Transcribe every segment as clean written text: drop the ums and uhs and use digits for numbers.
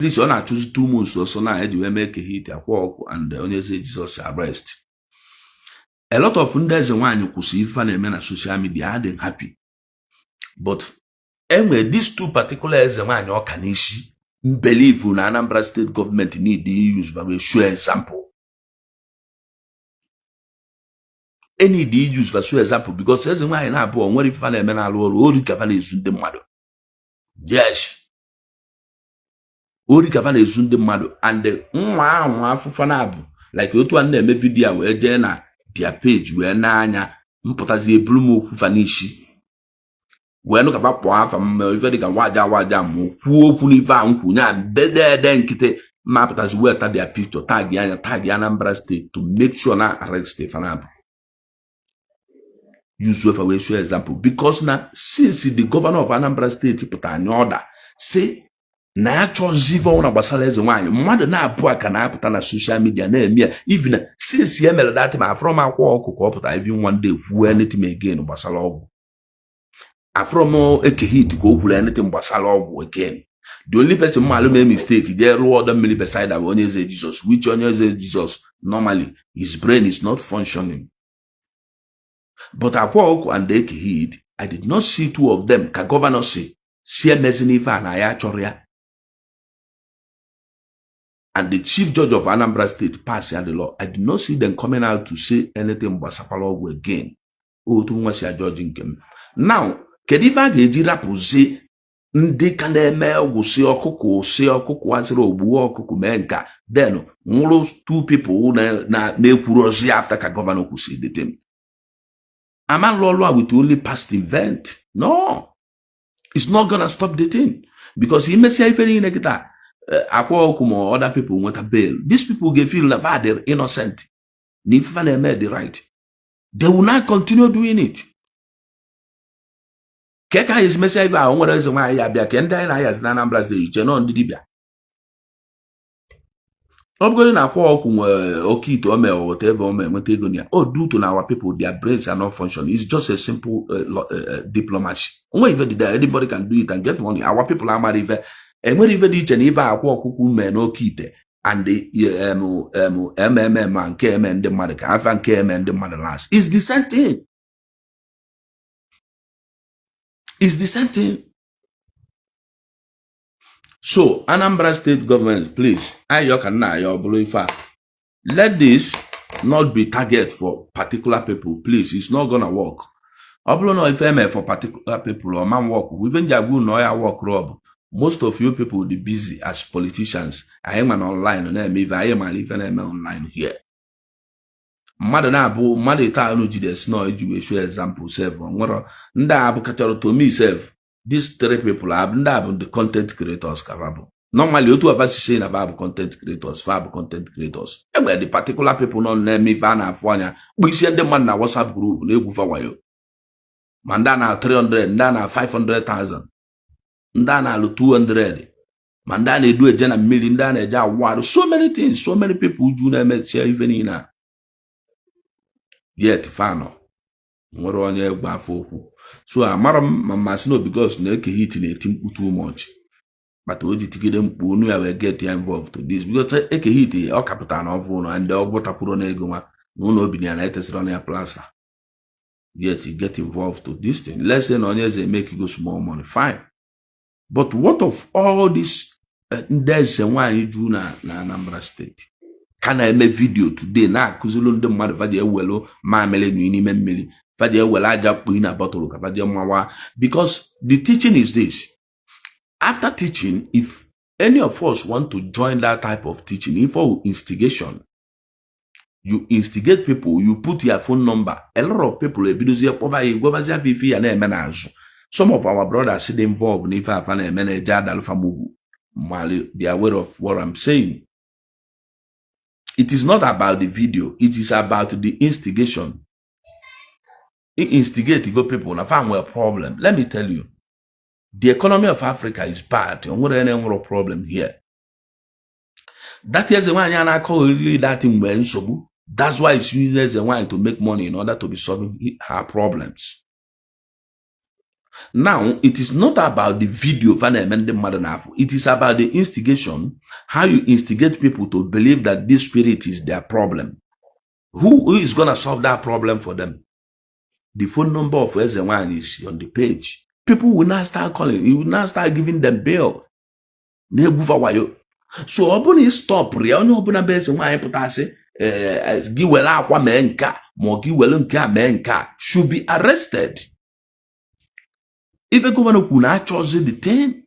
least ọ na-achụzi 2 months ọsọ na eji wee mee ka hit Akwa Okuko and onye eze Jesus arrest. A lot of ndị Ezenwanyi kwụsị ife na-eme na social media adịghị happy, but enwere these 2 particular Ezenwanyi ọka n'isi believe na Anambra State government need to use for a show example. Any dey use for show example because Ezenwanyi na-abụ onwere ife na-eme na alụ ọrụ ori ka na-ezu ndị mmadụ. Yes. Ori ka na-ezu ndị mmadụ and nwa ahụ afụfa na-abụ like otu a na-eme video wee jee na their page wee n'anya mpụtazi ebulu m okwu fa n'isi wee nụ ka kpọọ afa m ife dịka waja m kwuo okwu n'ife ahụ nkwu nya dede nkịtị ma pụtazi wee ta their picture tag anya tag Anambra State to make sure na arrest Fanab. Use for a example because now since the governor of Anambra State put an order say na ya chọzive ụna gbasara Ezenwanyi mmadụ na-abụ aka na-apụta na social media na-eme even since ya mere that ma from Akwa Okuko ọpụta even one day kwuo anything again gbasara ọgwụ from Ekehit ka o kwuru anything gbasara ọgwụ again. The only person malụ mee mistake je rụọ ọdọ mmiri beside onye eze Jesus, which onye eze Jesus normally his brain is not functioning. But Akwa Okuko and Ekehit, I did not see 2 of them ka governor si emezina ife a na ya chọrọ ya. And the chief judge of Anambra State passed the law. I did not see them coming out to say anything about Sapalogo again. Oh, to was your judging them. Now, Kediva Geji Rapuzi, ndị ka na-eme ọgwụ si ọkụkụ asịrị ogbu ọkụkụ mee nka then nwụrụ 2 people na-ekwuru ozi after ka gọvanọ kwụsị the thing. Aman Lolo with only past event. No, it's not gonna stop the thing because he may say if any negative. Akwa Okuko or other people want a bail. These people get feel that they're innocent. If they made the right, they will not continue doing it. Keka is message I want to say why I be a kenda and I as Anambra State. You know, Dibia. I'm going to Akwa Okuko Oki to Ome or whatever Ome when they go near. Oh, due to our people, their brains are not functioning. It's just a simple diplomacy. Anybody can do it and get money. Our people are married. And when even each and even Akwa Okuko men no kite and the MMM and KM and the mother and KM and the mother last. It's the same thing. It's the same thing. So Anambra State government, please, let this not be target for particular people. Please, it's not gonna work. No if I'm for particular people or man work. We even jagu no ya work rob. Most of you people will be busy as politicians. I am an online and I am online here. Madana Madita no jides no education example seven. Nda abu katero to me self. These 3 people are the content creators. Normally, you two of us saying about content creators, fab content creators. And where the particular people not name me Vana Fwania, we send them on a WhatsApp group, they go for you. Mandana 300, Ndana 500,000. Ndana 200. Mandana do a general million, Ndana ja wad. So many things, so many people do not share even in a yet fano. More on your baffle. So I'm Masino because no hitting a team too much. But we to get them when we will get involved to this because Eke hit or capital of one and the water put on egoma, no be an latest on your plaza. Yet you get involved to this thing. Less than on years they make you go small money, fine. But what of all this? There's why you do na Anambra State. Can I make video today? Na kuzulun de mother vadia wello, ma mele ni mele. Because the teaching is this. After teaching, if any of us want to join that type of teaching, for instigation, you instigate people, you put your phone number. A lot of people, some of our brothers sit involved if I find a manager, they are aware of what I'm saying. It is not about the video, it is about the instigation. Instigate people and find a problem. Let me tell you, the economy of Africa is bad. Any problem here. That is the one I call really that thing when so. That's why it's using the one to make money in order to be solving her problems. Now, it is not about the video, it is about the instigation, how you instigate people to believe that this spirit is their problem. Who is going to solve that problem for them? The phone number of Ezenwanyi is on the page. People will now start calling. You will now start giving them bail. So, open stop. Only open a base and why put us give Akwa menka, more give menka should be arrested. If a governor could not choose the thing,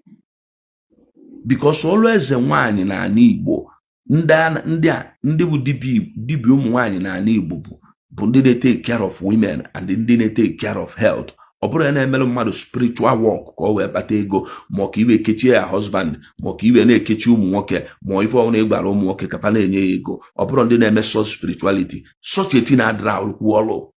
because always Ezenwanyi na Igbo, ndị bụ dibia ụmụnwaanyị na ala Igbo bụ ndị na-take care of women and ndị na-take care of health. Ọ bụrụ na-emere mmadụ spiritual work ka ọ wee kpata ego, ma ka iwe kechie ya husband, ma ka iwe na-ekechi ụmụ nwoke, ma ife ọbụla ịgbara ụmụ nwoke ka fa na-enye ya ego. Ọ bụrụ ndị na-eme such spirituality, such a thing na-adịra arụkwu ọrụ.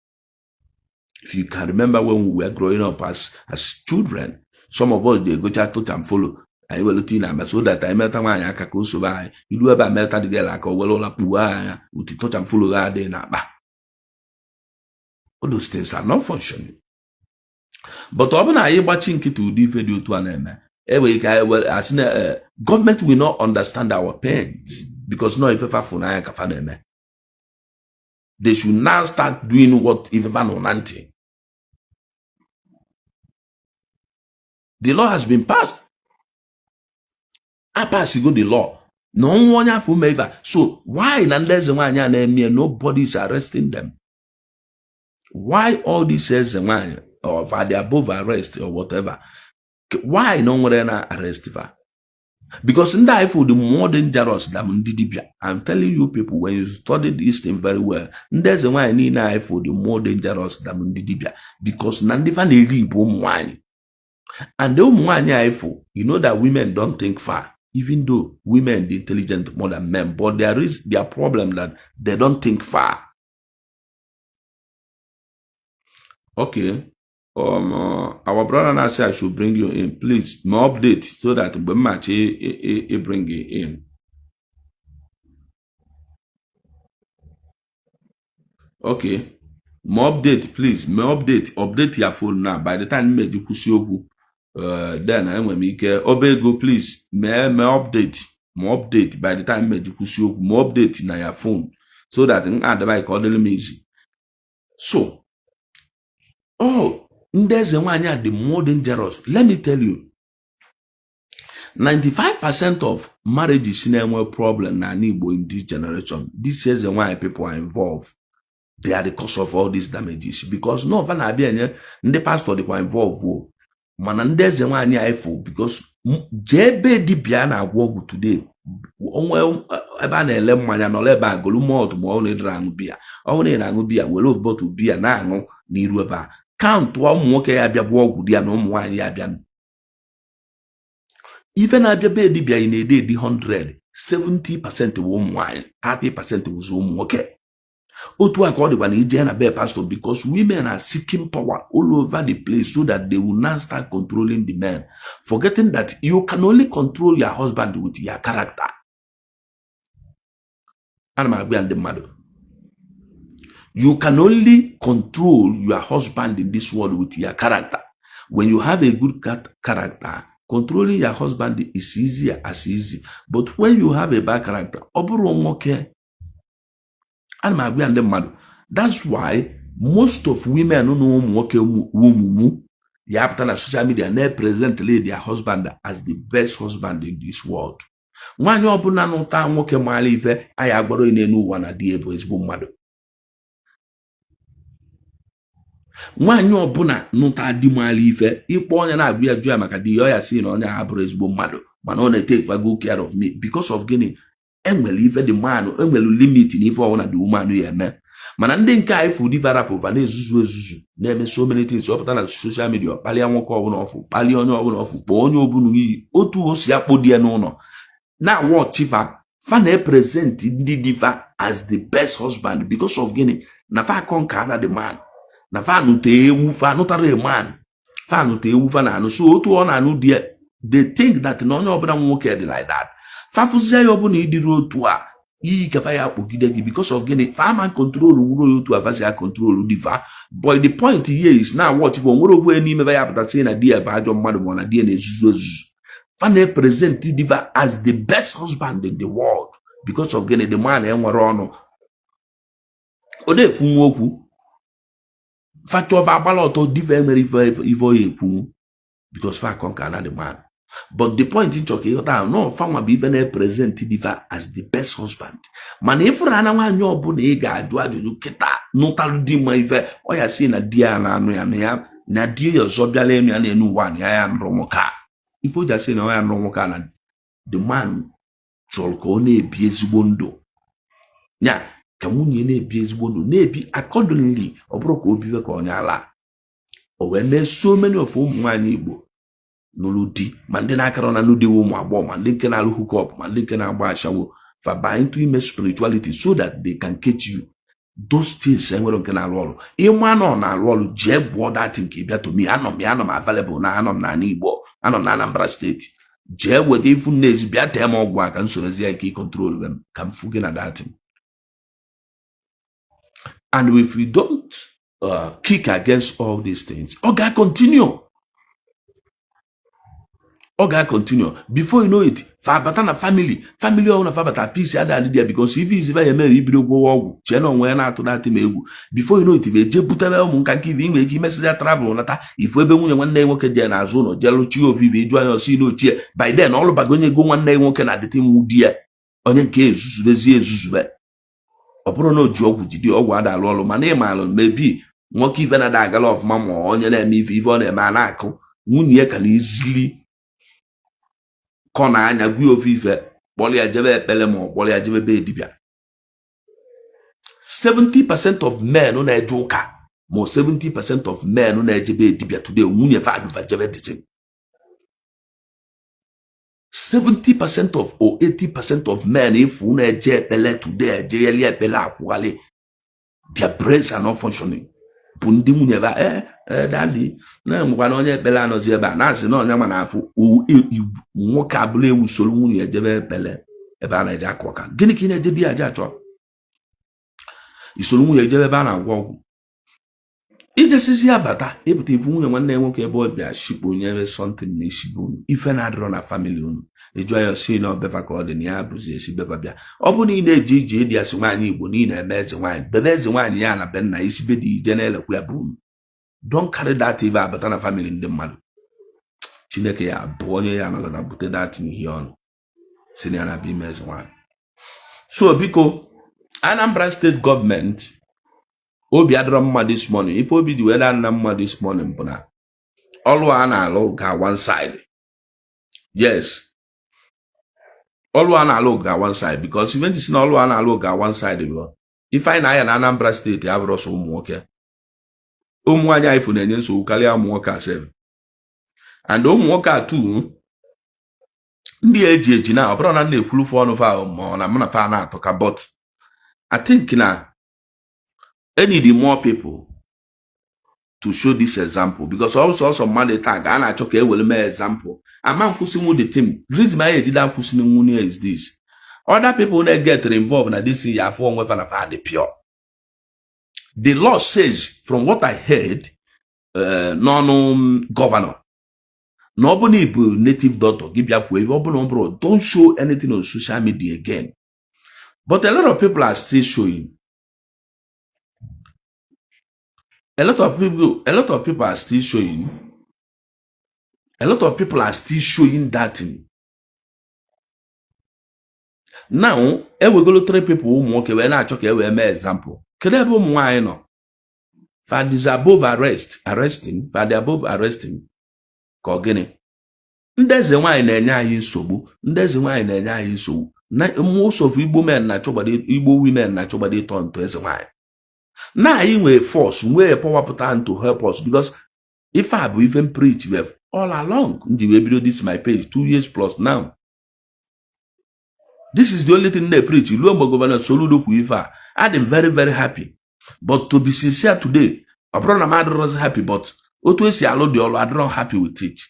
If you can remember when we were growing up as children, some of us they go touch and follow. I will tina so that I met a man aka ko so by. You do ever met the girl like well la pua with touch and follow that day na ba. All those things are not functioning. But open I watching to the video to an eme. As government will not understand our pains because no if ever for na ka they should now start doing what if ever no nanti. The law has been passed. I pass the law. No one have to. So why nobody is arresting them? Why all this Ezenwanyi or are they above arrest or whatever? Why no one arrest her? Because in that for the more dangerous than Didibia. I'm telling you people, when you study this thing very well, there's a why need for the more dangerous than Didibia. Because Nandifa wine. And the Umwanya, you know that women don't think far. Even though women are intelligent more than men, but there is their problem that they don't think far. Okay. Our brother now said I should bring you in. Please, more update so that we match bring you in. Okay. More update, please. More update. Update your phone now. By the time you make then I will make Obego, please. May update. More update. By the time you make more update in your phone. So that I call them easy. So, Ezenwanyi the more dangerous. Let me tell you, 95% of marriages in a problem in this generation. This Ezenwanyi people are involved. They are the cause of all these damages because no one have the pastor they were involved. Man, Ezenwanyi ifo because JB dibia na agwo today. Onwe eba na ele mmanya no leba agolu malt mo na dra anu bia. Onwe na anu bia we love bottle bia na anu na iru eba. Count wa ụmụnwoke ya bịa bụ ọgwụ dia na ụmụ nwaanyị ya bịa. Ife na-abịa be dibia ị na-ede di 100, 70% bụ ụmụ nwaanyị, 30% bụ ụmụ nwoke. Otu aka ọ dịkwa na ije na be pastor because women are seeking power all over the place so that they will now start controlling the men, forgetting that you can only control your husband with your character. Ana m agwa ndị mmadụ. You can only control your husband in this world with your character. When you have a good character, controlling your husband is easier as easy. But when you have a bad character, that's why most of women don't know you have to social media and they present their husband as the best husband in this world. When you open a nota nwoke mali ife, I agbaro inenu wana diebo ezigbo mmadụ. Nwanyi ọbụna nụta di mali ife ikpo onye na-agụ ya jụọ maka di ya si na onye abụrụ ezigbo mmadụ mana ọ na-take good care of me because of gịnị enwere ife the man enwere limit na ife ọbụna the woman ya eme mana ndị nke a ifu di varapova na-ezuzu na-eme so many things ọpụta na social media kpalia nwoke ọbụla ọfụ kpalia onye ọbụla ọfụ kpọọ onye ọbụla iyi otu o si akpọ di ya n'ụlọ na watchifa fa na-present ndị diva as the best husband because of gịnị na fa conquer na the man na fanu te ewu fanu tare man fanu te ewu fanu so otu ọ na-anụ die they think that no onye ọbụla nwoke dị like that fafuzie ya ọbụna idiri otu a iyi ka fa ya kpogide gị because of gịnị farmer control nwere otu avasi ya control diva. But the point here is now what if nwere ofu n'ime ba ya pụta sị na di ya bụ ajọ mmadụ ma na di ya na-ezuzu ezuzu. Fa na-present diva as the best husband in the world because of gịnị the man enwere ọnụ. Ọ na-ekwu okwu Fachova agbala diva emere ife ekwu because fa conquer na the man. But the point in choke no farmer be even present diva as the best husband. Man if rana nwanyi obuna ị ga-ajụ ajụjụ kịta n'ụtalụ di ma ife ọ ya si na di ya na anụ ya na di ya ọzọ bịala enu ya n'enu ụwa na ya nrụ nwoke. Ife o ji asị na ọ ya nrụ nwoke na the man chọrọ ka ọ na-ebi ezigbo ndụ. Ya ka nwunye na-ebi ezigbo ndụ na-ebi accordingly ọ bụrụ ka o biwe ka onye ala. O wee mee so many of ụmụ nwaanyị Igbo n'ụlọ di ma ndị na-akara na n'ụdị ụmụ agbọghọ ma ndị nke na-alụ hook up ma ndị nke na-agba ashawo fa buy into ime spirituality so that they can catch you. Those things enwere nke na-alụ ọrụ. Ịma nọ na-alụ ọrụ jee gbuo that nke bịa to me anọ m available na anọ m na Igbo anọ m na Anambra State. Jee weta ifu n'ezi bịa tee m ọgwụ a ka m sorozi ya ike control them ka m fuge na that. And if we don't kick against all these things, Oga continue. Before you know it, Fabatana family own Fabata peace other there because if he's very merry, go channel when out to that before you know it, if a Jeputala can give him a message travel if we one day work there na zone or jealousy of you join or see no cheer. By then all about going to go one day working at the team would dear on your case, the Oporo no joke with the Ogwada Lolo, my name Malon, maybe won't even a dagger of mamma on your name if even a manako, Munya can easily Kona anya gwi ofife, boli ajebe pelemo, boli ajebe be dibia. 70% of men on a joker, more 70% of men on a jebe dibia today, Munya fadu vajebe ditim. 70% of or 80% of men if una jebele today, jeli bela kwale, their brains are not functioning. Pundi Munya va daddy, na mwana onye bela no zeba, na si no nyama na afu nwoke abụla ewu soro nwunye ejebe bele ebe a na-eje akwa aka. Gịnị ka ị na-eje di aja achọ? Isoro nwunye ejebe ebe a na-agwọ ọgwụ. Ijesizi abata ebute ifu nwunye nwanne nwoke ebe ọ bịa shikpo onye ebe something na ishigbo unu ife na-adịrọ na family unu eju anya si na ọbefa ka ọ dị na ya bụzi esi beba bịa. Ọ bụ na ị na-eji ije ịdị asị nwaanyị Igbo na ị na-eme eze nwaanyị bebe eze nwaanyị ya na be nna isi be dị ide na-elekwu ya bụ unu. Don't carry that ebe abata na family ndị mmadụ. Chineke ya bụ onye ya anọgọta bute that ihe ọnụ si na ya na-abịa ime eze nwaanyị. So biko Anambra State government obi adịrọ mma this morning. If obi dị wee da na mma this morning bụ na ọlụ a na-alụ ga one side. Yes, ọlụ a na-alụ ga one side because even si na ọlụ a na-alụ ga one side bụ ife anyị na-aya na Anambra State ya bụrụ sọ ụmụ nwoke. Ụmụ nwaanyị anyị fụ na-enye nsogbu karịa ụmụ nwoke asebe. And ụmụ nwoke atụ ndị eji na ọ bụrụ na na-ekwulu fụ ọnụ fa ma na mụ na fa na-atọ ka but I think na I need more people to show this example because also mmadụ taa ga a na-achọ ka ewere mee example. Ama nkwụsị nwu the team. Reason I did that nkwụsị nwunye is this. Other people that get involved na this ya afọ onwe fa na fa dị pure. The law says from what I heard governor na ọ bụ na ibu native doctor gị bịa kwuo ebe ọ bụ na ọ bụrụ don't show anything on social media again. But a lot of people are still showing. A lot of people are still showing. A lot of people are still showing that thing. Now, we go to 3 people who work we na-achọ ka we mee example. Kedu ebe ụmụ nwaanyị nọ? For this above arresting, for the above arresting. Ka ọ gịnị? Ndị eze nwaanyị na-enye anyị nsogbu. Ndị eze nwaanyị na-enye anyị nsogbu. Most of Igbo men na-achọgbado Igbo women na-achọgbado ịtọ ntọ eze nwaanyị. Now I will force where power put to help us because if I have even preach all along, this is my page 2 years plus now. This is the only thing they preach. Luombo Governor Soludo Kuifa. I'm very, very happy. But to be sincere today, I was happy, but I'm not happy with it.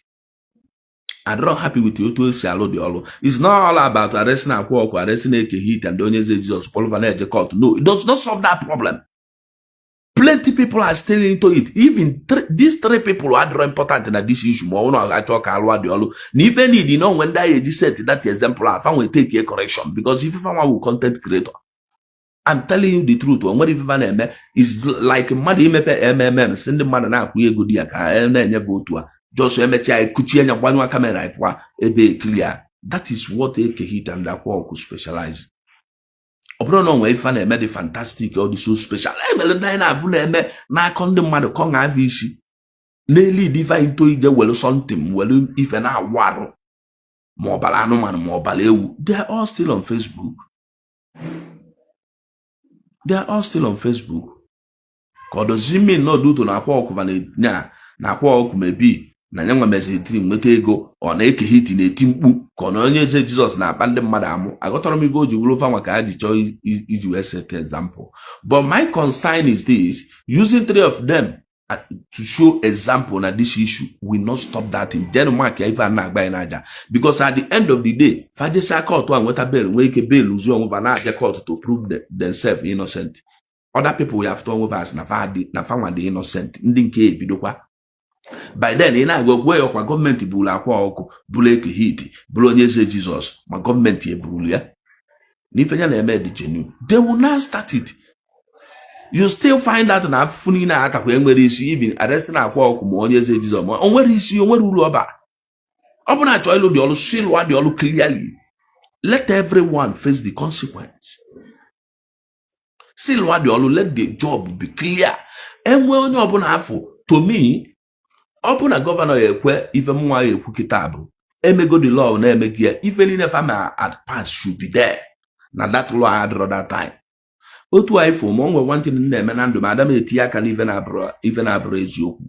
I'm not happy with you to say it's not all about arresting Akwa Okuko, arresting Eke Hit and onye Jesus Paul court. No, it does not solve that problem. Plenty people are still into it. Even these three people are very important in this issue. I talk even you know when that set that example, I found we take a correction because if you find content creator, I'm telling you the truth. When what if you is like money MMM send the man na we good ya just kuchia one camera clear. That is what Eke Hit and Akwa Okuko specialize. Obro no we fa na the fantastic or the so special. Na avu na eme na konde mmadu ko nga avisi. Na lead divine to ije welu something welu ife na awaro. Mo bala anụmanụ mo bala ewu. They are all still on Facebook. They are all still on Facebook. Does it mean no do to na Akwa Okuko na Akwa Okuko maybe na nyanwa mezitiri nweta ego ọ na-eke hit na-eti mkpu ka ọ na onye eze Jesus na-akpa ndị mmadụ amụ agọtọrọ m ibe o ji wuru ofe nwa ka ha ji chọọ iji wee set example. But my concern is this: using three of them to show example na this issue will not stop that in Denmark ya ife a na-agba ya n'aja, because at the end of the day fajesa court a nweta bail nwee ike bail uzu onwe na-aja court to prove themselves innocent. Other people we have to over as na fa dị innocent ndị nke ebidokwa. By then, in go where your government bula Akwa Okuko, bula Eke Hit, bula onye eze Jesus, my government ye bulu ya. Nifenya na eme di genuine. They will not start it. You still find out na afuni na aka kwa enwere isi even arresting Akwa Okuko mo onye eze Jesus. Onwere isi onwere ulu oba. Obuna cho ilu di olu seal wa di olu clearly. Let everyone face the consequence. Seal wa di olu, let the job be clear. Enwe onye obuna afu, to me, open a governor ekwe ife mwa ekwu kitabu emego the law na emegie ife niile fama at pass should be there na that law had that time. Otu ifo mo nwe one thing na-eme na ndụ ma adam eti aka na ife na abro eziokwu.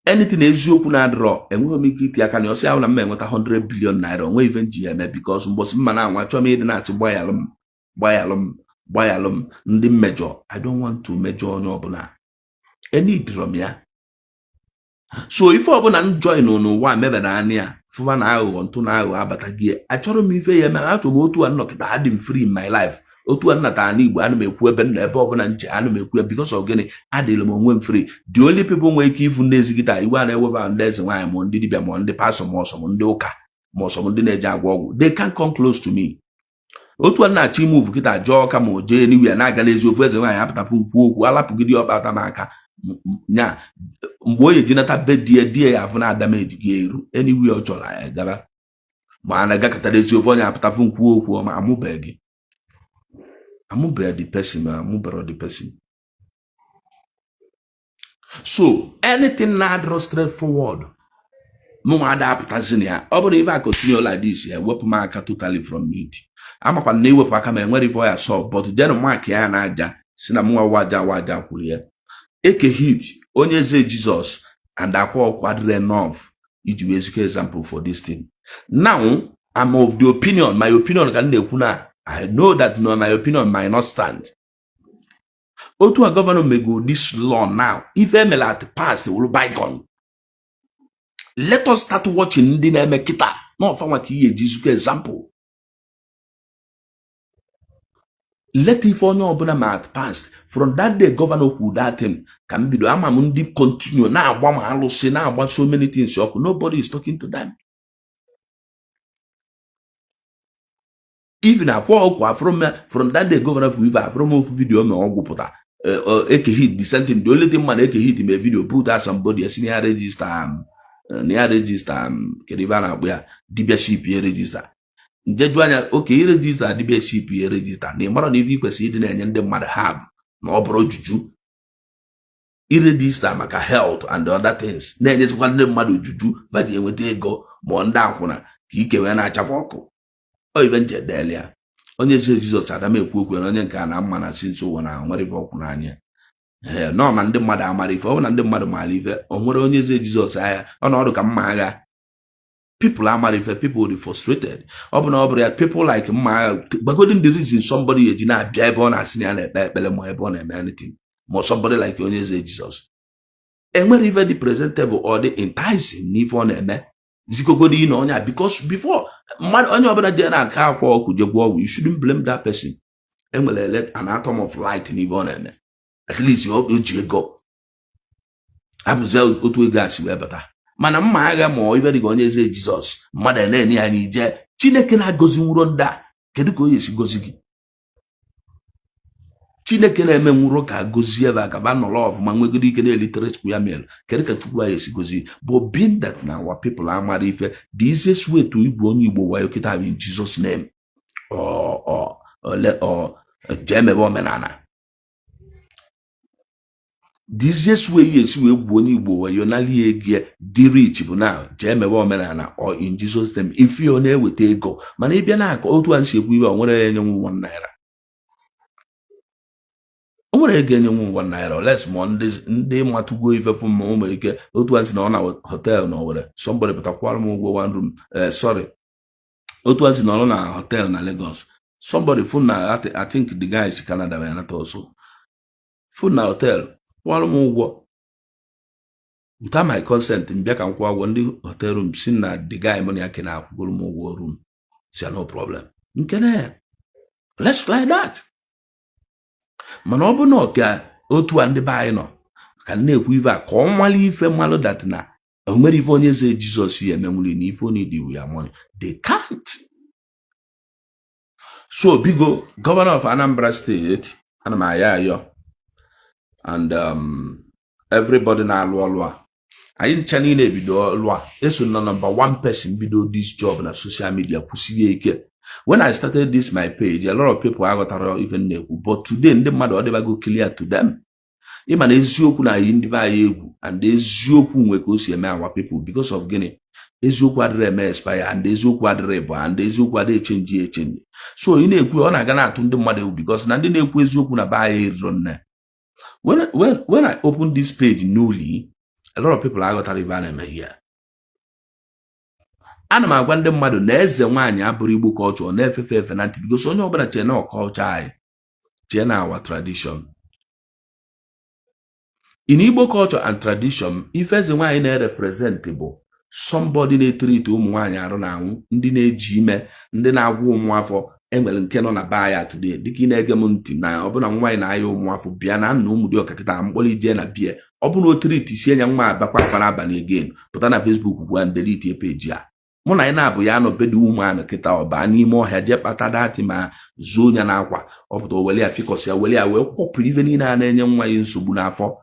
Anything eziokwu na adro enwe m ike iti aka na osi ahụ na mma enweta 100 billion naira onwe even ji eme because mbosi mma na anwa chọọ m ịdị na-asị gbanyalụm ndị mmejọ. I don't want to mejọ onye ọbụla any drum ya. So if I want to join on one method for an hour on 2 hours, but again, I told me if I am to go to and knock that I had him free in my life. Or to another need anime weapon above and anime because of getting Adilum free. The only people wake even days guitar, you want ever and there's why I'm on the on the pass of Mossam, Doka, Mossam, the they can't come close to me. Otu na chi move guitar, jaw come or Jenny, we are not going to use I have to fool, while I put you about Amaka. Nya mboye jinata bedie avuna damage geru anywhere ochola gaba ma na gakata dezi ovonya apatafu nkwu okwu ma amubegi the person ma amubero the person. So anything na draw straightforward no adapt ya obodo if I continue like this ya wepụ m aka totally from it amakwa na iwepụ aka ma enwere ife ya so but then mark ya na aja si na mwa waja kwuru ya. Eke Hit, onye eze Jesus, and Akwa Okuko adịrị enough iji wee zike example for this thing. Now, I'm of the opinion, my opinion can na-ekwu na I know that no, my opinion might not stand. Otu a governor may go this law now. If emela at pass, it will bygone. Let us start watching ndị na-eme kita. No, for what he is example. Let if onye ọbụla ma at past from that day governor who that thing can be do ama ndị continue na agba ma alụsị na agba so many things ọkụ. Nobody is talking to them. Even Akwa Okuko from that day governor who from ofu video me ogwuputa Eke Hit the same thing. The only thing man Eke Hit me video put out somebody as near register kedibana agba dibia ya register. Njejuanya okay register dibia ya register na mara na ife kwesị ịdị na-enye ndị mmadụ have na ọ bụrụ juju register maka health and other things na-enyezikwa ndị mmadụ juju ba dị enweta ego ma ndị akwụna ka ike wee na-achafa ọkụ o ibe njedelia onye Jesus Adam ekwu okwu na onye nke a na mma na sinso ụwa na nwere ife ọkwụ n'anya no na ndị mmadụ amara ife ọ na ndị mmadụ maara ife o nwere onye eze Jesus agha ọ na ọdụ ka mma agha. People are married, people will be frustrated. People like but couldn't the reason somebody is not be born as anything. More somebody like Jesus. And when even the presentable or the enticing if on zikogodi na onya, because before onye obula je na aka Akwa Okuko je gwo, you shouldn't blame that person. Enwere let an atom of light in even eme, at least you ji ego abụzie otu ego asi wee bata. Mana mma agha ma ibe dịka onye eze Jizọs mmadụ na-enye ya n'ije Chineke na-agozi nwuro ndị a, kedu ka o yesi gozi gị? Chineke na-eme nwuro ka gozie ebe aka ba nọrọ ọfụma nwegoro ike na-eliterate ya meal, kedu ka Chukwu ya esi gozi? But being that na our people amara ife, the easiest way to igwe onye Igbo wayo kịta in Jesus name or jemebe omenala. The easiest way yes we gwu onye Igbo wayo nali ege dị rich bụ na jemebe omenala or in Jesus name. If you na-eweta ego mana ịbịa na aka otu ansi egwu iwe onwere enye nwu 1 naira, onwere ego enye nwu 1 naira less mo ndị matugo ife fụ ma ụmụ ike otu ansi na ọ na hotel na Owerri, somebody pụtakwara m ụgwọ 1 room sorry, otu ansi na ọ na hotel na Lagos, somebody fụ na I think the guy is Canada wee nata also fụ na hotel kwụrụ m ụgwọ without my consent, mbịa ka m kwụọ ụgwọ ndị hotel room, si na the guy money ake na akwụgoro m ụgwọ room, si no problem nkene let's fly that. Mana ọ bụ na ọka otu a ndị be anyị nọ ka na-ekwu ife a ka ọ nwale ife mmalụ dat na o nwere ife onye eze Jizọs ya emenwuli na ife onye dị ya money, they can't. So bigo governor of Anambra State ana m ayo and everybody na-alụ ọlụ a, anyị ncha niile ebido ọlụ a, eso na number 1 person bido this job na social media kwụsie ike. When I started this my page, a lot of people aghọtara even na-ekwu, but today ndị mmadụ ọ dịbago clear to them. Ịma na eziokwu na anyị ndị be anyị egwu, and eziokwu nwe ka o si eme our people because of gịnị? Eziokwu adịrị eme expire, and eziokwu adịrị bụ, and eziokwu adịrị echenji. So ị na-ekwu ọ na-aga na-atụ ndị mmadụ egwu because na ndị na-ekwu eziokwu na be anyị riro nne. When I opened this page newly, a lot of people aghọtara ife a na-eme here. Ana m agwa ndị mmadụ na Ezenwanyi abụrụ Igbo culture na-efefe efe na ntị because onye ọbụla chee na culture anyị, chee na our tradition. In Igbo culture and tradition, ife Ezenwanyi na-represent bụ somebody na-etrite ụmụ nwaanyị arụ na anwụ, ndị na-eji ime, ndị na-agwụ ụmụ afọ. Enwere nke nọ na baa ya today dịka ị na-ege m ntị na ọbụna nwaanyị na-aya ụmụ afọ bịa na nna ụmụ dị ọkakịta mkpọrọ ije na bie, ọ bụ na o triti sie nya nwa abakwa akwa n'abalị again pụta na Facebook gwa ndelete page a. Mụ na anyị na-abụ ya nọbedo ụmụ anụ kịta ọba n'ime ọhịa jee kpata dati ma zuo nya na akwa, ọ pụta o wele ya fikọsi ya wele ya wee kwọpụrụ ife niile a na-enye nwa ya nsogbu n'afọ.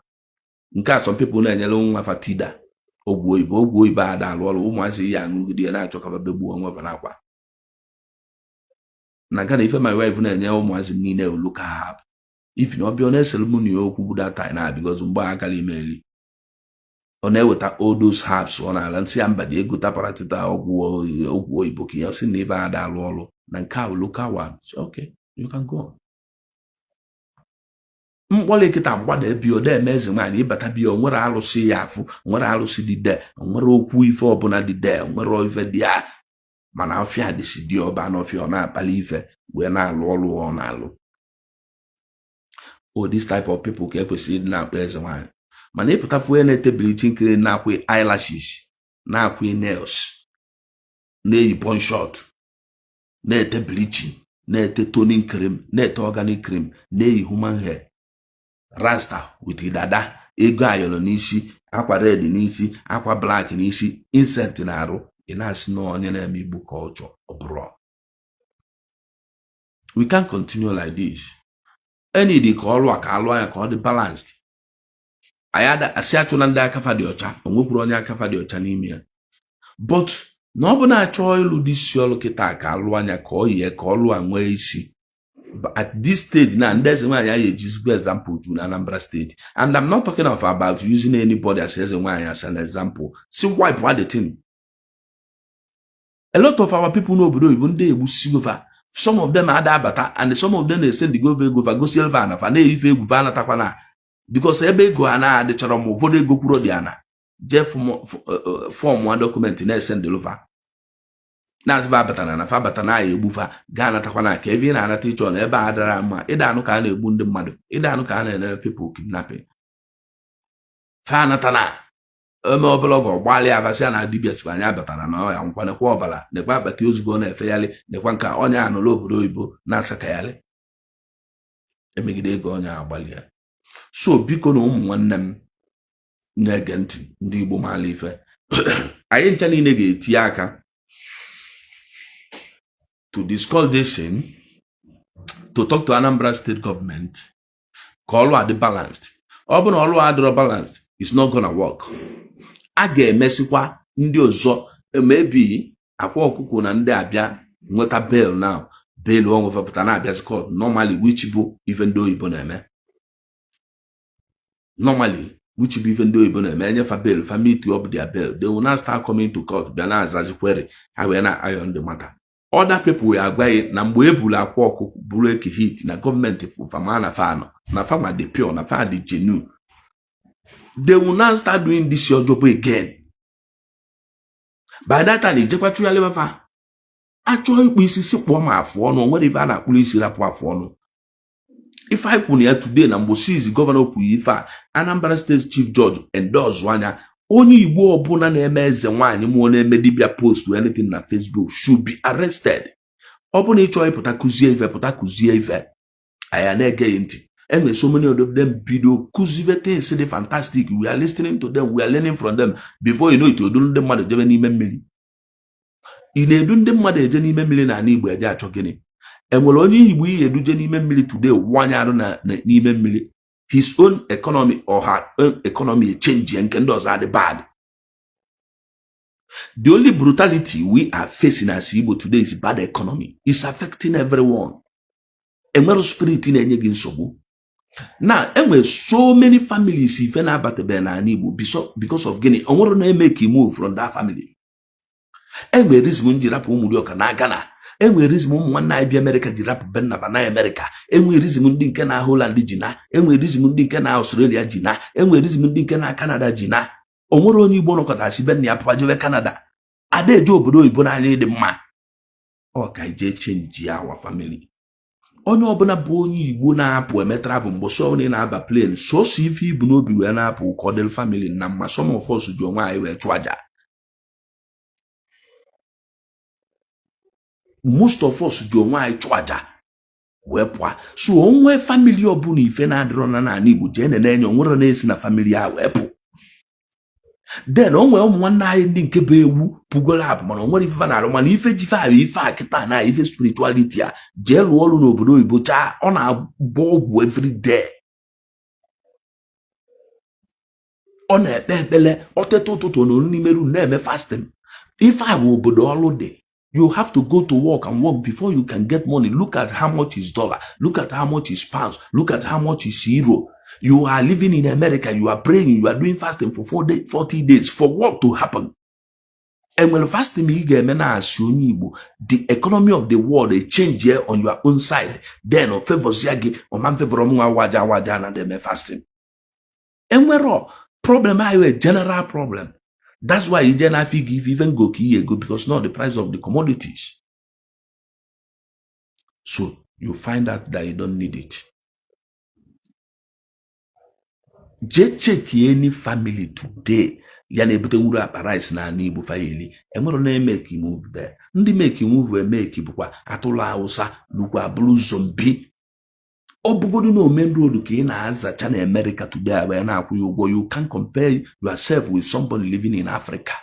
Nke a some people na-enyere nwa fatida ogwu oyibo ada alụ ọrụ, ụmụazị ya aṅụgide ya na-achọ ka babegbuo onwe ba n'akwa. Na gana ife my wife na-enye ụmụazị niile oluka ha if na ọbịa na-eselumuni okwu bụ data na because mgbe akala imeli ọ na-eweta all those herbs ọ na-ala nsị ya mba dị ego taparatita ọgwụ oyibo ka ya si na ife ada alụ ọrụ na nke ahụ local one. So okay, you can go. Mkpọle kịta mgbada ebi ode eme Ezenwanyi ịbata biya onwere alụsị ya afụ, onwere alụsị dị de, onwere okwu ife ọbụla dị de, onwere ife dị ya. Mana ọfịa dịsi dị ọba n'ọfịa ọ na-akpali ife wee na-alụ ọrụ ọ na-alụ. This type of people ka ekwesịrị ịdị na-akpọ Ezenwanyi. Mana ịpụtafu onye na-etebiliti nkiri na-akwụ eyelashes, na-akwụ nails, na-eyi punshot, na-ete bleaching, na-ete toning cream, na-ete organic cream, na-eyi human hair, rasta with dada, ego ayọrọ n'isi, akwa red n'isi, akwa black n'isi, insect na-arụ. Ị na-asị na onye na-eme Igbo culture ọ bụrụ. We can't continue like this. Any dị ka ọlụ a ka alụ anya ka ọ dị balanced. Anyị asị achụ na ndị akafa dị ọcha, onwekwuru onye akafa dị ọcha n'ime ya. But na ọ bụ na-achọ ịlụ dị isi ọlụ kịta ka alụ anya ka ọ yie ka ọlụ a nwee isi. At this stage na ndị Ezenwanyi anyị ejizigbo example ju na Anambra State, and I'm not talking about using anybody as Ezenwanyi as an example. See wipe what the thing. A lot of our people n'obodo oyibo ndị egbu silver, some of them ada abata and some of them na-send the go silver na fa na-erife egwu va anatakwa na because ebe ego a na-adịchara m ụfọdụ ego kwuru dị ana je form one document na-esend lova na-azịva abata na fa abata na ya egbufa ga anatakwa na ka ebe na-anata ịchọ na ebe a dara mma ịda anụ ka a na-egbu ndị mmadụ, ịda anụ ka a na-eme people kidnapping fa anata na eme ọbụla ọgọ gbalịa abasịa na dibịa sikwa anya batara na ọya nkwa nekwa ọbara nekwa abata ozugbo na-efegharị nekwa nke onye anụrụ obodo oyibo na-asakagharị emegide ego onye agbalịa. So biko na ụmụ nwanne m na-ege ntị ndị Igbo maala ife anyị ncha niile ga-eti aka to discuss this thing, to talk to Anambra State government ka ọlụ adị balanced. Ọ bụ na ọlụ adịrọ balanced, it's not gonna work. A ga-emesikwa ndị ọzọ maybe Akwa Okuko na ndị abịa nweta bail now, bail ọnwụ fepụta na-abịazi court normally, which bụ ife ndị oyibo na-eme normally, which be even though you want to for bail, family to up their bail, they will not start coming to court. They are not as query. I will not iron the matter. Other people we are going na mbwebula kwa break hit na government for famana fano na fama de pure na fama de genuine. They will not start doing this your job again. By that time, they just actually never. Actually, we see poor ma for no whatever na police rapport for no. If I put here today, Nambosi is the governor of Ifa, Anambra State Chief Judge, and does one, only Igbo Obuna na Ezenwanyi mo na Medibia post to anything na Facebook should be arrested. Obuna choy potakuzie ife. I am again. And so many of them video kuzivete say they fantastic. We are listening to them, we are learning from them. Before you know it, you don't them mother jeni memeli. Ine dun them mother jeni memeli na ni bu eja chogeni. And will only we do n'ime mmiri today one year na n'ime mmiri. His own economy or her own economy change and can does are the bad. The only brutality we are facing as Igbo today is bad economy. It's affecting everyone. And we're spirit in any ginsobu. Now, and with so many families if na about the Igbo because of Guinea, and what do make you move from that family? And where is Munjirapu Mudioka na Ghana? Enwe reason one na bi America di rap ben na bana America. Enwe reason ndị nke na Holland jina. Enwe reason ndị nke na Australia jina. Enwe reason ndị nke na Canada jina. Onwere onye Igbo nọkọta si ben ya papa jewe Canada. Ade eje obodo Igbo na anyị dị mma. Ọ ka je change our family. Onye ọbụla bụ onye Igbo na-apụ eme travel mgbe so onye na-aba plane so si ife ibu n'obi wee na-apụ kodel family na mma some of us ji onwe anyị wee chụ aja. Most of us do why chwaja wepwa so onwe family obuna ife na adro na Igbo jene na enyo nwere na esi na family a wepu then onwe nwanna anyị ndị nke be ewu pugola abụ mana onwere ife na arụ mana ife jife ahụ ife akịta na ife spirituality a je ruo ọrụ n'obodo Igbo cha ọ na-agba ọgwụ every day ọ na-ekpe ekpele ọtete ụtụtụ n'olu n'ime room na-eme fasting ife ahụ obodo ọrụ dị. You have to go to work and work before you can get money. Look at how much is dollar. Look at how much is pounds. Look at how much is euro. You are living in America. You are praying. You are doing fasting for 40 days. For what to happen? And when fasting, the economy of the world they change here on your own side. Then on favor yagi on man favor waja na dem fasting. And we're all problem I a general problem. That's why you then have to give even go because not the price of the commodities. So you find out that you don't need it. Just check any family today. Yani ebute uru aparise na Igbo family. Enwere na make you move there. Ndị make you move we make bukwa atụla Hausa lukwa blue zombie. Obugodu no main road ka ị na-azacha na America today where na akwụ ụgwọ. You can't compare yourself with somebody living in Africa.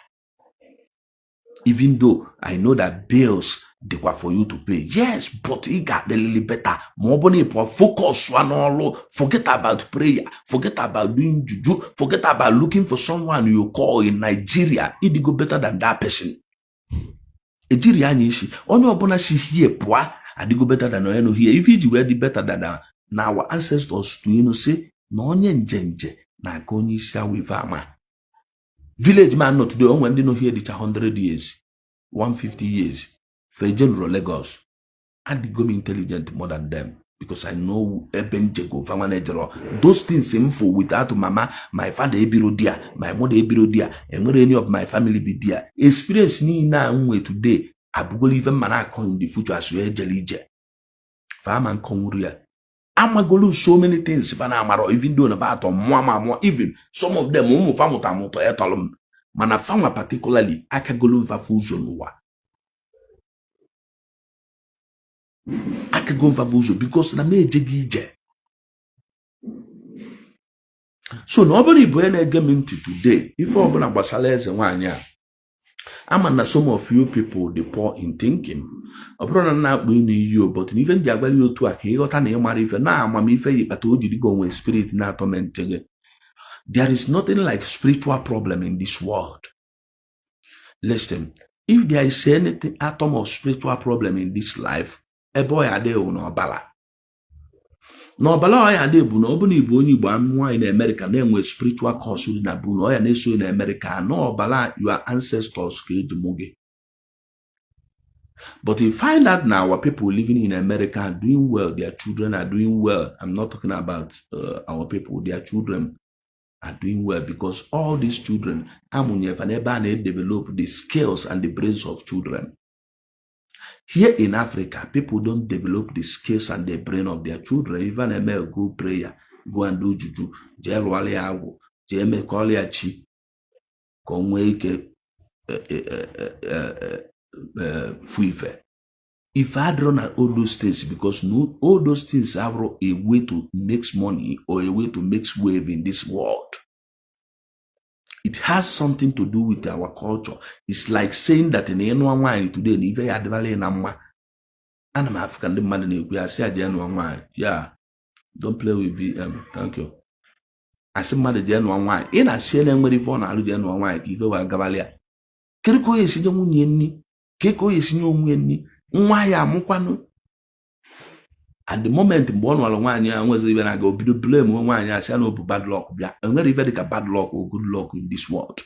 Even though I know that bills they were for you to pay. Yes, but it got a little better. More money for focus one all. Forget about prayer. Forget about doing juju. Forget about looking for someone you call in Nigeria. It go better than that person. Nigeria nishi. Only obona si here poa. I go better than no here. If you ready better than our ancestors to say no njenje na konyi sha with ama. Village man not today when they know here it's 100 years, 150 years. For general Lagos, I'd go intelligent more than them because I know those things simple without mama, my father ebiro dia, my mother ebiro dia, and where any of my family be there. Experience ni na way today. I believe even man in the future as well jelije. Farman konguria. amagolu so many things bana amaro even though na ba to mo even some of them umu famuta moto etolum mana famwa particularly akagolu mfafuzo n'ụwa akago mfafuzo because na mejeghị ije. So na ọbụrụ ibu na-ege m ntị today ife ọbụla gbasara Ezenwanyi a ama na some of you people dey poor in thinking. Ọ bụrụ na na-akpọ inu iyo but na ife ndị agbali otu a ka ịghọta na ịmara ife na amamife yikpata o jiri go onwe spirit na atọment gị. There is nothing like spiritual problem in this world. Listen, if there is anything atom of spiritual problem in this life, ebe ọ ya dị n'ọbala. N'ọbala ọ ya dị bụ na ọ bụ na Igbo onye Igbo nwaanyị na America na-enwe spiritual cause dị na bụ na ọ ya na-eso na America n'ọbala your ancestors ka eji mụ gị. But you find out now our people living in America are doing well, their children are doing well. I'm not talking about our people, their children are doing well because all these children develop the skills and the brains of children. Here in Africa, people don't develop the skills and the brain of their children. Even a male go prayer, go and do juju, jelwale awo, jeme kolia chi, konweke fuife. If I don't know all those things, because no, all those things have a way to make money or a way to make wave in this world. It has something to do with our culture. It's like saying that in Ezenwanyi today, if you had valley in Amma, and I'm African, the man we are saying Ezenwanyi. Yeah, don't play with VM. Thank you. I said, man, Ezenwanyi. In a share them with the phone, I'll do Ezenwanyi. Give over Gavalia. Keko is in Munyenni. Keko is in Munyenni. Mwaya Mukwano. At the moment, one while was even I go be the blame one I say no bad luck. I'm not even like a bad luck or good luck in this world.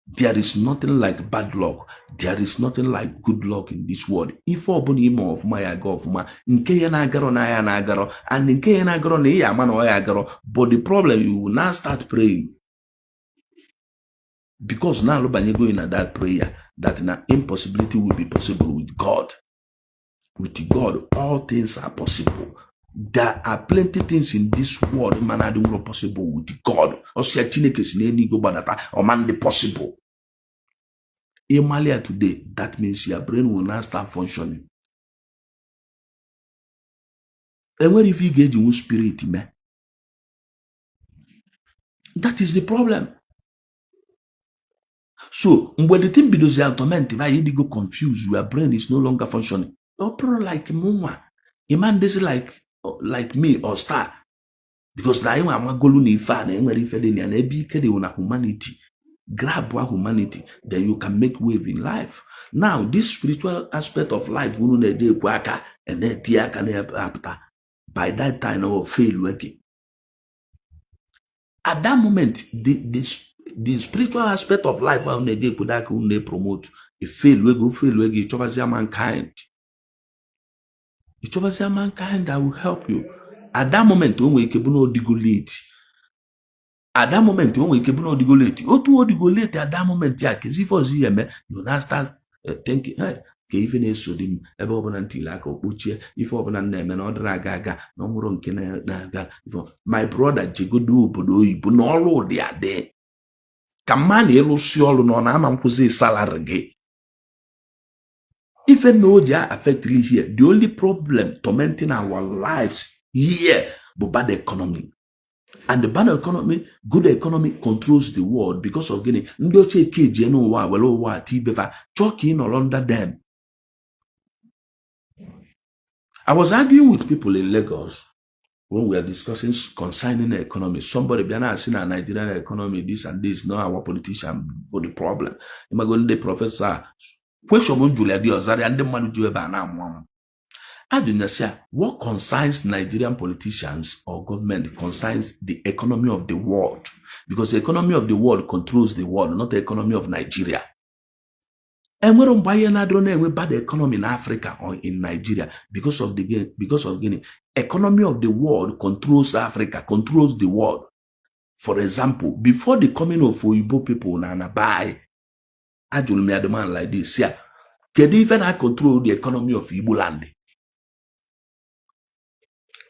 There is nothing like bad luck. There is nothing like good luck in this world. If I bring him of my I go of my nke na agaro na ya na agaro and nke na agaro na ya man or agaro. But the problem you will now start praying. Because now look you go in that prayer that an impossibility will be possible with God. With God, all things are possible. There are plenty things in this world, man, are not possible with God. Or say Chineke sineni go badata or man the possible. Emalia today, that means your brain will now start functioning. And where if you get your spirit, man? That is the problem. So when the thing becomes automatic, you go confused, your brain is no longer functioning. Opera like Muma. A man this like me or star. Because now I'm going to fan and very fed and every humanity. Grab one humanity, then you can make wave in life. Now, this spiritual aspect of life, and then by that time I will fail working. At that moment, the spiritual aspect of life they promote a fail each other mankind. Each other mankind that will help you. At that moment, when we can no digolate. At that moment, when we can no digolate. Oh, to digolate at that moment, yeah, because if for you now start thinking, hey, even a sodim, ever until like a butcher, if open and name and order gaga, no more can my brother Jigodu Budoi, Bunoro, they are there. Kamani Luciolo non amampuzi salary. If no they are affected here, the only problem tormenting our lives here but bad economy. And the bad economy, good economy controls the world because of getting ndoche KJ no wa well wa tibeva choking all under them. I was arguing with people in Lagos when we are discussing concerning the economy. Somebody be saying a Nigerian economy, this and this, not our politician, but the problem. Am I going to the professor? Question Julia Diozari and the man do about I do not say what concerns Nigerian politicians or government concerns the economy of the world. Because the economy of the world controls the world, not the economy of Nigeria. And we don't buy another bad economy in Africa or in Nigeria because of Guinea. Economy of the world controls Africa, controls the world. For example, before the coming of Oyibo people na buy, I do me a demand like this. Yeah, can even I control the economy of Igbo land?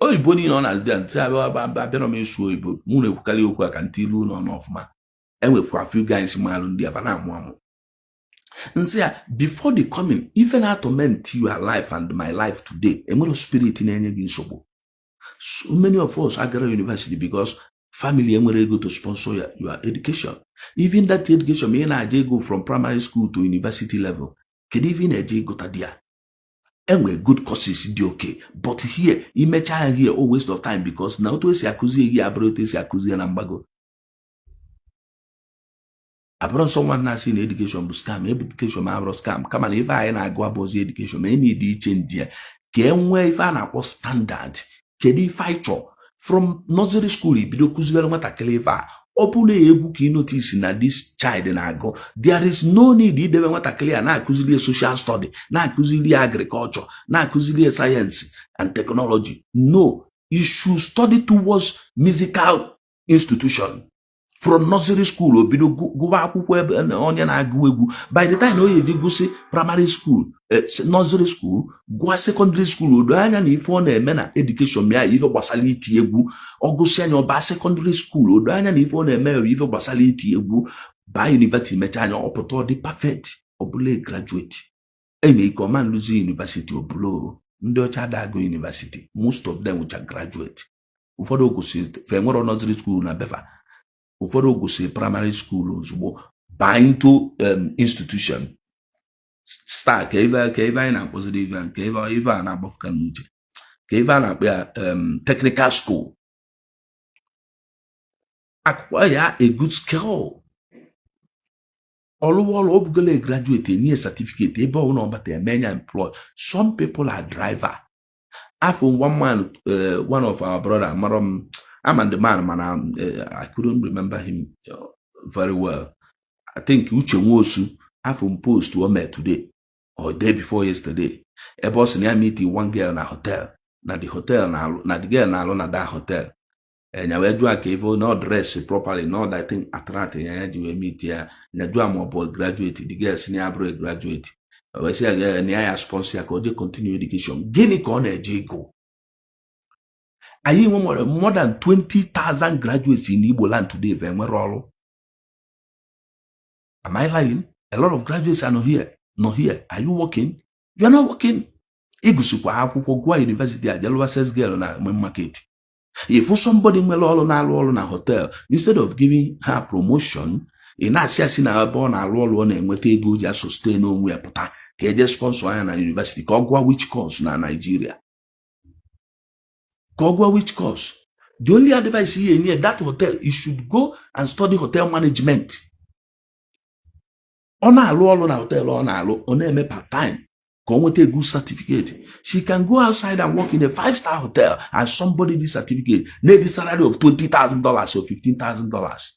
oyibo niile ọ na-azị ntị abịara m esu oyibo mụ na-ekwukarị okwu a ka ntị ilu ụlọ n'ọfụma enwekwa few guys malụ ndị aba na-amụ amụ nsị ya before the coming ife na-atọment your life and my life today enwere spirit na-enye gị nsogbu. So many of us agara university because family enwere ego to sponsor your education. Even that education may na go from primary school to university level. Can even a go to there. And good courses dị okay. But here, imecha here all waste of time because now to esi akuzi here abroad esi akuzi na mbago. Abroad someone na say education bụ scam, education ma abroad scam. Kama na ife anyị na-agụ abụzi education, ma any dị change there. Ka enwe ife a na-akpọ standard. Kedu ife anyị chọ from nursery school ibido kụziere nwatakịrị ife a ọ bụ na egwu ka ị notice na this child na-agụ there is no need idebe nwatakịrị a na-akụziri social study na-akụziri agriculture na-akụziri science and technology. No, you should study towards musical institution from nursery school obido gụwa akwụkwọ ebe onye na-agụ egwu by the time onye dị gụsị primary school nursery school gụọ secondary school odo anya na ife ọ na-eme na education ya ife gbasara iti egwu ọgụsị anya ọba secondary school odo anya na ife ọ na-eme ife gbasara iti egwu ba university mecha anya ọpụta ọ dị perfect ọbụla graduate enye ike ọma nluzi university ọbụla ndị ọcha dago university most of them which are graduate ụfọdụ ogụsị fe nwere nursery school na befa ụfọdụ ogụsị primary school ozugbo baa into institution star ka ebe anyị na-akpọziri ive nke ebe a na-agbafuka n'uche ka ebe a na-akpọ ya technical school akwụkwọ ya a good skill ọlụwọlụ obugole graduate enye certificate ebe ọbụla ọbata emenya employ. Some people are driver. After one man, one of our brother marom I'm the man I couldn't remember him very well. I think Uche Nwosu have post to me today or day before yesterday. A boss near meeting one girl in a hotel. Na the hotel na the girl na alone at that hotel. And I will do a cave not dress properly, not I think attracting and you meet here. Na do a more graduate, the girl senior graduate. I say near sponsor could continue education. Guinea corner Jago. I hear more than 20,000 graduates in Igbo land today. Am I lying? A lot of graduates are not here. Not here. Are you working? You are not working. Igusukwa akwụkwọ gwa university a jealous sales girl na market. If somebody nwere ọrụ na-alụ ọrụ na hotel, instead of giving her promotion, ị na-asị asị na ebe ọ na-alụ ọrụ ọ na-enweta ego ji sustain onwe ya pụta ka eje sponsor anya na university ka ọ gwa which course na Nigeria. Which course? The only advice here near that hotel, you should go and study hotel management. Ona alo na hotel ona part-time. Come with a good certificate. She can go outside and work in a 5-star hotel and somebody this certificate need the salary of $20,000 or $15,000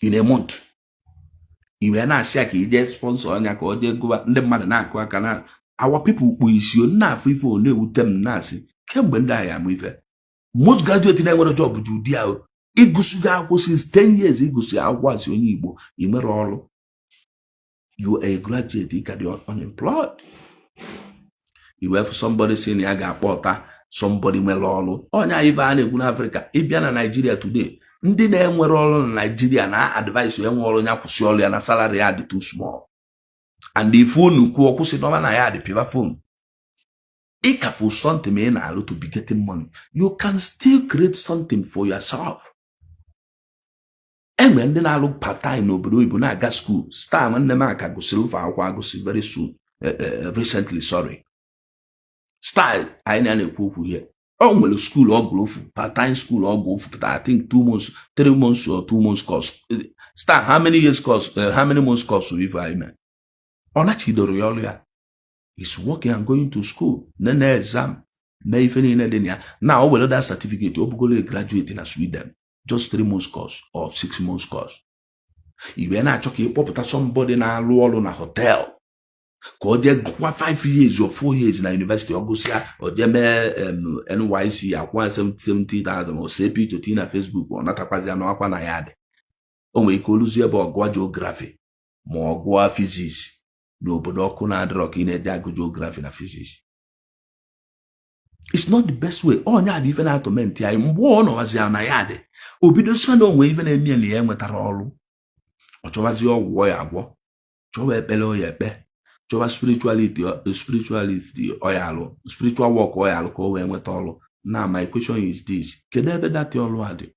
in a month. You are not sick, you just sponsor on your code, go the man na our people we see na free only with them nasi. Can when I am with her. Most graduate in a job do dia. Igusuga was since 10 years. Igusuga was your Igbo. You are a graduate, you can be unemployed. You have somebody saying I got water, somebody melolo. Oh, now if I live in Africa, if you are in Nigeria today, ndị na-enwere ọrụ na Nigeria na advice enwe ọrụ nya kwụsị ọrụ ya na salary ya dị too small. And the phone kwuo kwụsị nọma na ya dị piva phone. If you something in a to be getting money, you can still create something for yourself. And when then I look part-time no but na ga school, start when the mark go silver go very soon. Recently, sorry. Style I nearly cook here. Oh, well, school or go part-time school or go for I think 2 months, 3 months or 2 months course. Start how many years course, how many months course will I mean? On that he is working and going to school. Then the exam. Now, whether that certificate, you will graduate in Sweden. Just 3 months course or 6 months course. If you're not talking about somebody na alụ na hotel, go there 5 years or 4 years in university or go see or NYC at 170,000 or CP to Tina Facebook or not a no akwa na yard. O we ko lose about go geography, more go physics. No, but ọkụ na-adịrọ ka ị na-eje agụ geography na physics. It's not the best way. Oh, nya even automent ya mgbo no wazi na ya de. Obido sfa no nwe even emi ele enwetara olu. Ochowazi ogwo ya agwo. Chowa ekpele o ya ekpe. Chowa spirituality o ya alu. Spiritual work o ya alu ko we enweta olu. Now my question is this. Kedu ebe that olu adi?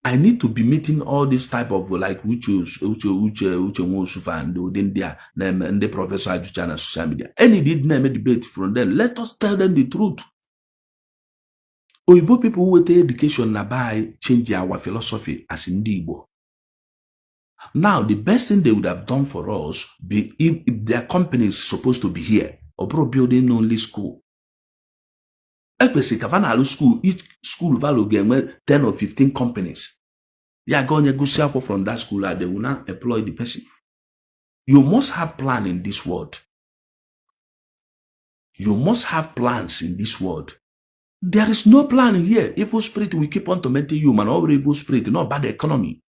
I need to be meeting all this type of like uche Nwosufa and within there and the professor Ajucha na social media. Any did name a debate from them. Let us tell them the truth. Oyibo people with education na by change our philosophy as in Igbo. Now the best thing they would have done for us be if their company is supposed to be here or building only school. School, each school value game 10 or 15 companies. You are going to go from that school and they will not employ the person. You must have plan in this world. You must have plans in this world. There is no plan here. Evil spirit will keep on tormenting you, man. All evil spirit, not bad economy.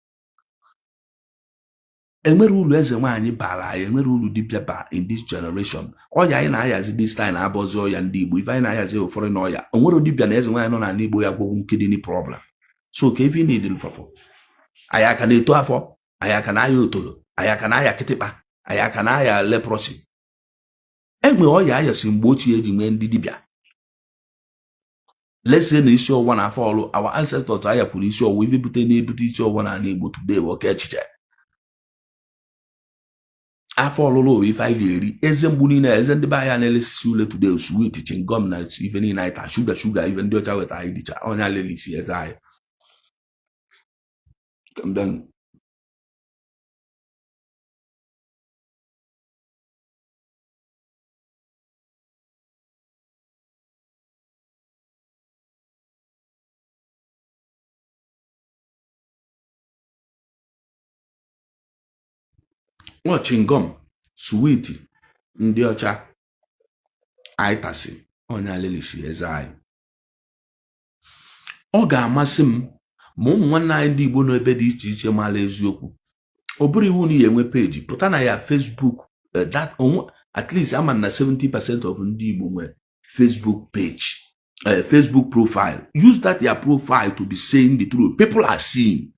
Enwere ulu Ezenwanyi bara, enwere ulu dibia ba in this generation. Oya anyị na-ayazi this time abọzi oya ndị Igbo. Ife anyị na-ayazi ụfọdụ n'oya. Onwere dibia na Ezenwanyi nọ na n'Igbo ya gwọgwụ kidney problem. So ka ife need lufafọ. Aya ka na-eto afọ, aya ka na-aya otolo, aya ka na-aya kịtịkpa, aya ka na-aya leprosy. Enwe oya ayasi mgbe ochie eji nwee ndị dibia. Let's say na isi ọwụwa na afọ ọlụ, our ancestors ayapụrụ isi ọwụwa ife bute na-ebute isi ọwụwa na Igbo today bụ oke echiche. Afọ ọlụlụ ife anyị ga-eri eze mgbu niile eze ndị be anya na-elesisi ule today sweet chingom na ife niile anyị taa shuga ife ndị ọcha weta anyị dịcha onye alelisi eze anyị. Then chingom sweet ndị ọcha anyị tasị onye alelisi eze anyị. Ọ ga-amasị m ma ụmụ nwanne anyị ndị Igbo n'ebe dị iche iche mara eziokwu. Ọ bụrụ iwu na ya enwe peji pụta na ya Facebook at least ama na 70% of ndị Igbo nwere Facebook page, Facebook profile. Use that your profile to be saying the truth. People are seeing.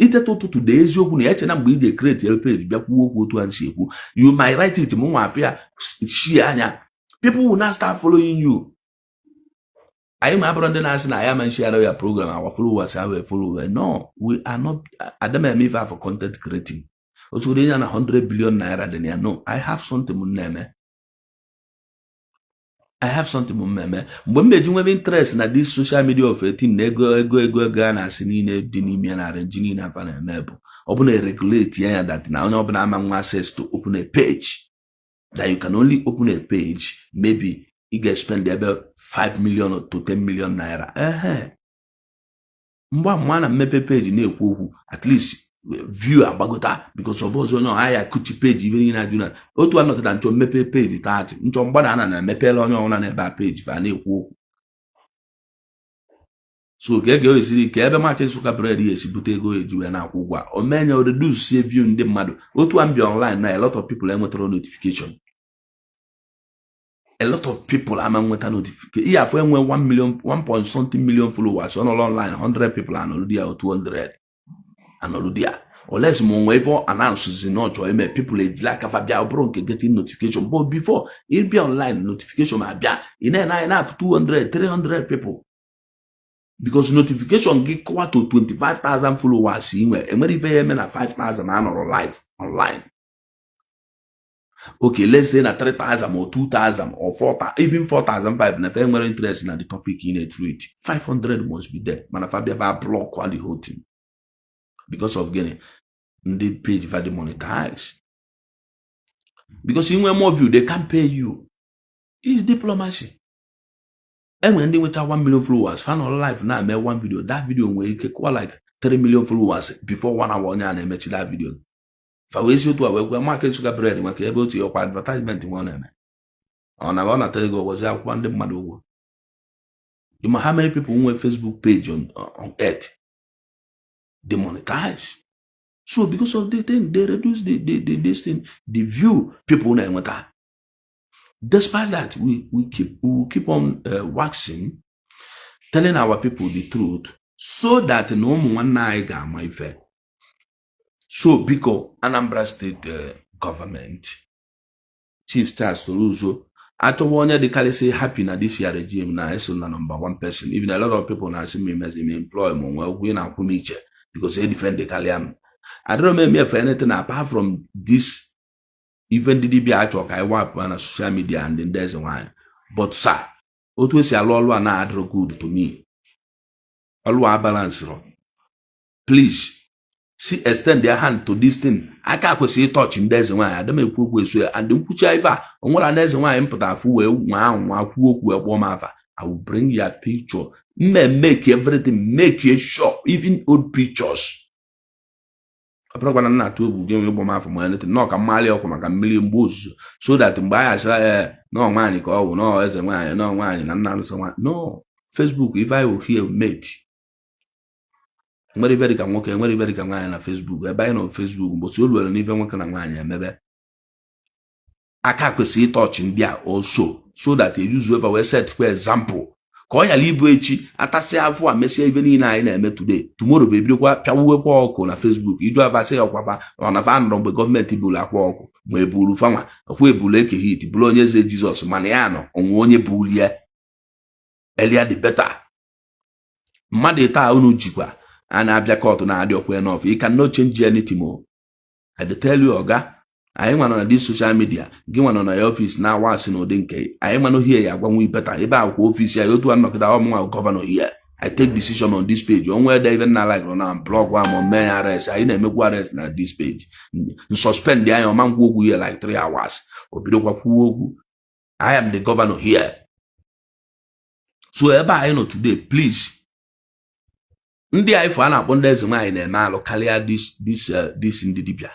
Itete ụtụtụ dị eziokwu na ya chena mgbe ị ga-create your page bịa kwuo okwu otu a nsi ekwu. You might write it mụ nwa afịa shie anya. People will not start following you. I am abroad as I am and share your program. Our followers have a follower. No, we are not. I don't have for content creating. Also, they are 100 billion naira. Then no, I have something name. I have something name. When they do have interest in this social media of 18, ego Ghana sinine dinimi and arranging in a fan mebo. Open a regulate here that now open access to open a page. That you can only open a page. Maybe you get spend about 5 million to 10 million naira. Mwa mwana mepe page na-ekwu okwu at least view agbagota because of us onye aya kuchi page even in aduna otu anọkịta nchọ mepe page 30 nchọ mgbada ana na mepele onye ọbụla na-ebe page fa na-ekwu okwu. So ka ege oyesiri ka ebe Mark Zuckerberg esi bute ego ejiwe na-akwụ ụgwọ omenye o reduce view ndị mmadụ otu ambia online na a lot of people enwetara notification. A lot of people are with notification. Yeah, for 1 million, 1.something million followers on online, 100 people are already or 200 and already. Or less more ever announces in not join people like a Fabia Bronco getting notification. But before it be online notification, in a enough 200, 300 people. Because notification get quite to 25,000 followers in where and very 5,000 or live online. Okay, let's say na 3,000 or 2,000 or 4,000, even 4,500. If I'm interested in the topic in it, 500 must be there. Man, if I ever block all the whole thing because of getting the page for the monetize. Because in one more view, they can't pay you. It's diplomacy. And when they went 1 million followers, fan on live now, I made one video. That video will equal like 3 million followers before 1 hour and I made that video. If I waste you to a Mark Zuckerberg, I able to your advertisement in one. On I want to tell you, was that one day, mad over. You know how many people who have Facebook page on Earth? They monetize. So because of the thing, they reduce this thing, the view people know what that. Despite that, we will keep on waxing, telling our people the truth, so that no one night my fair. So because Anambra State government, Chief Charles Soludo, after 1 year they can say happy na this year regime now is the number one person. Even a lot of people now see me as an employment well we now because they defend the Kaliam. I don't remember for anything apart from this. Even the DB talk I work on social media and then there's one. But sir, always a lot na add good to me. Always balance. Please. See, extend their hand to this thing. I can't see touching there's one. I don't make people swear. And don't put your on what there's one input of I will bring your picture. Make everything, make you sure, even old pictures. I probably not to give you my for anything. No, can Mali or come a million bulls so that buy say no money call no Ezenwanyi, no one and none someone. No, Facebook, if I will hear mate. Very very can work very very can na Facebook. I buy on Facebook, but you will even work on maybe. I can't see touching there also, so that you use whoever set for example. Call your liberty at a say for a message even in I today. Tomorrow we will walk on Facebook. You do have a say of papa on a van from the government bula walk. We bulu fama, a way bulek heat, Bologna's Jesus, Maniano, on one ye bulia. Elia the better. Madeta unujiqua. And I black out on audio enough. You cannot change anything more. I tell you, Oga, I am on this social media. Give one on my office now. Once in Odinke. I am not here. When we better about office, I go to unlock the governor here. I take decision on this page. On where they even not like on blog one on men arrest. I didn't make one arrest on this page. Suspend the iron man go here like 3 hours. I am the governor here. So ever I know today, please. Ndị a ifo ana akpọ Ezenwanyi na-eme alụ karịa this ndị dibịa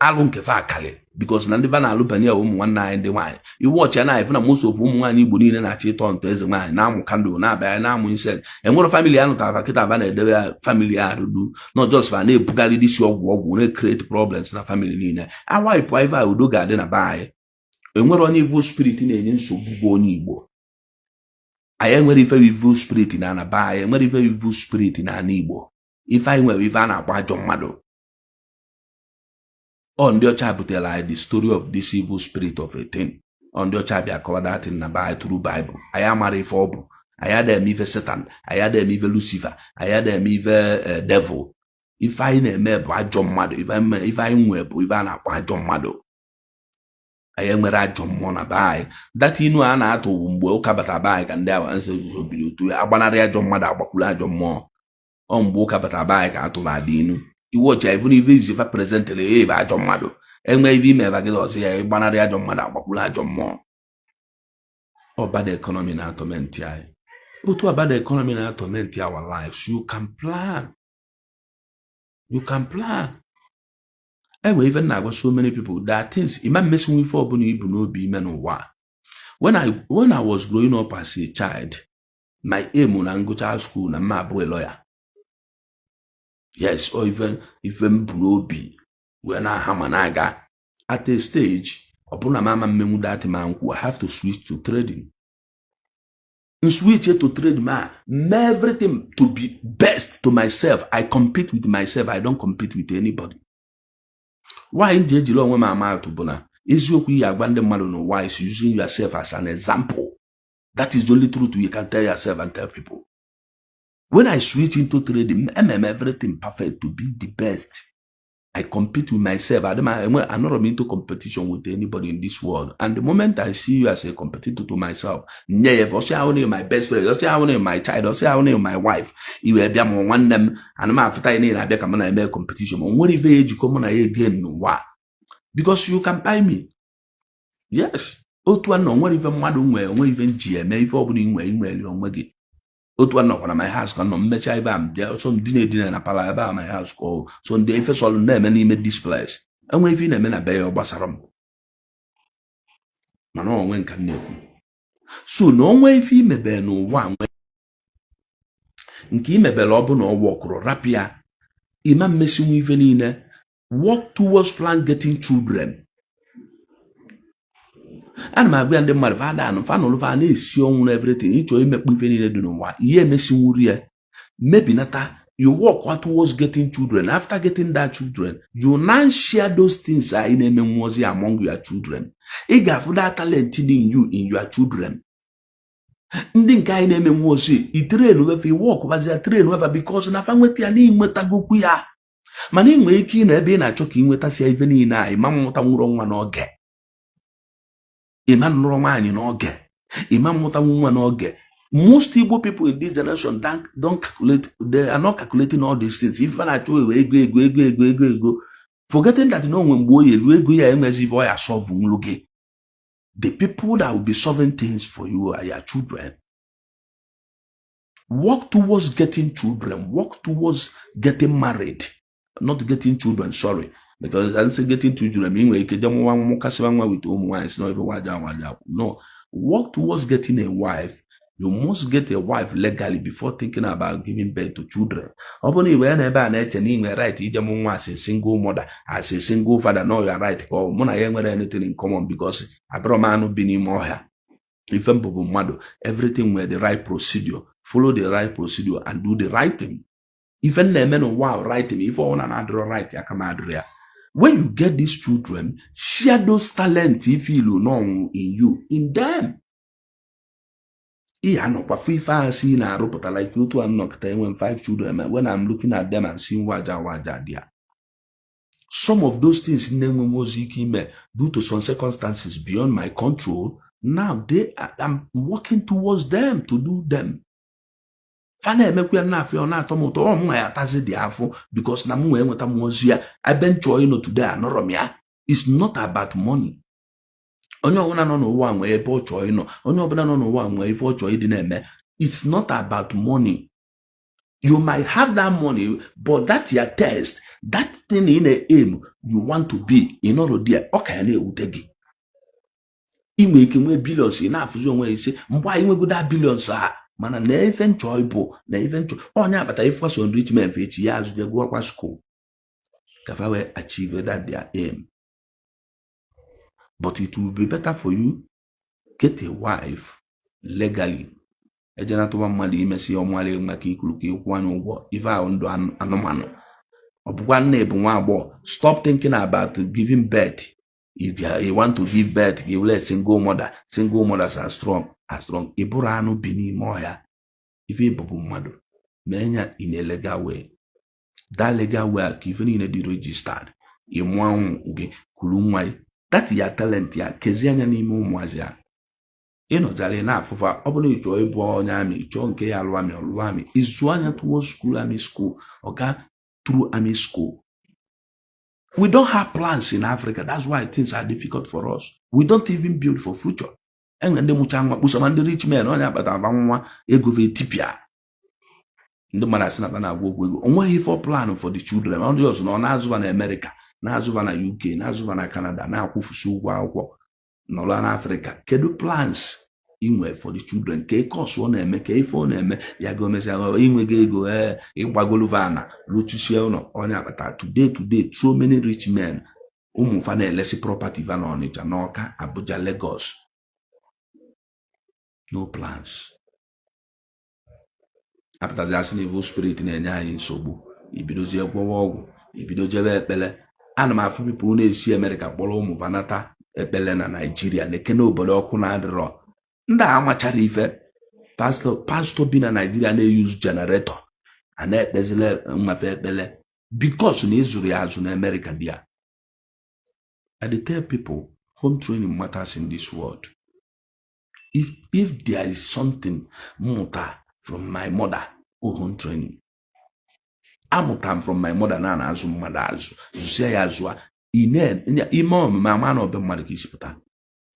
alụ nke fa akali because na ndị ba na-alụ banye ụmụ nwanne anyị ndị nwaanyị iwu ọchị na ifu na most of ụmụ nwaanyị Igbo niile na-achọ ịtọ nto Ezenwanyi na-amụ kandụl na-abịa na-amụ insect enwere family anụ ka kịta ba na-edebe family arụdu not just fa na-ebugharị disi ọgwụ na-create problems na family niile awaipu ife udo ga-adị na be anyị enwere onye evil spirit na-enye nsogbu bụ onye Igbo. I am very evil spirit in Anaba. I am very evil spirit in Anibo. If I were with Anna Bajon Mado. On the child tell I the story of this evil spirit of a thing. On the child I cover that in Nabai through Bible. I am a reform. I had them even Satan. I had them even Lucifer. I had them even devil. If I name a Bajon Mado, if I were with Anna Bajon Mado. I am where I jump on a buy. That you know, an ato will cabata bike and there answer you to Abanaria John Mada Bakula John Mo. On book about a bike out of Adino. You watch even if I present a John Mado. And maybe never get us here, Banaria John Mada Bakula John Mo. Or bad economy now torment ya. But to about the economy now torment our lives. You can plan. You can plan. Anyway, even now, so many people that things. Imam messing with for Buni Bruno be men or what. When I was growing up as a child, my aim on go to school and my boy lawyer. Yes, or even Bruno be when I hamanaga at a stage upon a mama memu that man who have to switch to trading. And switch to trade man, everything to be best to myself. I compete with myself. I don't compete with anybody. Why in the long woman am to bona? Is you abandon man why is using yourself as an example? That is the only truth you can tell yourself and tell people. When I switch into trading, everything perfect to be the best. I compete with myself. I'm not into competition with anybody in this world. And the moment I see you as a competitor to myself, I'll say I only my best friend, I'll say I only my child, I'll say I only my wife. You will be among one them, and I'm after I need a competition. What if you come on again? Why? Because you can buy me. Yes. Otu ano what even mmadụ nwe onwe even GMA if obu nwe inwe onwe gị. Otu ano kwa my house kan no mmecha ibe am there so ndine na pala ebe my house ko so ndị ife solo na eme n'ime displays. Enwe ife na eme na be ya gbasara m. Mana onwe nka na-ekwu. So na onwe ife imebe n'ụwa nwe nke imebele ọ bụ na ọ wọkụrụ rapia ima mmesi nwe ife niile work towards plan getting children. ana m agwa ndị mmadụ fada anụ fanụlụ fa na-esi ọnwụ na everything ịchọ imekpu ife niile dị n'ụwa ihe emesinwuri ya mebinata. You work towards getting children. After getting that children, you now share those things among your children. You got that talent in you, in your children. Ndị nke anyị na-eme nwozi itrain wefe work bazia train wefe because na fa nweta na inweta gokwu ya mana inwe ike na ebe ị na-achọ ka inweta si ife niile a imam mụta nwụrụ nwa n'oge imam nụrụ nwaanyị n'oge imam mụta nwa n'oge. Most Igbo people in this generation don't calculate. They are not calculating all these things. If I ego, forgetting that no one boy ego ya emezi voya solve unloge. The people that will be solving things for you are your children. Work towards getting children. Work towards getting married. Not getting children, sorry. Because I say getting children, mean with no. Work towards getting a wife. You must get a wife legally before thinking about giving birth to children. Obviously, when I right, as a single mother, as a single father, no, you're right. Or when I ain't anything in common because I brought man been more here. If everything were the right procedure, follow the right procedure and do the right thing. Even the men of wow, right thing. If on another right, I come out there. When you get these children, share those talents if you know in you, in them. Like you two are not when 5 children. When I'm looking at them and seeing waja there. Some of those things due to some circumstances beyond my control, now I'm working towards them to do them. Because it's not about money. It's not about money. You might have that money, but that's your test. That thing in a aim you want to be in order there. Okay, you make billions enough. You say, why you go that billions are? Man, na even choice, na even choice. Oh, yeah, but if was on rich men for 8 years, they go to school. Kafawe achieve that their aim. But it will be better for you get a wife legally. Ejenatowa mmadụ imesi ọmwale maka ikuluki kwanu ụgwọ ife a ndụ anụmanụ. Ọbụkwa nne bụ nwa agbọghọ. Stop thinking about giving birth. If you want to give birth, you let single mother. Single mothers are strong. Iburu anụ bi n'ime ọhịa. Ife bụ mmadụ. Menya in a legal way. That legal way ka ife niile dị registered. Ịmụ anwụ gị kuru nwa. That is your talent ya. Kezi anya n'ime ụmụazị ya. Jale na afụfa ọ bụrụ ịchọ ịbụ onye amị ịchọ nke ya alụ amị izu anya towards school army school oga through army school. We don't have plans in Africa. That's why things are difficult for us. We don't even build for future. And ndị mụcha nwa kpụsama ndị rich men onye akpatara nwa egove tipia ndị mmadụ asị na agwa okwu ego onweghị for plan for the children. Ndị ọzọ na ọ na-azụva na America na-azụva na UK na-azụva na Canada na-akwụfusi ụgwọ akwụkwọ n'ụlọ na Africa. Kedu plans inwe for the children? Ke course ọ na-eme ke ife ọ na-eme ya gomesi inwego ego ịgbagolu vana luchusie ụlọ onye akpata today so many rich men ụmụ fa na-elesi property va na Ọnịcha n'Ọka Abuja Lagos. No plans. Apụtazi asị na evil spirit na-enye anyị nsogbu ibidozie gwọwa ọgwụ ibido jebe ekpele. Ana m afụ people na-esi America kpọrọ ụmụ vanata ekpele na Nigeria na-ekene obodo ọkụ na-adịrọ ndị amachara ife. Pastor bi na Nigeria na-use generator a na-ekpezile mmafe ekpele because na ezuru ya azụ na America bịa. I dey tell people home training matters in this world. If there is something muta from my mother home training, amutam from my mother na azụ mmadụ azụ zusia ya azụa ime omume ama na obe mmadụ ka isi pụta.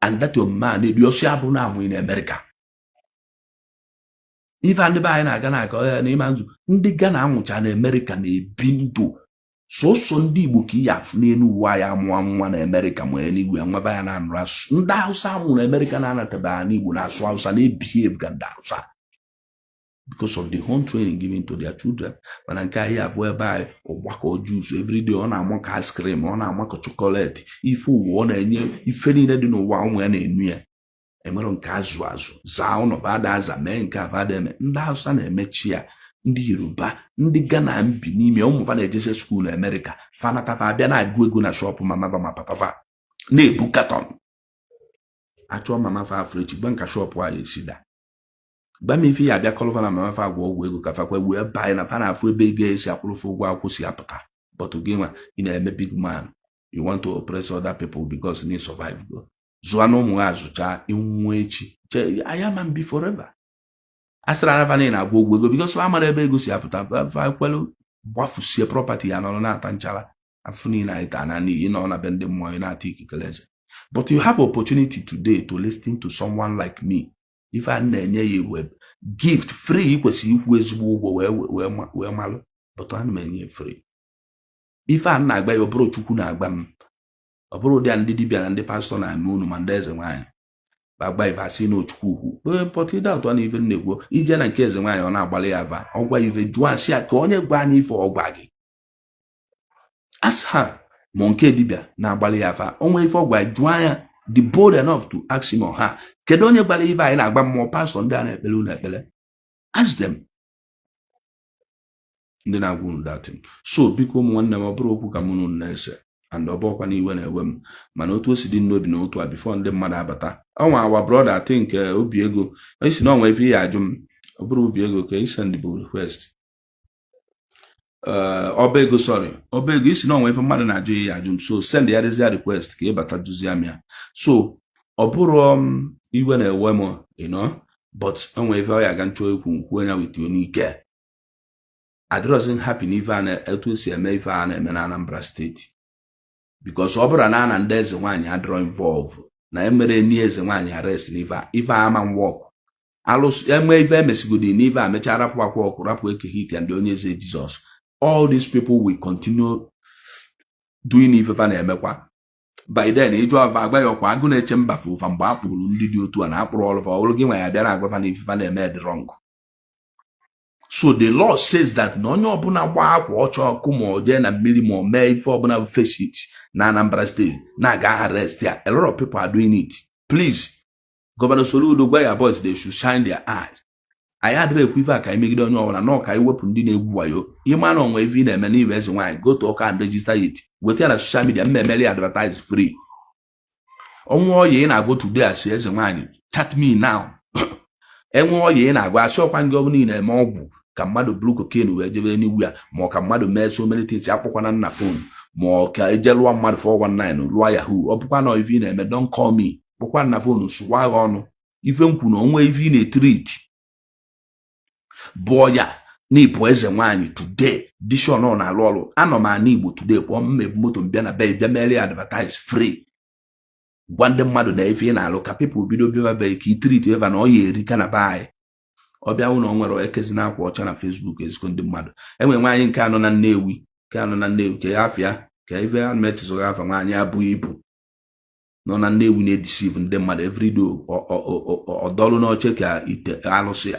And that your man ebi osi abụ na amụ in America. Ife ndị be anyị na-aga na aka na ịma nzu ndị Ghana anwụcha na America na-ebi ndụ sọsọ ndị Igbo ka iyi afụ n'elu uwe anyị amụọ nwa na America ma eluigwe nwaba ya na anụrụ asụ. Ndị Hausa amụ na America na-anatabeghị n'Igbo na-asụ Hausa na-ebihave ka ndị Hausa because of the home training given to their children. Mana nke anyị afụ ebe anyị ọgbakọ juice everyday ọ na-amakọ ice cream ọ na-amakọ chocolate ife ụwa ọ na-enye ife niile dị n'ụwa ụmụ ya na-enu ya. enwere nke azụ zaa ụlọ bada aza mee nke abada eme. Ndị Hausa na-emechi ya, ndị Yoruba, ndị Ghana mbi n'ime ụmụfa na-ejese skuul na Amerịka fanatafa abịa na-agụ ego na shọpụ mama ma papa na-ebu katọn. Achọọ mama fa afọ echi gba nka shọpụ a esi da gba m ife ya abịa kọlọva na mama fa agwa ọgwụ ego ka fakwa wee baa na fa na-afụ ebe ego esi akwụrụfe ụgwọ akwụ si apụta. But gị nwa ị na-eme big man, you want to oppress other people because you need survive go. Zụa na ụmụ ha azụcha inwe echi I am be forever. Asịra na fa na-agwa ọgwụ ego because fa mara ebe ego si apụta fa kwelu gbafusie property ya nọrọ na-ata nchara afụ niile anyị taa na n'iyi nọ na be ndị mmụọ na-ata ikikere eze. But you have opportunity today to listen to someone like me. If I na-enye ya web gift free, ikwesịrị ikwu ezigbo ụgwọ wee malụ, but ana m enye free. Ife a na-agba ya ọbụrụ Chukwu na-agba m, ọ bụrụ ụdị ndị dibịa na ndị pastọ na-eme unu ma ndị Ezenwanyi agba ife asị na Chukwu ukwu pọtịda ụtọ na ife nnegwo ije na nke Ezenwanyi ọ na-agbalị ya ava ọgwa ife jụọ asị ya ka onye gwa anyị ife ọgwa gị asha ma nke dibịa na-agbalị ya ava onwe ife ọgwa jụọ anya the bold enough to ask him or her kedu onye gbara ife anyị na-agba mmụọ pastọ ndị a na-ekpele unu ekpele. Ask them. Ndị na-agwa unu datin. So biko ụmụ nwanne m ọ bụrụ okwu ka mụ na-ese and ọ bụkwa na iwe na-ewe m mana otu o si dị n'obi na otu a before ndị mmadụ abata ọnwa our brother I think obi ego isi na ọnwa ife ihe ajụ m ọ bụrụ obi ego ka send bụ request ọba ego sorry ọba ego isi na ọnwa ife mmadụ na-ajụ ihe ajụ m so send ya dịzia request ka ịbata duzie m ya. So ọ bụrụ iwe na-ewe m but ọnwa ife ọ ya ga nchọ ekwu nkwu anya wit onike adịrọzi happy na ife a na-etu esi eme ife a na-eme na Anambra State because ọ bụrụ na ndị Ezenwanyi adịrọ involve na emere ni Ezenwanyi arrest na ife ama nwọk alụsị eme ife emesigodi na ife a mechaa rapụ akwa ọkụ rapụ ekeghị ike ndị onye eze Jizọs. All these people will continue doing ife fa na-emekwa. By then ịjụ agba ya ọkwa agụ na-eche mbafe ụfa mgbe a kpụrụ ndị dị otu a na akpụrụ ọlụfa ọrụ gị nwa ya bịara agwafa na ife fa na-eme dị wrong. So the law says that na onye ọbụla gba akwa ọcha ọkụ ma ọ jee na mmiri ma ọ mee ife ọbụla feshit na Anambra State na-aga arrest ya. A lot of people are doing it. Please, Governor Soludo gwa ya boys they should shine their eyes. Anyị adịrị ekwu ife a ka anyị megide onye ọbụla na ọka iwepụ ndị na-egwu wayo ịma na onwe ife ị na-eme n'iwe Ezenwanyi go to Ọka and register it weta ya na social media mmemeli advertise free. Ọnwa oyi ị na-agụ today asị Ezenwanyi chat me now. Enwe oyi ị na-agụ asị ọkwa ndị ọbụla ị na-eme ọgwụ ka mmadụ buru cocaine wee jebe n'igwu ya ma ọ ka mmadụ mee so many things akpọkwana nna phone ma ọ ka eje lụọ mmadụ 419 lụọ yahoo ọ bụkwa na ife ị na-eme don't call me kpọkwa nna phone sụwa agha ọnụ ife nkwu na onwe ife ị na-etrit bụ ya na ịbụ Ezenwanyi today dishon ọ na-alụ ọrụ anọ m ana Igbo today kpọọ mmebu moto mbịa na be bịa mere advertise free gwa ndị mmadụ na ife ị na-alụ ka people bido bịa be ka itrit eva na ọ ya eri ka na be anyị ọbịa ụlọ nwere ekezi na akwa ọcha na Facebook ezikọ ndị mmadụ. Enwe nwaanyị nke anọ na Nnewi ka ya afịa ka ife a metụzụrụ afa nwaanyị abụghị ibu nọ na Nnewi na-edisive ndị mmadụ everyday ọdọlụ n'oche ka ite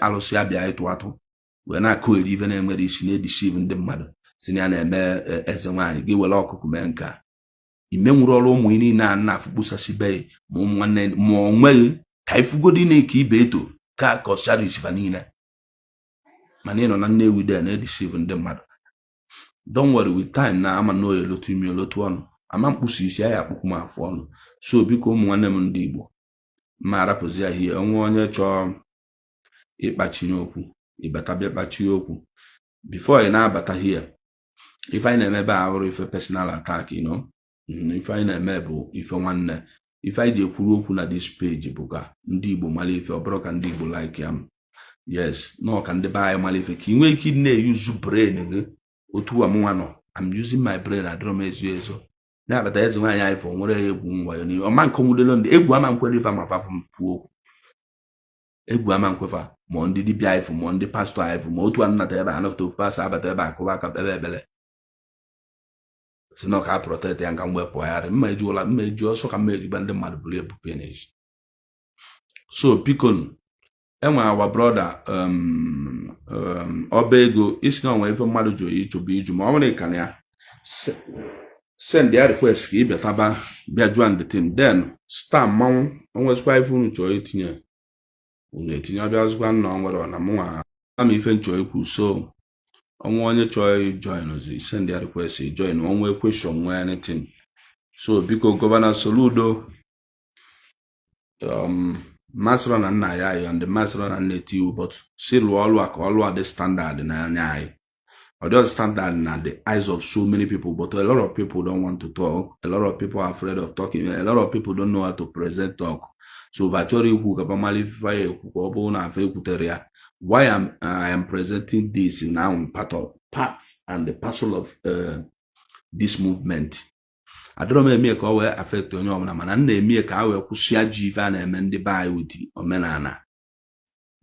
alụsị abịa ịtụ atụ wee na-akụ eri ife na-enwere isi na-edisive ndị mmadụ si na ya na-eme Ezenwanyi gị were ọkụkụ mee nka ime nwụrụ ọrụ ụmụ niile a na-afụkpụsasịbe ma ụmụ nwanne ma ọ nweghị ka ifugodi na-eke ibe eto ka kọchara isiba niile mana ị nọ na Nnewi de na-edisive ndị mmadụ. Don't worry with time na ama na oye lotu imi olotu ọnụ ama mkpusu isi ya akpụkụ m afọ ọnụ. So biko ụmụ nwanne m ndị Igbo ma arapụzi ahịa onwe onye chọọ ịkpachi okwu ịbata bịa kpachi okwu before ị na-abata here ife anyị na-emebe ahụrụ ife personal attack ife anyị na-eme bụ ife nwanne ife anyị ji ekwuru okwu na this page bụ ka ndị Igbo mara ife ọ bụrụ ka ndị Igbo like ya yes nọ ka ndị be anyị mara ife ka ị nwee ike na-eyuzu brain gị otu amụnwa nọ I'm using my brain adịrọ m ezo na-abata Ezenwanyi anyị fọ nwere egwu nwayo n'ihe ọma nkọnwudelo ndị egwu ama nkwere ife ma fafụ mpụ okwu egwu ama nkwefa ma ndị dibịa anyị fụ ma ndị pastọ anyị fụ ma otu anụnata ebe anọpụta ofu pastọ abata ebe akụba aka ebe ebele si na ọka protect ya nga mwepụ agharị mma eji ọsọ ka mma ejigba ndị mmadụ bụrụ ebu penis. So bikon enwe our brother ọba ego isi na onwe ife mmadụ jụ ịchụbụ iju ma ọ nwere ịkana ya send their request ka ịbịataba bịa join the team, then star mmanwụ onwezikwa ife unu chọrọ itinye unu etinye ọbịazikwa nna onwere na mụnwa ama ife nchọrọ ikwu. So onwe onye chọrọ join ozi send their request join, onwe question nwee anything. So biko Governor Soludo masịrị na nna ya anyị ndị masịrị na nna etiwu, but si lụọ ọlụ a ka ọlụ a dị standard n'anya anyị. Or just standard in the eyes of so many people, but a lot of people don't want to talk. A lot of people are afraid of talking. A lot of people don't know how to present talk. So why I am presenting this now part and the parcel of this movement. I don't know me ka we affect onye ọbụla, mana na-eme ka we kwụsịa ji ife a na-eme ndị be anyị with omenala.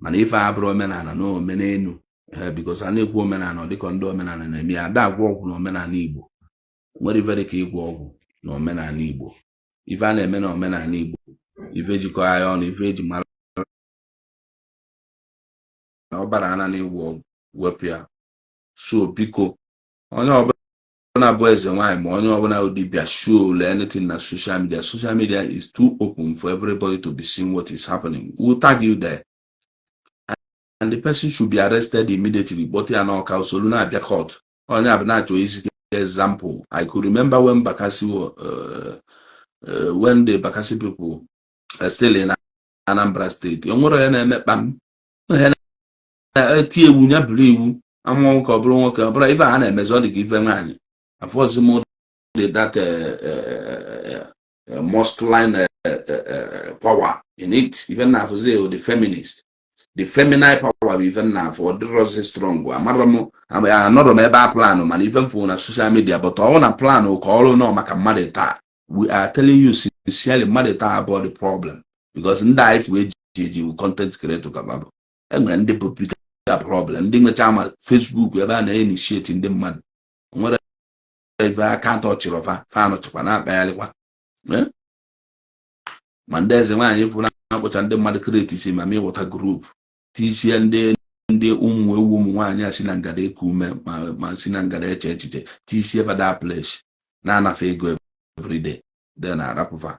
Mana ife abụrụ omenala no omenelu. Because I na-ekwu omenala dịka ndị omenala na-eme ada agwọ ọgwụ na omenala Igbo. Nwere ife dịka ịgwọ ọgwụ na omenala Igbo. Ife a na-eme na omenala Igbo, ife jikọ ya ọnụ, ife eji mara na ọbara ana na-egwu ọgwụ wepụ ya. So biko onye ọbụla bụ Ezenwanyi ma onye ọbụla dibịa show anything na social media. Social media is too open for everybody to be seeing what is happening. We'll tag you there. And the person should be arrested immediately. But you know, Soludo na be court. Only have not easy example. I could remember when Bakassi when the Bakassi people are still in Anambra State. Yongoro na met bam. Tie wunya believe. I'm one cobble, but if I am a give man. I force more that masculine power in it. Even now, the feminist. The feminine power even now for the rose strong. I'm not on a plan, man, even for social media, but on a plan or call no makamata. We are telling you sincerely madeta about the problem. Because in life we you content create to come up. And when the public problem, ding the time Facebook, we have initiating the man. What if I can't touch it of a fan of Chapana barely one? Mandez and one if we not what and the mother created him, I mean what a group. TC and the woman sinangade kume ma sinangade church TC ever that place nana fe go every day then I rap over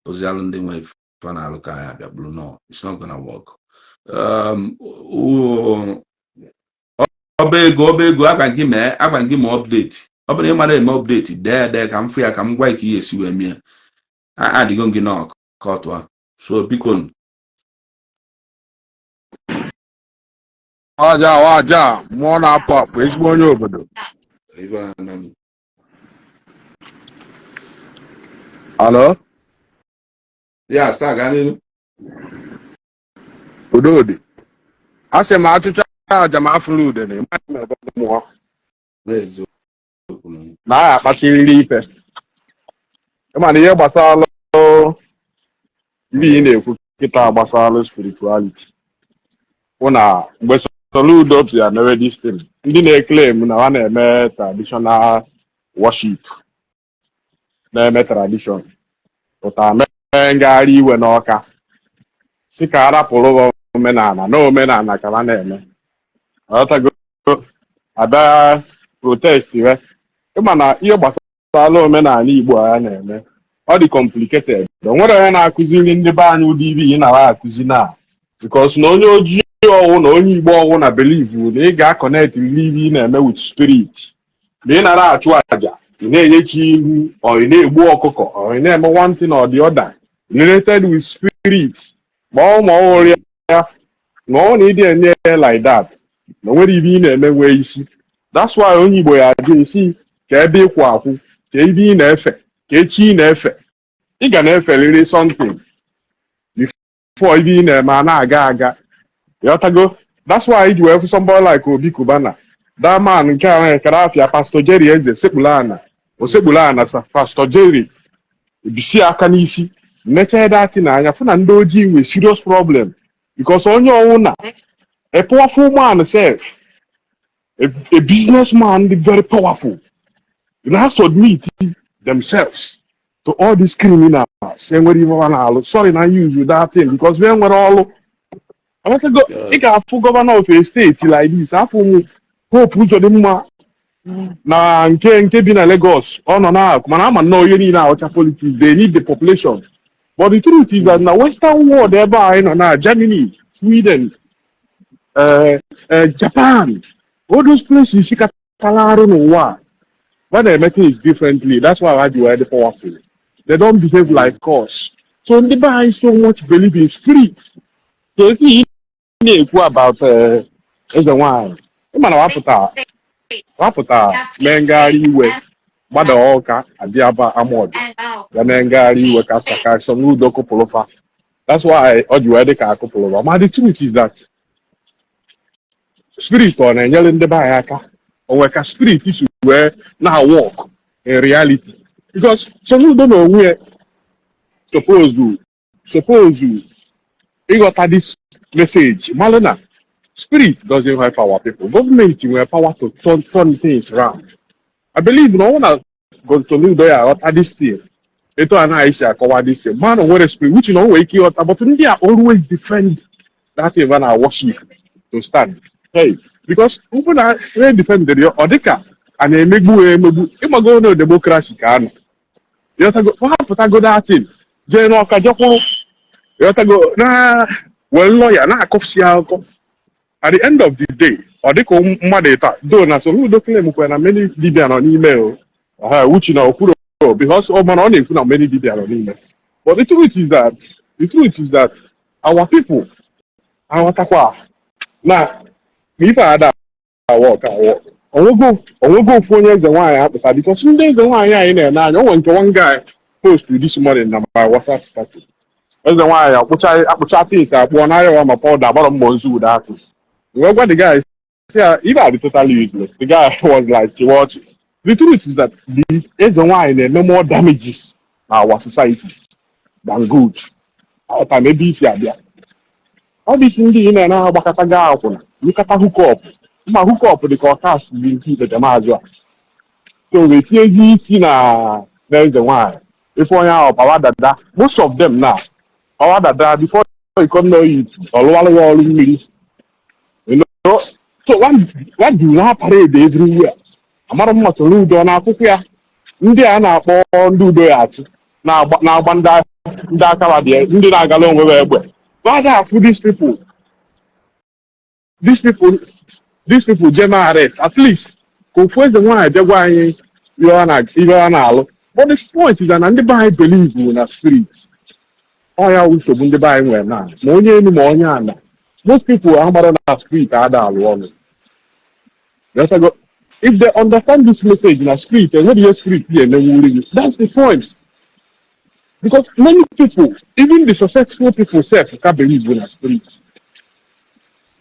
the way fana look at blue. No, it's not gonna work. Obego I can give me update. Open your mother update there come free I come wake yes you and me I the gongi knock caught. So because Waja, mwana pop, ezigbo onye obodo. Hello? Yeah, start again. Udodi. Ase ma atucha jama Soludo ni. Na ya kpachiri ife. Ema na ihe gbasara ibi na-ekwu kita gbasara spirituality. Una mgbe Soludo bịa mere this thing. Ndị na-claim na ha na-eme traditional worship. Na-eme tradition. Ụta mee ngagharị iwe n'Ọka. Si ka arapụrụ omenala na omenala ka ha na-eme. Ọtago ada protest we. Ịma na ihe gbasara omenala Igbo a na-eme. Ọ dị complicated. O nwere onye na-akụziri ndị be anyị ụdị ibi na akụzi na. Because na onye ojii ọwụ na onye Igbo ọwụ na believe na ị ga-connect ibi na-eme with spirit. Ma ị nara achụ aja, ị na-enye chi ihu, or ị na-egbu ọkụkọ, or ị na-eme one thing or the other related with spirit. Ma ọ ya na ọ na ịdị enye like that. Na nwere ibi na-eme nwee isi. That's why onye Igbo ya ajụ isi ka ebe ịkwụ akwụ, ka ibi ị na-efe, ka echi na-efe. Ị ga na-eferịrị something before ibi ị na-eme na-aga aga. Yotago. That's why you have somebody like Obi Kubana. That man can afia Pastor Jerry Eze Sebulana. O Sebulana sa Pastor Jerry. Bisi akanisi. Nature that in anya funa ndoji with serious problem. Because on your own, a powerful man self, a businessman very powerful. You have to admit themselves to all these criminals. Saying what you want. Sorry, not use with that thing because when we're all I want to go. I can governor of a state like this. I hope who's the man. na nke bi na Lagos ọ nọ na mana ama nnọọ ihe niile ahụcha politics they need the population but the truth is that na western world ebe anyị nọ na Germany, Sweden, Japan, all those places katara arụ n'ụwa when they make things differently. That's why I do the powerful. They don't behave like us. So ndị be anyị so much believe in spirit. So if you na-ekwu about Ezenwanyi, ịmana wapụta mee ngagharị iwe gbada ọka adịaba amọdụ ya mee ngagharị iwe ka saka Soludo kụpụrụfa. That's why ọ ji wee dị ka akụpụrụfa. Ma the truth is that spirit ọ na-enyere ndị be anyị aka onwe ka spirit isi wee na-work in reality because Soludo na onwe ya suppose ịghọta this message malụ na spirit doesn't help our people. Government will power to turn things around. I believe no one has gone to live there or this thing. Ito ana isi akọwa this thing. Man of spirit, which you know wake you up, but India always defend that even our worship to stand. Hey, because people are defend the odeka and a megbu imago no democracy can. You have to go what go that thing. General Kajoko, you have to go na well lawyer na akofsi. At the end of the day, or they come madeta, though na so who don't claim when many Libyan on email, which you know because all man only put many Libyan on email. But the truth is that our people, our takwa, now if I had I will go for years and why because some days the why I in there now. I went to one guy post to this morning on my WhatsApp status. That's the why I things I want I my powder bottom monzu with artists. Well, what the guy said, even are totally useless. The guy was like, watch. The truth is that this is why there are no more damages in our society than good. Or maybe it's there. All these things in there now, but I got look at hook up. My hook up the courthouse will keep the Jamaja. So we see now, there is the why. If one hour, most of them now, our that before you can know it, or wall means. You know, so what do not parade everywhere? Amara Soludo na Akuko ndị a na-akpọ ndị udo ya achị na-agba ndị akara dị ndị na-agala onwe ha egbe. Why afụ these people general arrest at least ka ofu eze nwaanyị bịagwa anyị ihe ọ na-alụ. But the point is that ndị be anyị believe na spirit. Ọ ya nsogbu ndị be anyị nwere na ma onye enu ma onye ana. Most people are not on street alone. If they understand this message in a street and what the street here, that's the point. Because many people, even the successful people self, can't believe in a street.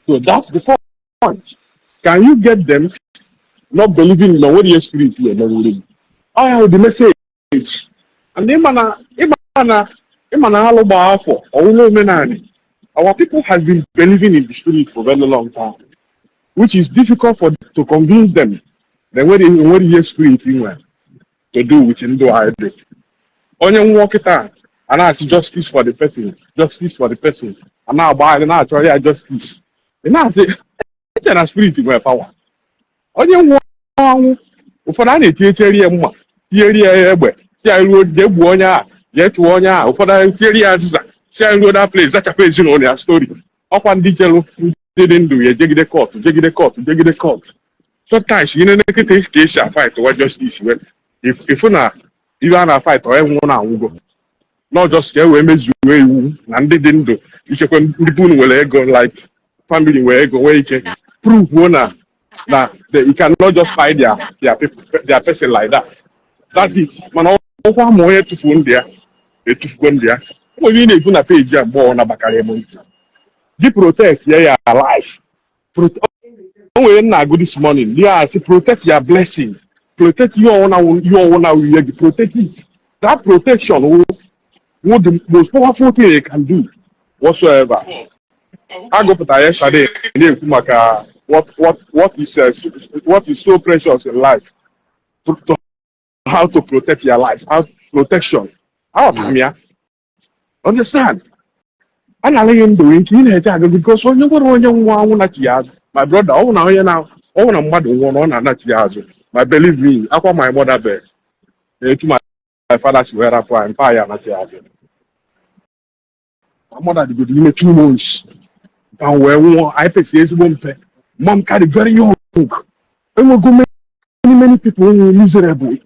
So that's the point. Can you get them not believing in what the street here? I have the message. And our people have been believing in the spirit for a very long time, which is difficult to convince them. Then what they hear spirit to do with Indo Ide. Only walk it out and ask justice for the person, and now buy and now try justice. And now say, it's a spirit in power. Only one for any theory, see, I wrote the Buonia, yet one for the theory. See, I know that place. That's a place, on their story. Up on detail, didn't do it. Jiggy the court. Sometimes you know, take case and fight or justice. If you want to fight or everyone will go. Not just get women and they didn't do. You can go like family where you can prove one that you cannot just fight their person like that. That's it. Man, all more to phone there. To phone there. We need to page more on a you protect your life. Not good this morning. Yeah, say protect your blessing. Protect your own protect it. That protection will the most powerful thing you can do whatsoever. I go to yesterday what is so precious in life. How to protect your life. How protection. How come understand? I'm not letting do it because when you go on your one, my brother, oh, now, oh, I'm mad one on that. But believe me, Akwa my mother bed. To my father she wear up and fire na tia. My mother did give me 2 months. And where I pay one pay. Mom carry very young. And we go many people miserably.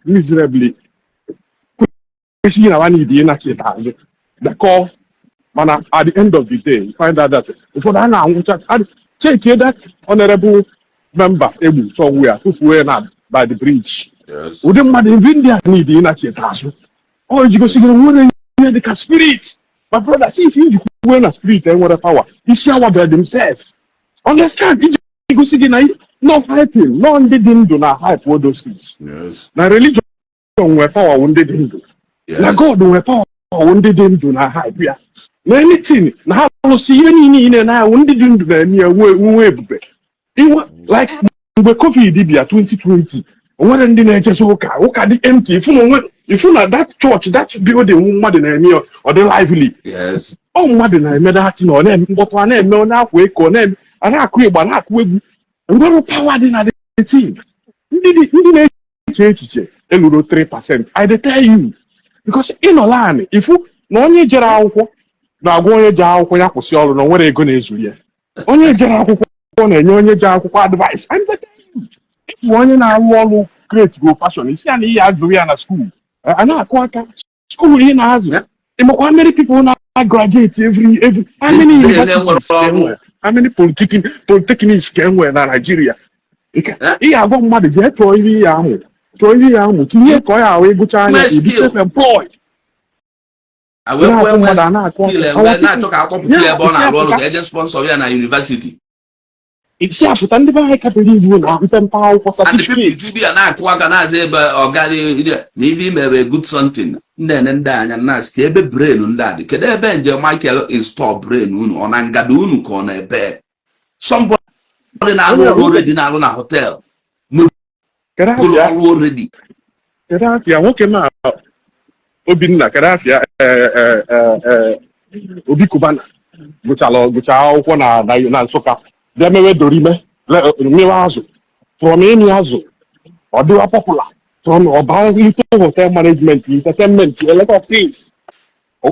See na one the na tia. The call. Man, at the end of the day, you find out that for that now, check that honorable member able somewhere to by the bridge. Yes. Wouldn't matter if India need the inner. Oh, you go see the spirit. My brother, since you win a spirit and what a power, you see our God themselves. Understand? You go see the night, no hyping, no one didn't do not hype all those things. Yes. Now, religion where power one didn't do. Now, Yes. God where power one didn't do not hype. Yeah. Na anything, na how see any in na one didn't do near way. Like mgbe COVID dibia 2020 onwere ndị na-eche so ụka dị empty if you na that church that building mmadụ na-eme ọ dị lively Yes. ọ mmadụ na-eme that na ọ na-eme mkpọtụ a na-eme ọ na-akwa eko ọ na-eme a na-akụ ịgba na-akụ egwu nwere power dị na the team ndị na-eche echiche eluru 3%. I dey tell you because ịnọla anị ifu na onye jere akwụkwọ na-agwa onye jere akwụkwọ ya kwụsị ọrụ na o nwere ego na-ezuru ya onye jere akwụkwọ na-enye onye jere akwụkwọ advice ịbụ onye na-arụ ọrụ create go fashion isi ya na ihe azụrụ ya na skuul a na-akụ aka skuul ihe na-azụ ịmakwa how many people na graduate every how many universities ka enwere how many polytechnics ka enwere na Nigeria ihe agwa mmadụ jee chọọ ihe ahụ tinye ka ọ ya ahụ ịgụcha anya ịdị self-employed na-achọ ka akpọpụta ebe ọ na-arụ ọrụ ga-eje sponsor ya na university. Isi apụta ndị be anyị kapịrị iwu na mpepe akwụkwọ certificate ya na-akụ aka na-aza ebe ọgarị na ibe imere good something nne ndị anya na-asị ka ebe brain ndị a dị kedu ebe nje Michael install brain unu ọ na ngada unu ka ọ na ebe somebody na-arụ ọrụ already na-arụ na hotel ọrụ already kedu afịa nwoke ma Obinna kedu afịa Obi Kubana gụcha akwụkwọ na Nsụka bịa mewe dorime mewe azụ from imi azụ ọ dịwa popular from ọba into hotel management entertainment a lot of things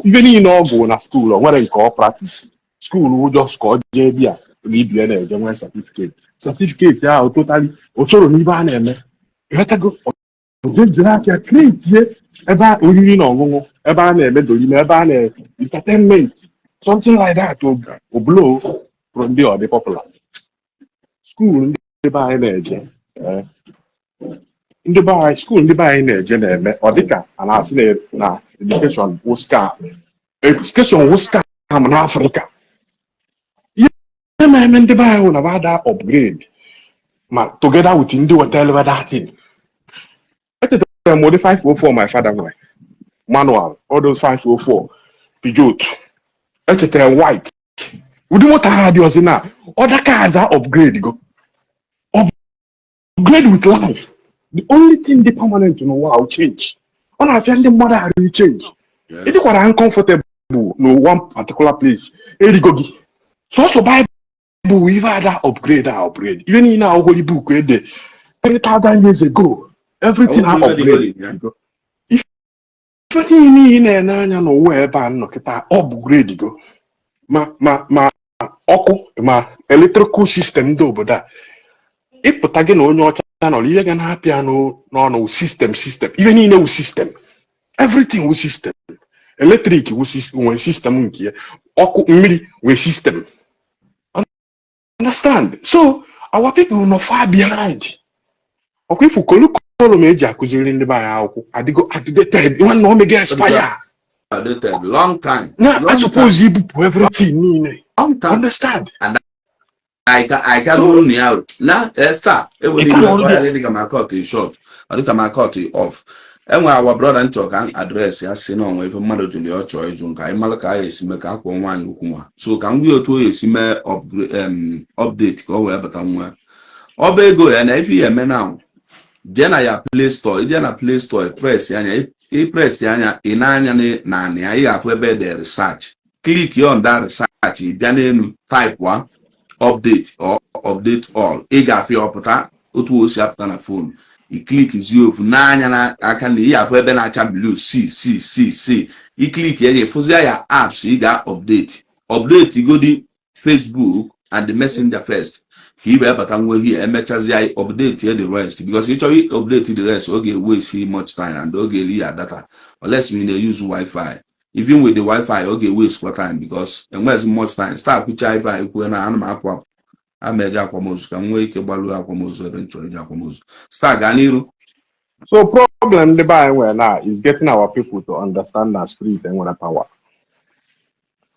ibe niile ọ bụ na school o nwere nke ọ practice school just ka ọ jee bịa na ibie na-eje nwee certificate ahụ totally osoro n'ibe a na-eme ghọtago ojejiri aka create ebe oriri na ọṅụṅụ ebe a na-eme dorime ebe a na entertainment something like that o blow from there ọ dị popular school ndị be anyị na-eje school ndị be anyị na-eje na-eme ọ dịka a na-asị na education wụ scam n'Africa ihe na-eme ndị be anyị hụ na bada upgrade ma together with ndị wetara that thing echetara m ụdị 504 my father nwere manual all those 504 Peugeot echetara white ụdị moto ha dị ọzọ na other cars are upgrade go upgrade with life. The only thing the permanent will change. On our friend the mother will change. It is quite uncomfortable no one particular place. Erigogi. So also Bible we've had that upgrade. Even in our holy book 10,000 years ago, everything had upgrade. If you need no where no upgrade go. Ma electrical system do but that. Ịpụta gị na onye ọcha nọ ihe ga na-apịa n'ọnụ system even in a system everything with system electric with system nke ya ọkụ mmiri with system understand so our people no far behind ọkụ ifu kolokolo ma eji akụziri ndị be anyị akwụkwọ adịgo outdated nwanne omega expire long time I suppose ibupụ everything niile understand I can only out. Now, start. It will be my cut is short. I look at my cut off. And when our brother and talk and address, I say no, if a mother to your choice, Junkai Malaka is make up one. So can we to a similar update go wherever somewhere? Obey go and if you are now, then I Play Store, then a Play Store, press Yanya, a press Yanya, in Anya Nani, I have web the research. Click on that research, then type 1. Update or update all. Ega fi opota otu o si apụta na phone. I click zio of n'anya na aka na ihe afọ ebe na-acha blue c I click ya fụzia ya apps ị update go di Facebook and the messenger first ka ị bata nwe here emechazi update the rest because ị chọrọ update the rest oge waste much time and oge eri ya data unless you dey use Wi-Fi. Even with the Wi-Fi oge waste for time because enwezi much time start kwucha ife ikwu na ana m akwa ameje akwamozu ka nwee ike gbaluo akwamozu ebe nchọrọ ije akwamozu start gaa n'iru. So problem the by now is getting our people to understand that spirit and what power.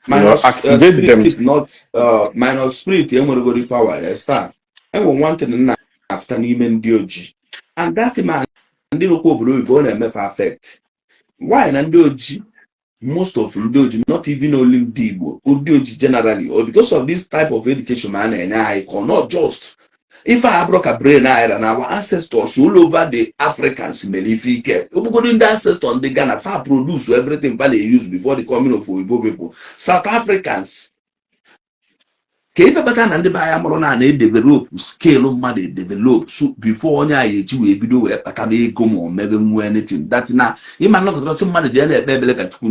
Minus Activate spirit, them. not minus spirit, enwere power. Start. And one thing na after n'ime ndị oji. And that man, ndị okwu obodo oyibo na-emefe affect. Why na ndị oji? Most of ndị oji, not even only ndị Igbo, ndị oji generally, or because of this type of education man na-enye anyị, not just. If I broke a brain and our ancestors all over the Africans melifike, the ancestors on the Ghana far produce everything they use before the coming of Igbo people. South Africans. Kaifa bata na ndị baya mụrụ na develop scale mmadụ develop so before onye anyị eji wee bido wee kpatara ego ma o mebe nwe anything that na ịma nnọkọtasị mmadụ ji na-ekpe ebele ka Chukwu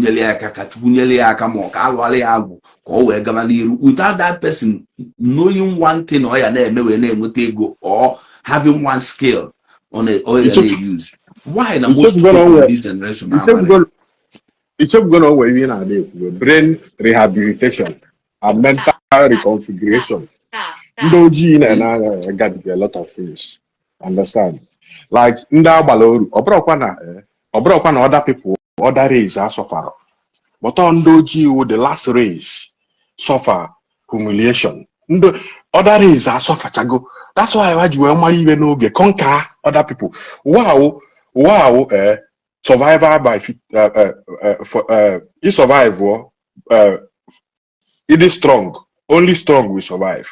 nyere ya aka ma ọ ka alụgharị ya agwụ ka o wee gaba n'iru without that person knowing one thing ọ ya na-eme wee na-enweta ego or having one skill on a na-use. Why na most people in this generation it's going to way in a brain rehabilitation and mental reconfiguration. Ndoji na got a lot of things. Understand? Like nda baloru, obrokwa na other people, other race are suffer. But on Ndoji, the last race suffer humiliation. Other race are suffer chago. That's why I you well even know conquer other people. Wow, survivor by you survive it is strong. Only strong will survive.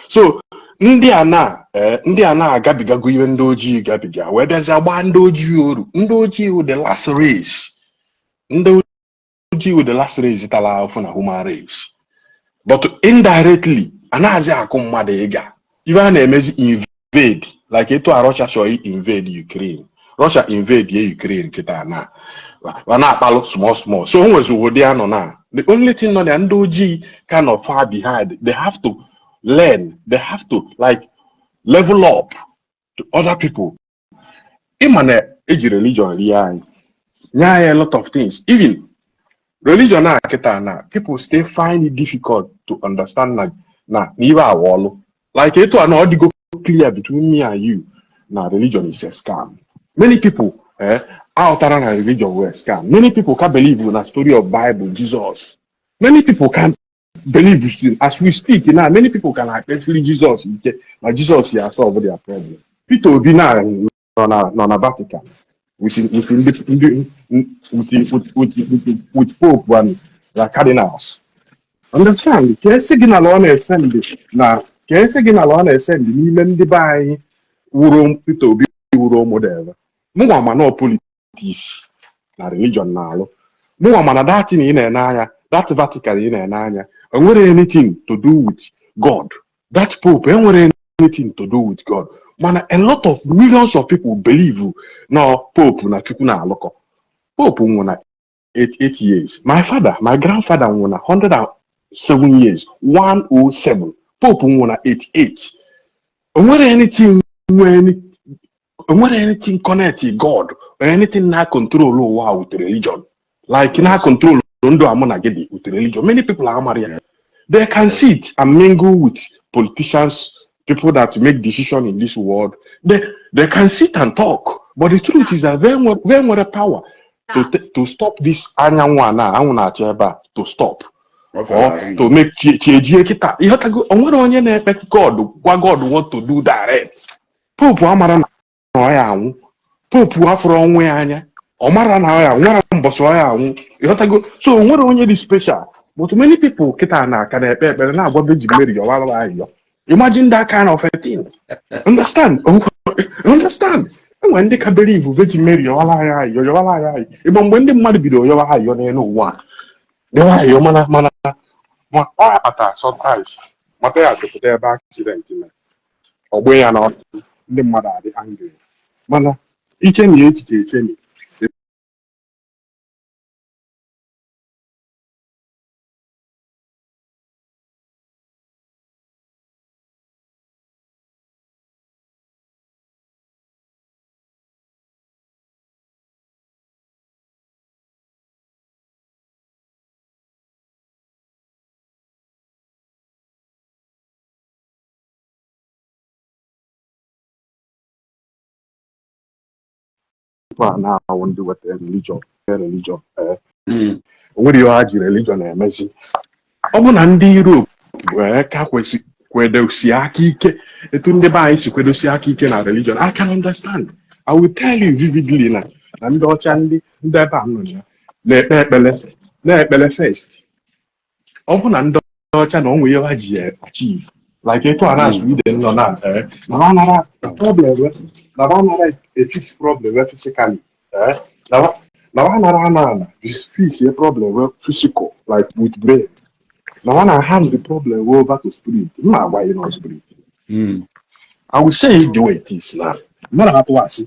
So ndị a na-agabigago ihe ndị ojii gabiga wee bịazi agba ndị ojii oru ndị ojii the last race ndị ojii the last race tala afọ na human race but indirectly anaghịzi akụ mmadụ ịga ibe a na-emezi invade like etu a Russia chọrọ invade Ukraine. Russia invade Ukraine kịta na akpalụ small so o nwezi ụdị anọ na the only thing nọ na ndị ojii kind of far behind. They have to learn, they have to like level up to other people. Imane age religion a lot of things. Even religion na people still find it difficult to understand na niva wall. Like it to go clear between me and you. Now religion is a scam. Many people out around religion were scam. Many people can't believe in the story of Bible, Jesus. Many people can't believe as we speak now. Many people can actually Jesus. Like Jesus here solve their problem. Peter Obi now on a Vatican with Pope and the cardinals. Understand? Can signal on a send now? Can signal on a send even the buy Peter Obi model. More no politics na religion now. More man that in an that Vatican in an anya. And what anything to do with God? That Pope and what anything to do with God? Man, a lot of millions of people believe no Pope na chukuna loko. Pope won 8 years. My grandfather won 107 years. 107. Pope won 88. And what anything connected God or anything na control wow with religion. Like na control with religion. Many people are married. They can sit and mingle with politicians, people that make decisions in this world. They can sit and talk. But the truth is that very more power to stop this to stop. Or to make God want to do direct. Pope Amara Pope afro onwe anya. Omara na ya nwere mboso ya anwu. So nwere onye dị special. But many people kita na can ekpere na agwa Virgin Mary yowala ayo. Imagine that kind of a thing. Understand? Understand? When they can believe Virgin Mary yowala ayo. Even when the mmadụ bido yowa ayo na enu ụwa. Yowa ayo mana ma ọ sometimes. Mata ya sekete ebe accident na. Ogbe ya na ndị mmadụ adị angry mana iche na echiche eche na tupu a na-awụ ndị weta religion o nwere ihe ha ji religion emezi ọ bụ na ndị Europe wee ka kwedosi aka ike etu ndị be anyị si kwedosi aka ike na religion I can understand. I will tell you vividly na ndị ọcha ndị ebe a nọ ya na-ekpele first. Ọ bụ na ndị ọcha na onwe ihe ha ji achieve like etu a na Sweden nọ na anara problem na anara a fixed problem physically na anara fix a problem physical like with brain. Now, when I hand the problem over to spirit, not why you know spirit. I will say the way it is now. Not how to ask.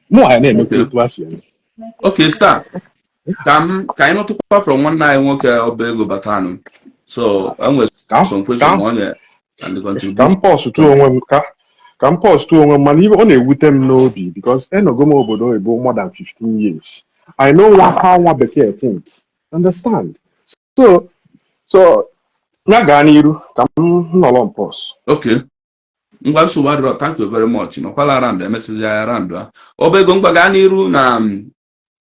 No, I never feel to ask you. Okay, star. Can you not talk from one night work or Bego Batano? So I'm with some question on it and the contribution. Can pause to one man even only with them no be because then go more than 15 years. I know how one became think. Understand? So Naganiru, come pause. Okay. Thank you very much. No, call around the message around. Obego Baganiru na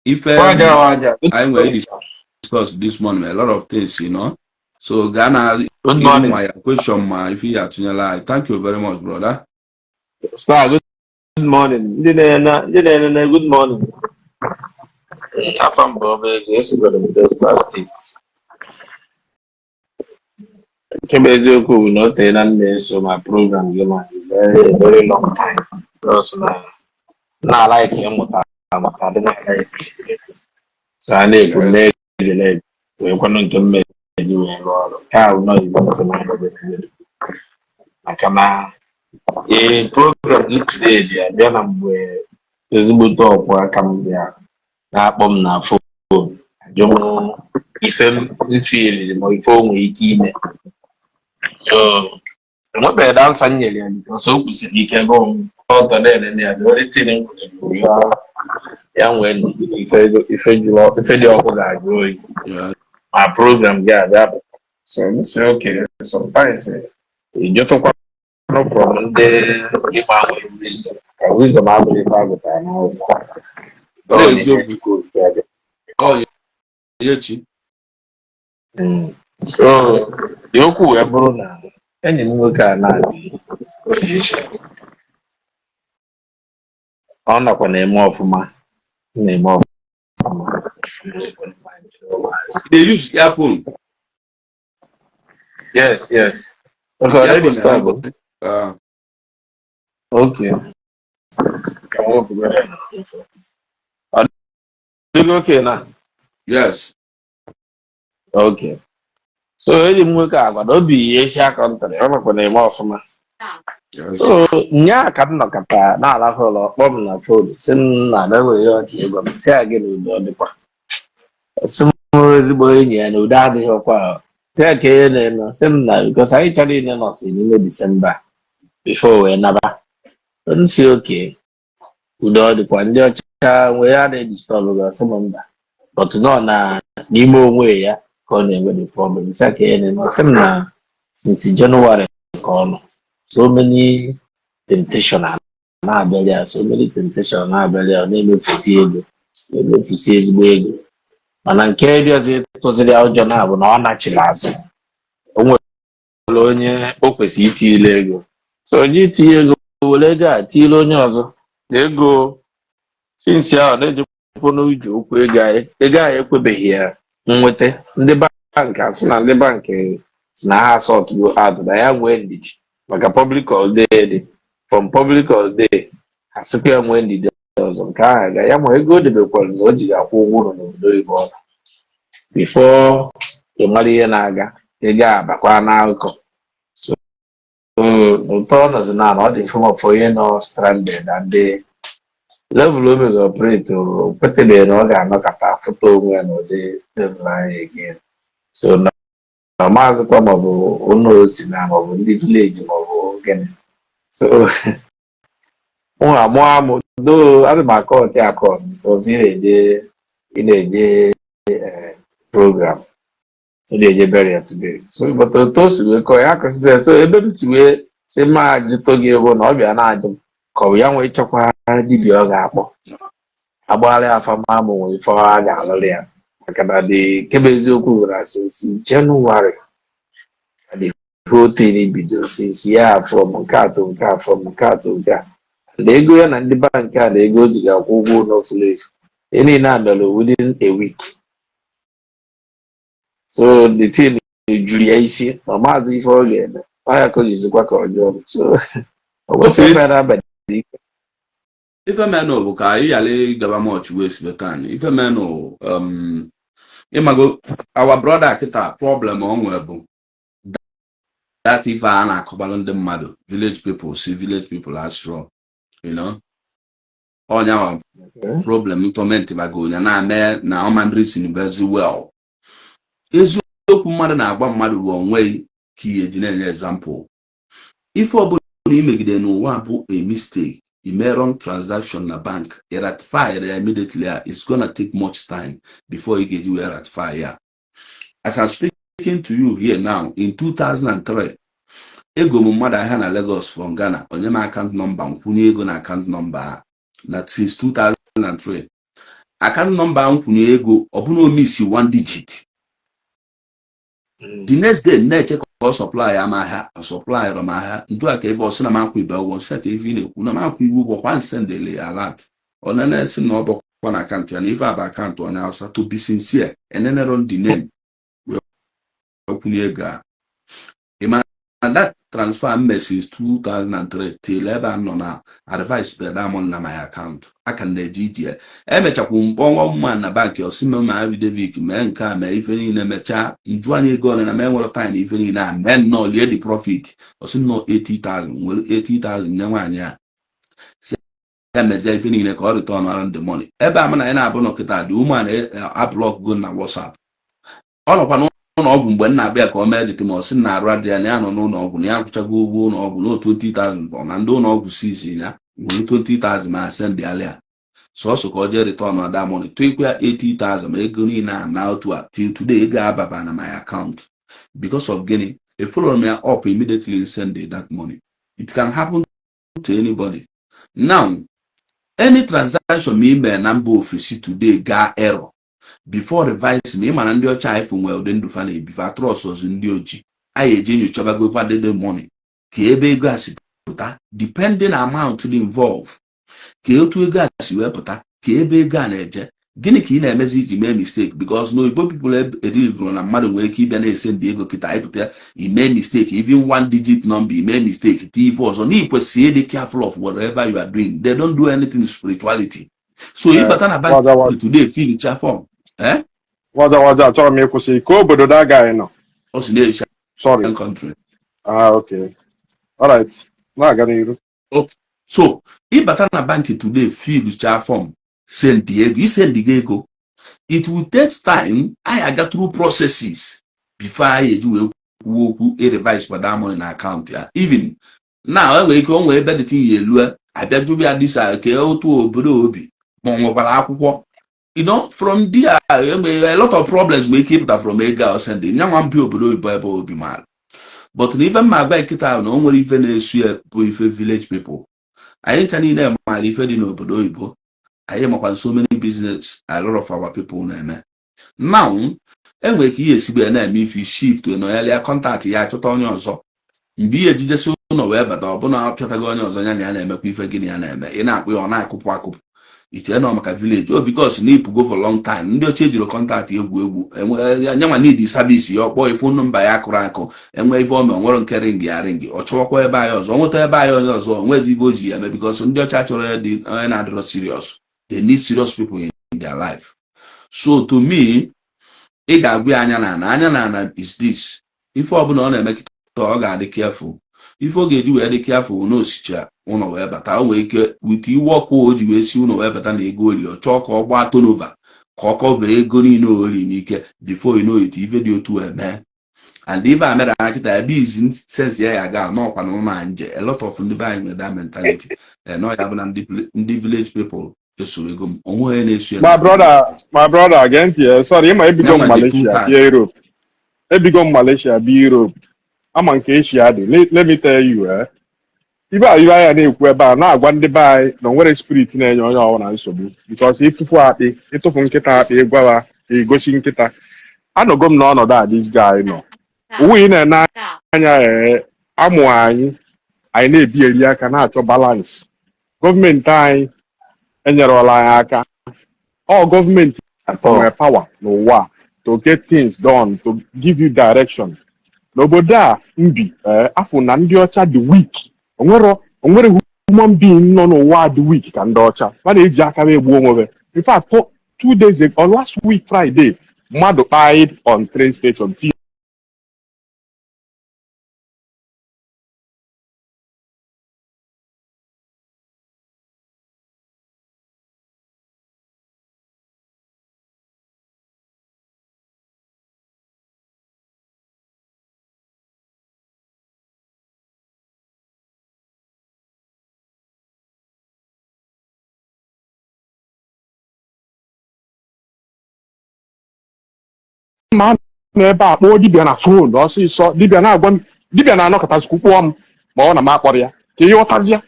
if I will discuss this morning a lot of things, you know. So Ghana, good morning. My question, if you are to thank you very much, brother. Sir, good morning. Good morning. I'm from Delta State. Kebezoku will not tell me so my program very, very long time. Because now like him, I don't like it. So I need to make the leg. We're going to make the cow noise. I come a program today, then I'm where there's a good talk where I come there. That bomb now phone. If I'm feeling my phone with email. So, what bad I'll find you because so you can go out there and they are very thin. Young when if you are growing, my program, yeah, that. So, I say, okay, sometimes you just talk from the wisdom. Wisdom, I believe, I would know. Oh, yeah. So, Yoku Ebrona, any Muka Nadi, on up a name of my name of they use earphone. Yes. Okay. Okay now. Yes. Okay. So any Muka, but don't be Asia country, on up a name of my. So, nya katna kata na ala holo bom na food sin na da we yo ti ego se again do de kwa so ezigbo enyi ya na uda adịghị ọkwa te ke ne no sin na because I chali ne no sin in December before we naba don't see okay uda de kwa ndị ọcha we ya dey disturb ga semanda but no na n'ime onwe ya ka ọ na-enwe the problem se ke ne no sin na since January ka ọ nọ so many temptation na-abịa so many temptation na-abịa na-emefusi ezigbo ego mana nke bịazi tụziri ụjọ na-abụ na ọ nachiri azụ o nwere onye o kwesịrị itinye ego so onye itinye ego were ego a tiile onye ọzọ ego sinsi ahụ na-ejekwa n'uji okwu ego ahụ ekwebeghị ya nweta ndị bank asị na ndị bank si na ha asọtụgo ad na ya nwee ndidi maka public holiday dị from public holiday asịkwa ya nwee ndidi ọzọ nke ahụ ga ya ma ego o debekwara na o ji akwụ ụgwọ ụlọ n'obodo oyibo ọla before ị mara ihe na-aga ego abakwa n'akụkọ so no turn is not the form of no stranded and the level of the operate to put it in order no kata photo when the line again. So na maazị kwa maọbụ ụlọ osi na maọbụ ndị vileji maọbụ gịnị. So mụ amụ do adị m akọ ọtị akọ ọzọ ị na-eje program ị na-eje beria today. So but otu o si wee kọọ ya akọsịsị so ebe m si wee si ma ajụtọ gị bụ na ọ bịa na-ajụ m ka ọ bụ ya nwee ịchọkwa dibịa ọ ga-akpọ agbagharị afa ma mụ nwere ife a ga-alụrụ ya maka na dị kebe eziokwu nwere since January the whole thing bidoro since ya from nke atọ nke a from nke atọ nke a na ego ya na ndị bank a na ego o ji akwụ ụgwọ ụlọ furu efu ihe niile a mere within a week. So the thing juru ya isi na maazị ife ọ ga-eme ọya ka o jizikwa ka ọjọọ so o kwesịrị mere abalị ike. Ife menụ bụ ka anyị yala gaba much waste bekan. Ife menụ ịmago our brother kita problem ọ nwere bụ that ife a na-akọbalụ ndị mmadụ village people see village people as strong, you know. Onya problem torment bago nya na-ame na ọmandrisin very well. Eziokwu mmadụ na-agba mmadụ bụ onwe ka ihe ji na-enye example. Ife ọbụla imegide n'ụwa bụ a mistake. You may wrong transaction na bank, you ratify it immediately. It's gonna take much time before you get you ratify. Yeah. As I'm speaking to you here now, in 2003, ego mmadụ ahịa na Lagos from Ghana, onye ma account number, nkwunye ego na account number. That since 2003, account number nkwunye ego, ọbụna omisi one digit. The next day, na-eche ka supply amaha, supply amaha, ntu aka ebe ọsị na makwa ibe ụgwọ nsị ka ife na-ekwu na makwa iwu ụgwọ kwa nsendele alert. Ọ na-esi na ọ bụkwa na akaụntụ ya na ife aba akaụntụ onye Hausa to be sincere, enene run the name. Okwunye ego a. And that transfer since 2003 till ebe a nọ na advice per diamond na my account. I can na-eji emechakwu mkpọnwọ mma na banki osime ma David mee nke a mee ife niile mecha nju anya ego na mee nwere time ife niile a mee nọ lie the profit osim nọ 80,000 nwere 80,000 nye nwaanyị a si emeze ife niile ka ọ return around the money. Ebe a mana anyị na-abụ nọkịta dị ụmụ a block go na WhatsApp. Ọ nọkwa n'ụlọ ọgwụ mgbe m na-abịa ka ọ mee dịtị ma ọ sị na arụ adị ya na ya nọ n'ụlọ ọgwụ na ya akwụchago ụgwọ ụlọ ọgwụ na 20,000 na ndị ụlọ ọgwụ sizi ya nwere 20,000 ma send alịa sọsọ ka ọ jee return on that money to ikwe 80,000 ma ego niile a na otu a till today ego ababa na my account because of gịnị a follow me up immediately send that money. It can happen to anybody. Now any transaction me mee na mba ofesi today ga error before revise me mana ndị ọcha iPhone nwere ụdị ndụ fa na-ebifa trust ozu ndị oji anyị eji nyochaba kwadede money ka ebe ego a si pụta depending amount involved ka otu ego a si wee pụta ka ebe ego a na-eje gịnị ka ị na-emezi iji mee mistake because no Igbo people erivuru na mmadụ nwere ike ịbịa na-ese ndị ego kịta ịpụta ime mistake even one digit number ime mistake ti ife ọzọ na ikwesịrị ịdị careful of whatever you are doing. They don't do anything in spirituality. So ịbata na bank today fill cha form Waja achọrọ m ịkwụsị ka obodo da agaghị nọ. O si na-echa Sorry. country. Okay. All right. Na-aga n'iru. So ịbata na bank today fill cha form send the ego, you send the ego. It will take time. I got through processes before I do a revise for that money in account. Yeah. Even now, we can only better thing you I bet you be at this to you know, from there, a lot of problems we keep that from a girl sending. Young one people will be mad. But even my bank it out, no more even a village people. I ain't telling them my if you know Bodo. I am upon so many business, a lot of our people name. Now, every year if you shift to an earlier contact, ya to turn yourself. Be a Jesus no where but I'll Patagonians and Yana make me forget your name. In we on Akupo. It's a normal village. Oh, because you need to go for a long time. You change your contact and you need the service, your boy phone number, Akurako, and wave on one carrying the ring or chalk where by us, or whatever by us, or where's the Boji, because on your church already are serious. They need serious people in their life. So to me, Anyanana is this. If I don't make it, I gotta be careful. ife oge eji wee dị careful na osicha ụlọ wee bata o nwee ike wit iwe ọkụ o ji wee si ụlọ wee bata na ego ori ọ chọọ ka ọ gbaa tonova ka ọ kọva ego niile ori n'ike before you know it ife dị otu eme and ife a mere akịta ebe izi sense ya ga n'ọkwa na ụma nje a lot of ndị be anyị nwere that mentality nọ ya bụ na ndị village people esoro ego m onwe na-esu my brother again here sorry ịma ebigo Malaysia bịa Europe ebigo Malaysia bịa Europe ama nke Asia dị let me tell you ibe anya na-ekwu ebe a na-agwa ndị be anyị na onwere spirit na-enye onye ọbụla nsogbu because ịtụfu nkịta akpị ịgwawa egosi nkịta anọgo m n'ọnọdụ a this guy nọ uwe ị na-ene anya amụ anyị na-ebi eri aka na-achọ balance gọọmenti anyị enyerela anyị aka all gọọmenti nwere power n'ụwa to get things done to give you direction n'obodo a mbi afọ na ndị ọcha dị weak onwere human being nọ n'ụwa dị weak ka ndị ọcha ma na-eji aka egbu onwe in fact 2 days ago or last week Friday mmadụ died on train station ma n'ebe a kpọọ dibịa na fon ọsịsọ dibịa na-agwa dibịa na-anọkọtazikwu kpọọ m ma ọ na m akpọrọ ya ka ihe ọtazịa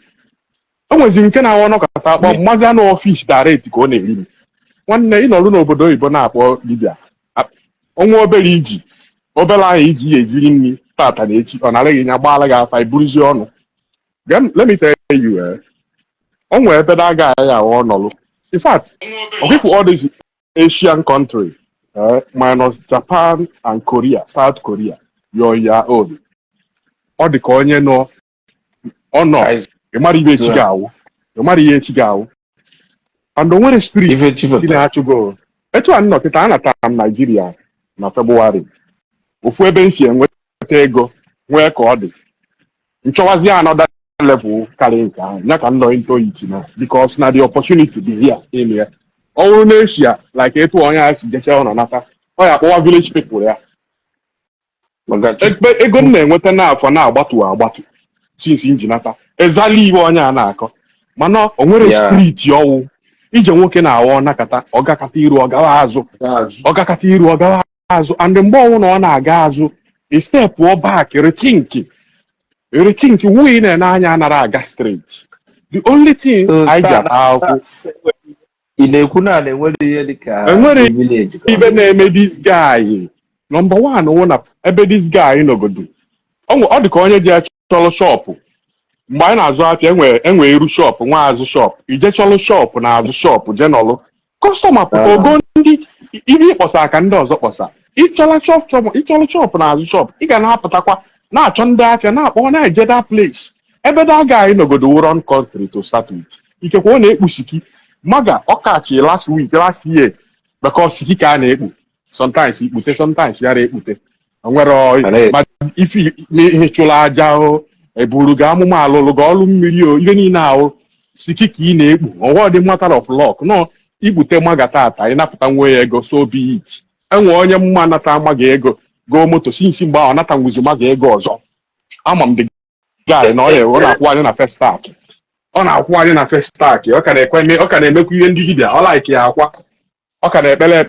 o nweziri nke na-awa ọnọkọta akpọ mmazi anụ ọfịs direct ka ọ na-eri m nwanne ị nọrụ n'obodo oyibo na-akpọ dibịa onwe obere ahụ iji ya ejiri nri tata na echi ọ nara gị nya gbaala gị afa iburuzie ọnụ let me tell you o nwere ebe na-aga ya ahụ ọnọlụ in fact ọkụkụ all these Asian country minus Japan and Korea, South Korea, your own. Ọ dị ka onye nọ ịmara ibe echi ga-awụ ịmara ihe echi ga-awụ and o nwere spirit dị na-achụgo etu a nnọọ kịta anatara m Naijiria na Febụwarị ofu ebe m si enweta ego nwee ka ọ dị nchọwazi anọda level karịa nke ahụ ya ka m nọ into it na because na the opportunity dị here in here ọwụrụ n'Asia like etu onye a si jecha ụlọ nata ọ ya kpọwa village people ya ego m na-enweta n'afọ na-agbatu since njinata ezali ihe onye a na-akọ mana o nwere spirit ọwụ ije nwoke na-awọ nakata ọgakata iru ọgawa azụ and mgbe ọnwụ na ọ na-aga azụ step back rethink wuyi na-ene anya anara aga straight the only thing I got ahụ ị na-ekwu na enwere ihe dịka enwere ibe na-eme this guy number one wụ na ebe this guy nọgodo ọ dị ka onye ji achọlụ shọpụ mgbe anyị na-azụ afịa enwe iru shọpụ nwa azụ shọpụ ije chọlụ shọpụ na azụ shọpụ jenọlụ kọstọma pụta ogo ndị ibe ịkpọsa aka ndị ọzọ kpọsa ịchọlụ shọpụ na azụ shọpụ ị ga na-apụtakwa na-achọ ndị afịa na-akpọ na-eje that place ebe da guy nọgodo wụ run country to start with ikekwe ọ na-ekpusiki maga ọkachi last year because siki ka a na-ekpu sometimes ikpute sometimes yara ekpute nwere ife ihe chụrụ aja eburu ga amụma alụlụ ga ọlụ mmiri ihe niile ahụ siki ka ị na-ekpu ọwọ dị matter of luck nọ ikpute maga tata ịnapụta nwe ya ego so be it enwe onye mma anata maga ego goo moto sinsi mgbe ahụ nata nwuzi maga ego ọzọ ama m dị guy na ọ na-akwụ anyị na first stack ọ na-akwụ anyị na first stack ọ ka na-emekwa ihe ndị dibịa ọ like ya akwa ọ ka na-ekpere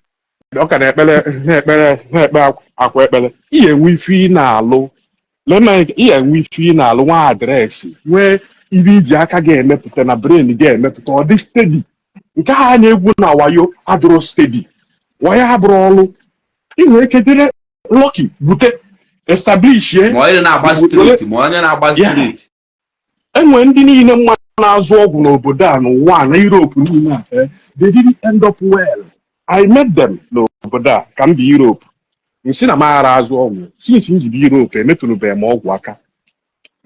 akwa ekpere ihe enwe ife ị na-alụ ihe enwe ife ị na-alụ nwa adreesị nwee ibe iji aka ga-emepụta na brain ga-emepụta ọ dị steady nke ha na-egwu na wayo adụrụ steady wayo abụrụ ọlụ ị nwere ike dịrị Lucky bute establish enwe ndị niile mmadụ na-azụ ọgwụ n'obodo a n'ụwa na Europe niile a they didn't end up well. I met them n'obodo a ka m bi Europe nsi na maghara azụ ọgwụ since m ji bi Europe emetụrụbeghị m ọgwụ aka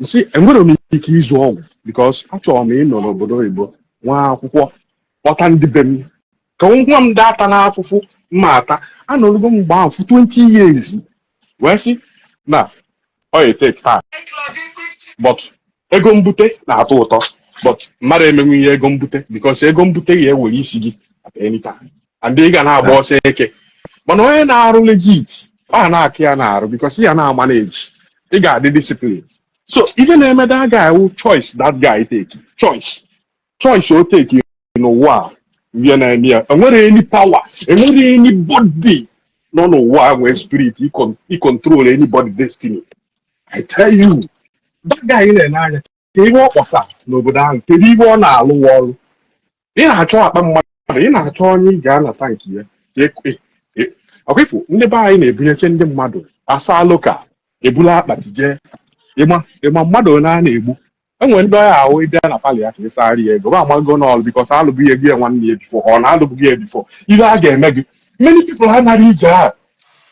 nsi enwere m ike ịzụ ọgwụ because achọrọ m ịnọ n'obodo oyibo nwa akwụkwọ kpọta ndị be m ka nwa m data n'afụfụ mma ata anọrụgo m mgbe ahụ 20 years wee sị na ọ take time but ego mbute na-atọ ụtọ but mmadụ emenwe ihe ego mbute because ego mbute ya ewere isi gị at any time and ị ga na-agba ọsọ eke mana onye na-arụ legit ọ na-akụ ya na-arụ because ya na-amaneji ị ga-adị discipline so ife na-eme that guy wụ choice that guy take choice o take n'ụwa a na-eme ya enwere any power enwere anybody nọ n'ụwa nwee spirit control anybody destiny I tell you that guy na-ene anya ka ihe ọ kpọsa n'obodo ahụ kedu ihe ọ na-alụ ọrụ ị na-achọ akpa mmadụ ị na-achọ onye ị ga-anata nke ya ọkwefu ndị be anyị na-ebunyeche ndị mmadụ asa loka ebula akpati jee ịma mmadụ onye a na-egbu enwere ndị ọya ahụ ịbịa na palị ya ka ịsagharị ya ego ba amago n'ọlụ bikọs alụbụghị ego ya nwanne ya bifo ọ na-alụbụghị ya bifo ihe a ga-eme gị many people anaghị ije ha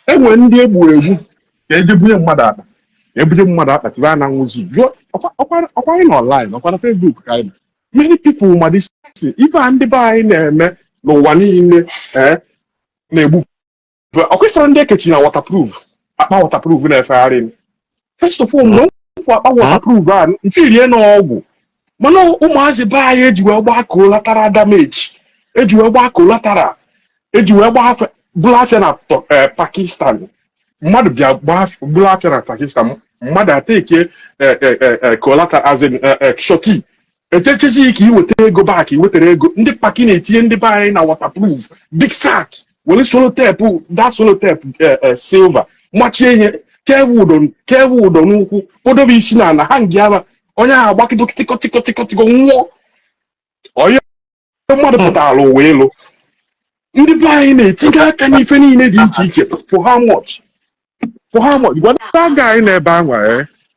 enwere ndị egburu egbu ka ejebunye mmadụ akpa ebunye mmadụ akpa tibe a na nwụzi ọkwa anyị na online ọkwa na Facebook ka anyị many people ma dị ife a ndị be anyị na-eme n'ụwa niile na-egbu ọkwụfọrọ ndị ekechi na waterproof akpa waterproof na-efegharị first of all mfu akpa waterproof a mfe rie n'ọgwụ mana ụmụazị be anyị eji wee gbaa collateral damage eji wee gbaa collateral eji wee gbaa afịa na Pakistan mmadụ bịa gbaa afịa na Pakistan mmadụ ateke collateral as in shorty echechezi ka iweta ego back iwetara ego ndị paki na-etinye ndị be anyị na waterproof big sack were solotepu that solotepu silver machie ihe kewu ụdọ n'ụkwụ kpodobe isi na ala ha ngị aba onye ahụ agbakịdo tịkọtịkọtịkọ nwụọ onye mmadụ pụtara ụwa elu ndị be anyị na-etinye aka n'ife niile dị iche iche for how much gwada ga anyị na-ebe ahụ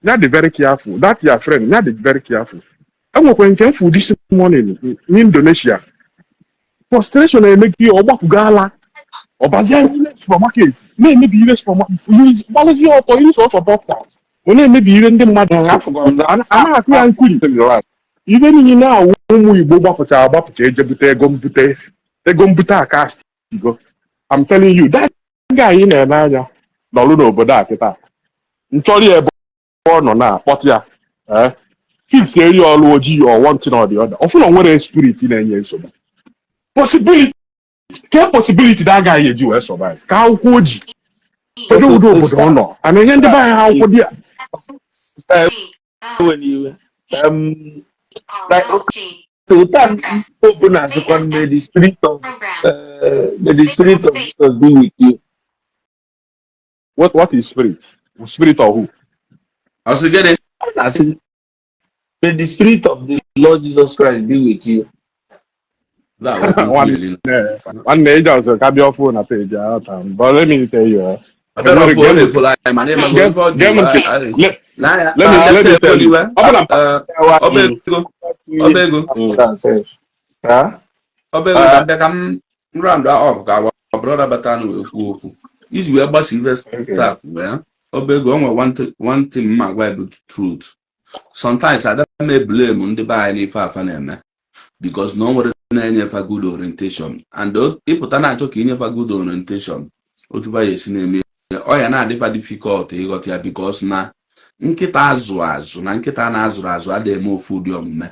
ya dị very careful that your friend ya dị very careful enwekwe nke mfu this morning n'Indonesia frustration na-emebi ọgbapụgala ọbazie ile supermarket na-emebi ile supermarket gbalụzie ọtọ ile sọsọ boxers ọ na-emebi ire ndị mmadụ anaghị ya nkwuri ibe niile na-awụ ụmụ Igbo gbapụcha agbapụcha ejebute ego mbute aka stigo I'm telling you that guy na-eme anya n'ọrụ n'obodo a kịta nchọrọ ebe ọ nọ na-akpọta ya fix eri ọrụ ojii or one thing or the other ọfụna nwere spirit na-enye nsogbu possibility that guy eji wee survive ka akwụkwọ oji kedu ụdị obodo ọ nọ a na-enye ndị be anyị ha akwụkwọ dị ya may the spirit of Jesus be with you. What is spirit? Spirit of who? I was getting. May the spirit of the Lord Jesus Christ be with you. One major also can be off on a page. But let me tell you. Let me tell you. Isi wee gbasa ibe staff obego onwe one thing ma gwa bụ truth. Sometimes I don't blame ndị be anyị n'ife afa na-eme because no nwere na-enyefa good orientation and ịpụta na-achọ ka inyefa good orientation otu ba ya esi na-eme ọ ya na-adịfa difficult ịghọta ya because na nkịta azụ na nkịta na-azụrụ azụ adịghị eme ofu ụdị omume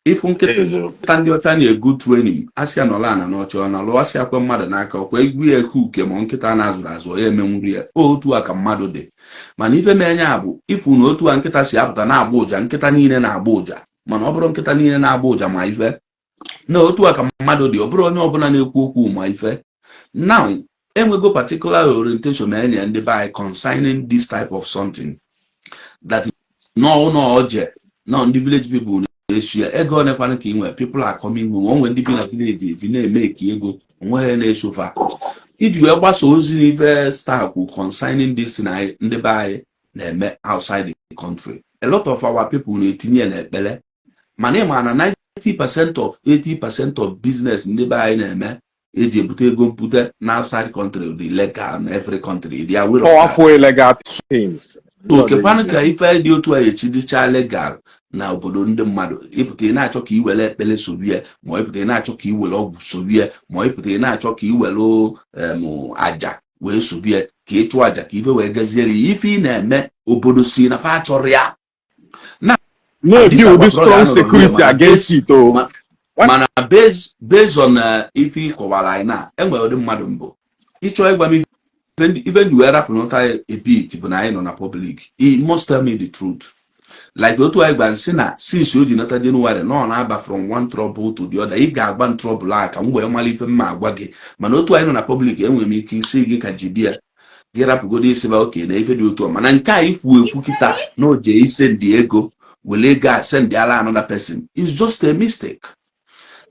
ifu nkịta ndị ọcha na-egu training asịa nọla ana n'ọcha ọ na lụọ asịa kwe mmadụ n'aka ọkwa egwu ya eke uke ma nkịta na-azụrụ azụ ya emenwuri ya otu a ka mmadụ dị mana ife na-enye a bụ ifu na otu a nkịta si apụta na-agba ụja nkịta niile na-agba ụja mana ọ bụrụ nkịta niile na-agba ụja ma ife na otu a ka mmadụ dị ọ bụrụ onye ọbụla na-ekwu okwu ma ife now enwego particular orientation enye ndị be anyị concerning this type of something that no oje no ndị village people ego onekwana ka inwe people are coming home onwe ndị bi na village na-eme ka ego onweghị na-esofa iji wee gbasa ozi n'ife staff concerning this na ndị be anyị na-eme outside the country. A lot of our people na-etinye n'ekpere mana ịma na 80% of business ndị be anyị na-eme eji ebute ego mpute na outside country the legal in every country they are illegal things. So kekwanụ ka ife dị otu a echidicha legal na obodo ndị mmadụ ịpụta na-achọ ka iwere ekpele sobie ma ịpụta na-achọ ka iwere ọgwụ sobie ma ịpụta na-achọ ka iwere aja wee sobie ka ịchụ aja ka ife wee gaziere ife ị na-eme obodo si na fa chọrọ ya Now, No, this build our this brother strong security against it. Oh, mana based on if kọwara anyị na enwere ụdị mmadụ mbụ ịchọ ịgwa m even you were rapụnụta a bit bụ na anyị nọ na public, he must tell me the truth. Like otu anyị gba nsị na since o ji nata January na ọ na-aba from one trouble to the other, ị ga-agba trouble a ka m wee mara ife mma agwa gị, mana otu anyị nọ na public enwere m ike isi gị ka jide ya gị rapụgodo isi ba oke na ife dị otu a, mana nke a ikwu ekwu kịta na o jee isendị ego wele ego a send ala another person is just a mistake.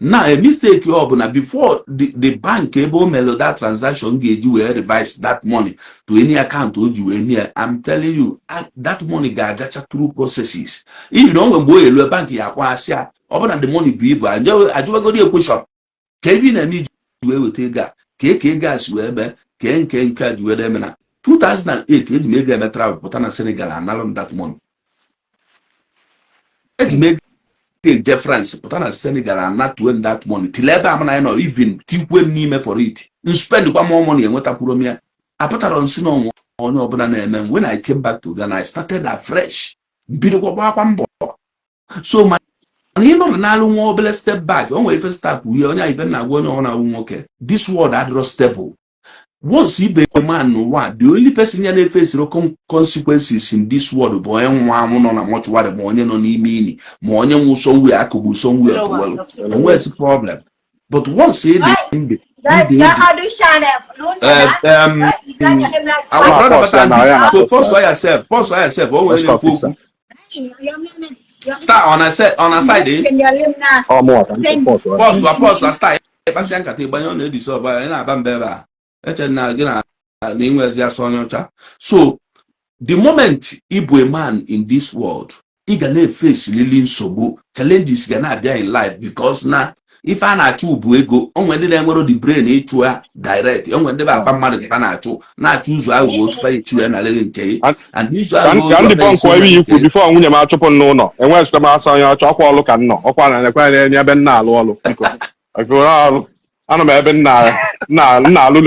Now a mistake ọ bụ na before the bank ebe o mere that transaction ga-eji wee revise that money to any account o ji wee nye, I'm telling you that money ga-agacha through processes. Iyi na onwe mgbe o elu bank ya akwa asị a ọ bụ na the money bụ ibu ajụwagodi ekweshọn ka ebe ị na-eme iji wee weta ego a ka ego a si wee mee ka nke a ji wee eme na 2008 eji m ego eme travel pụta na Senegal analụ that money. Eji m ego je France pụta na Senegal anatuen that money till ebe amana anyị nọ even tikwe n'ime for it spend kwa more money enwetakwuru m ya apụtara nsị na onwe onye ọbụla na-eme. When I came back to Ghana, I started afresh bidokwa gbakwa mbọ. So ma ihe nọ n'alụ nwa obele step back o nwere ife step uhe onye ife na-agwa onye ọhụrụ awụ nwoke this world adịrọ stable. Once you be a man no one, the only person you face consequences in this world boy and one on a much water more no meaning more somewhere I could go somewhere to well. And where's the problem? But once you our brother post yourself always start on a side post start passing at the so the moment Igbo a man in this world he gonna face really nsogbu challenges gonna be in life because now if I na achụ bụ ego o nwere ndị na-enwere the brain ịchụ ya direct o nwere ndị bụ akpa mmadụ ka na-achụ ụzọ ahụ otu fa echi ya na lele nke and this ahụ ndị bọnkụ ebe ikwu before nwunye m achụpụ n'ụlọ enwe zụta m asa onye ọchọ ọkwa ọlụ ka nnọ ọkwa na nekwa ebe nna alụ ọlụ biko ana m ebe nna alụ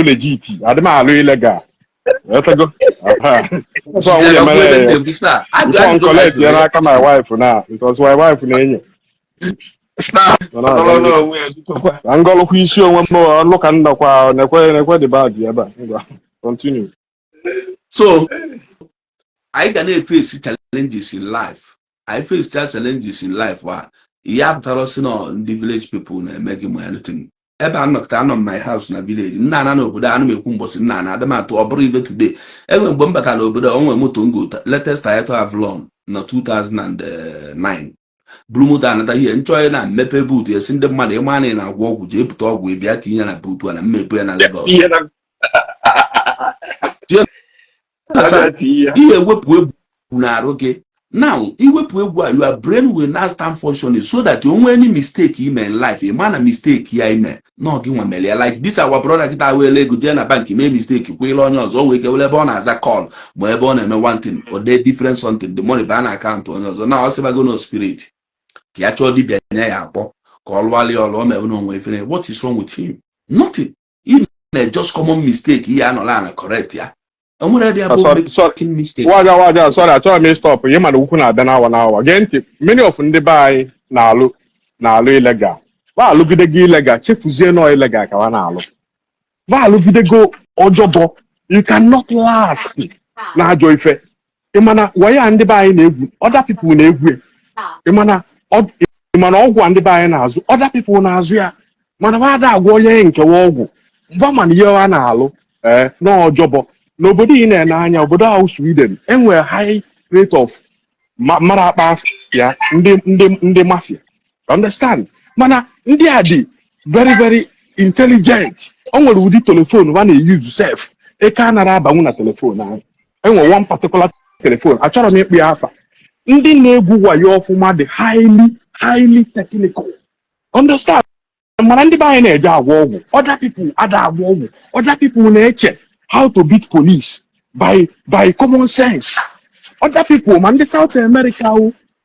legit adị m alụ ilegal etego so nwunye mere before collect ya n'aka my wife na because my wife na-enyo ngọlụkwa isi onwe m ọlụ ka nnọkwa nekwe the bad ebe a continue. So I can face challenges in life. I face challenges in life where you have to the village people make him anything. Ebe anọkta anọ my house na village nna na obodo anụ m ekwu mbọsị nna na adịm atụ ọ bụrụ ibe today enwe mgbe m batara obodo onwe moto ngo latest Toyota Avalon na 2009 buru moto anata ihe nchọghị na mmepe boot esi ndị mmadụ ịma na ị na-agwọ ọgwụ jee pụta ọgwụ bịa tinye na boot a na mmepe ya na Lagos ihe ewepụ egwu na-arụ gị. Now, iwepụ egwu a your brain will now stand functioning so that you only any mistake you may in life, a man a mistake here in no give one melia like this our brother kita wele go na bank make mistake we on yours always ke wele born as a call but e born na one thing or they different something the money ban account on yours now also go no spirit ki actually di bia ya akpọ ka ọlụali ọlụ me no nwe finish. What is wrong with him? Nothing. He just common mistake here anola na correct ya. Sorry, achọrọ m stop ihe mana ukwu na-abịa n'awa gee many of ndị be anyị na-alụ ilegal ba alụgidego ilegal chefuzie nọ ilegal ka ha na-alụ ba alụgidego ọjọbọ you cannot last na ajọ ife ịmana waya ndị be anyị na-egwu other people na-egwu ịmana ọgwụ ndị be anyị na-azụ other people na-azụ ya mana ba ada agwọ onye nkewa ọgwụ ba mana ihe ha na-alụ n'ọjọbọ. N'obodo ị na-ene anya obodo ahụ Sweden enwere high rate of mara akpa ya ndị mafia understand mana ndị a dị very very intelligent. O nwere ụdị telefon ha na-eyuzu sef eke a nara abanwu na telefon ahụ enwere one particular telefon achọrọ m ịkpụ ya afa ndị na-egwu wayo ọfụma dị highly technical understand mana ndị be anyị na-eje agwọ ọgwụ other people ada agwọ ọgwụ other people na-eche how to beat police by common sense. Other people, man, the South America,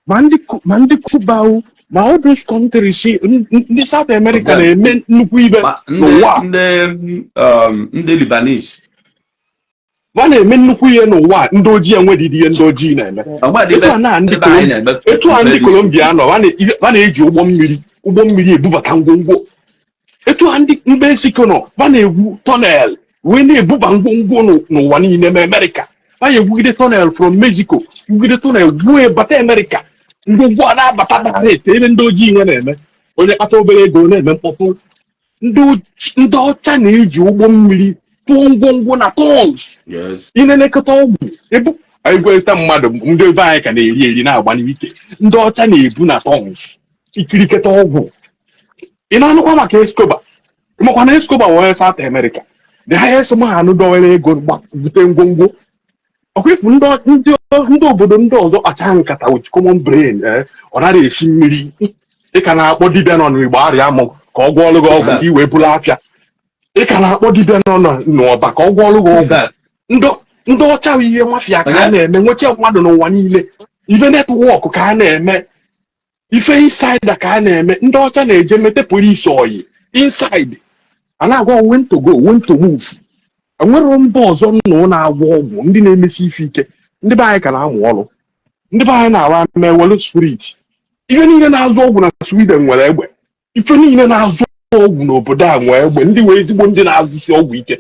man, the Cuba, ma all those countries, the South America, they men look even the Lebanese. Wana eme nnukwu ihe n'ụwa ndị ojii enwedịdị ihe ndị ojii na-eme. Etu a ndị Colombia nọ wana eji ụgbọ mmiri ebubata ngwongwo. Etu a ndị Mexico nọ wana egwu tunnel wee na-ebuba ngwongwo n'ụwa niile ma America. Wana egwugide tunnel from Mexico gwugide tunnel gwuo bata America. Ngwongwo a na-abata direct ebe ndị ojii ihe na-eme. Onye kpata obere ego na-eme mkpọtụ. Ndị ọcha na-eji ụgbọ mmiri tụọ ngwongwo na tons. Inenekọta ọgwụ ebu anyị gweta mmadụ ndị ebe anyị ka na-eri na-agba n'ike. Ndị ọcha na-ebu na tons ikiriketa ọgwụ. Ị na-anụkwa maka Escobar makwa na Escobar wee South America the highest man dọwere ego bute ngwongwo. Ọkwefu ndị obodo ndị ọzọ kpacha nkata with common brain ọ nara esi mmiri. Ị ka na-akpọ dibịa nọ n'Igbo arịa amụ ka ọ gwọọlụ gị ọgwụ ka i wee bụrụ afịa. Ị ka na-akpọ dibịa nọ n'ọba ka ọ gwọọlụ gị ọgwụ. Ndị ọcha ihe mafia ka a na-eme nweche mmadụ n'ụwa niile. Ife netwọk ka a na-eme. Ife inside ka a na-eme. Ndị ọcha na-eje mete polisi oyi inside. A na-agwa when to go, when to move. Enwere mba ọzọ nọ na-agwọ ọgwụ ndị na-emesi ife ike. Ndị be anyị ka na-amụ ọrụ. Ndị be anyị na-arụ na-ewelu spirit. Ife niile na-azụ ọgwụ na Sweden nwere egbe. Ife niile na-azụ ọgwụ n'obodo a nwere egbe. Ndị wee ezigbo ndị na-azụsi ọgwụ ike.